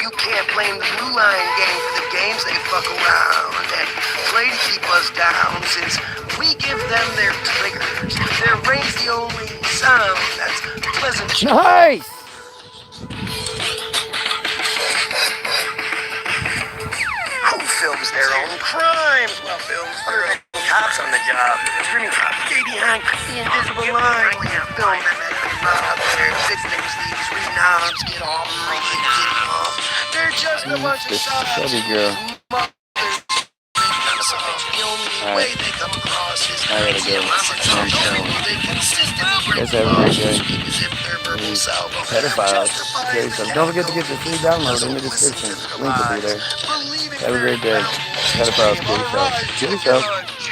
Speaker 8: You can't blame the Blue Line gang for the games they fuck around and play to keep us down, since we give them their triggers. Their range the only sound that's pleasant.
Speaker 2: Nice!
Speaker 8: Who films their own crimes? Well, films their own cops on the job. Screaming cops, stay behind the invisible line. Film them as they rob their victims. These renobs get all naked, get off. They're just a bunch of shots.
Speaker 2: Chubby girl.
Speaker 8: The only way they come across is
Speaker 2: I gotta go.
Speaker 8: Guys
Speaker 2: have a great day. Pedophiles. Okay, so don't forget to get the free download in the description. Link will be there. Have a great day. Pedophiles, kill yourself. Kill yourself.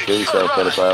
Speaker 2: Kill yourself, pedophile.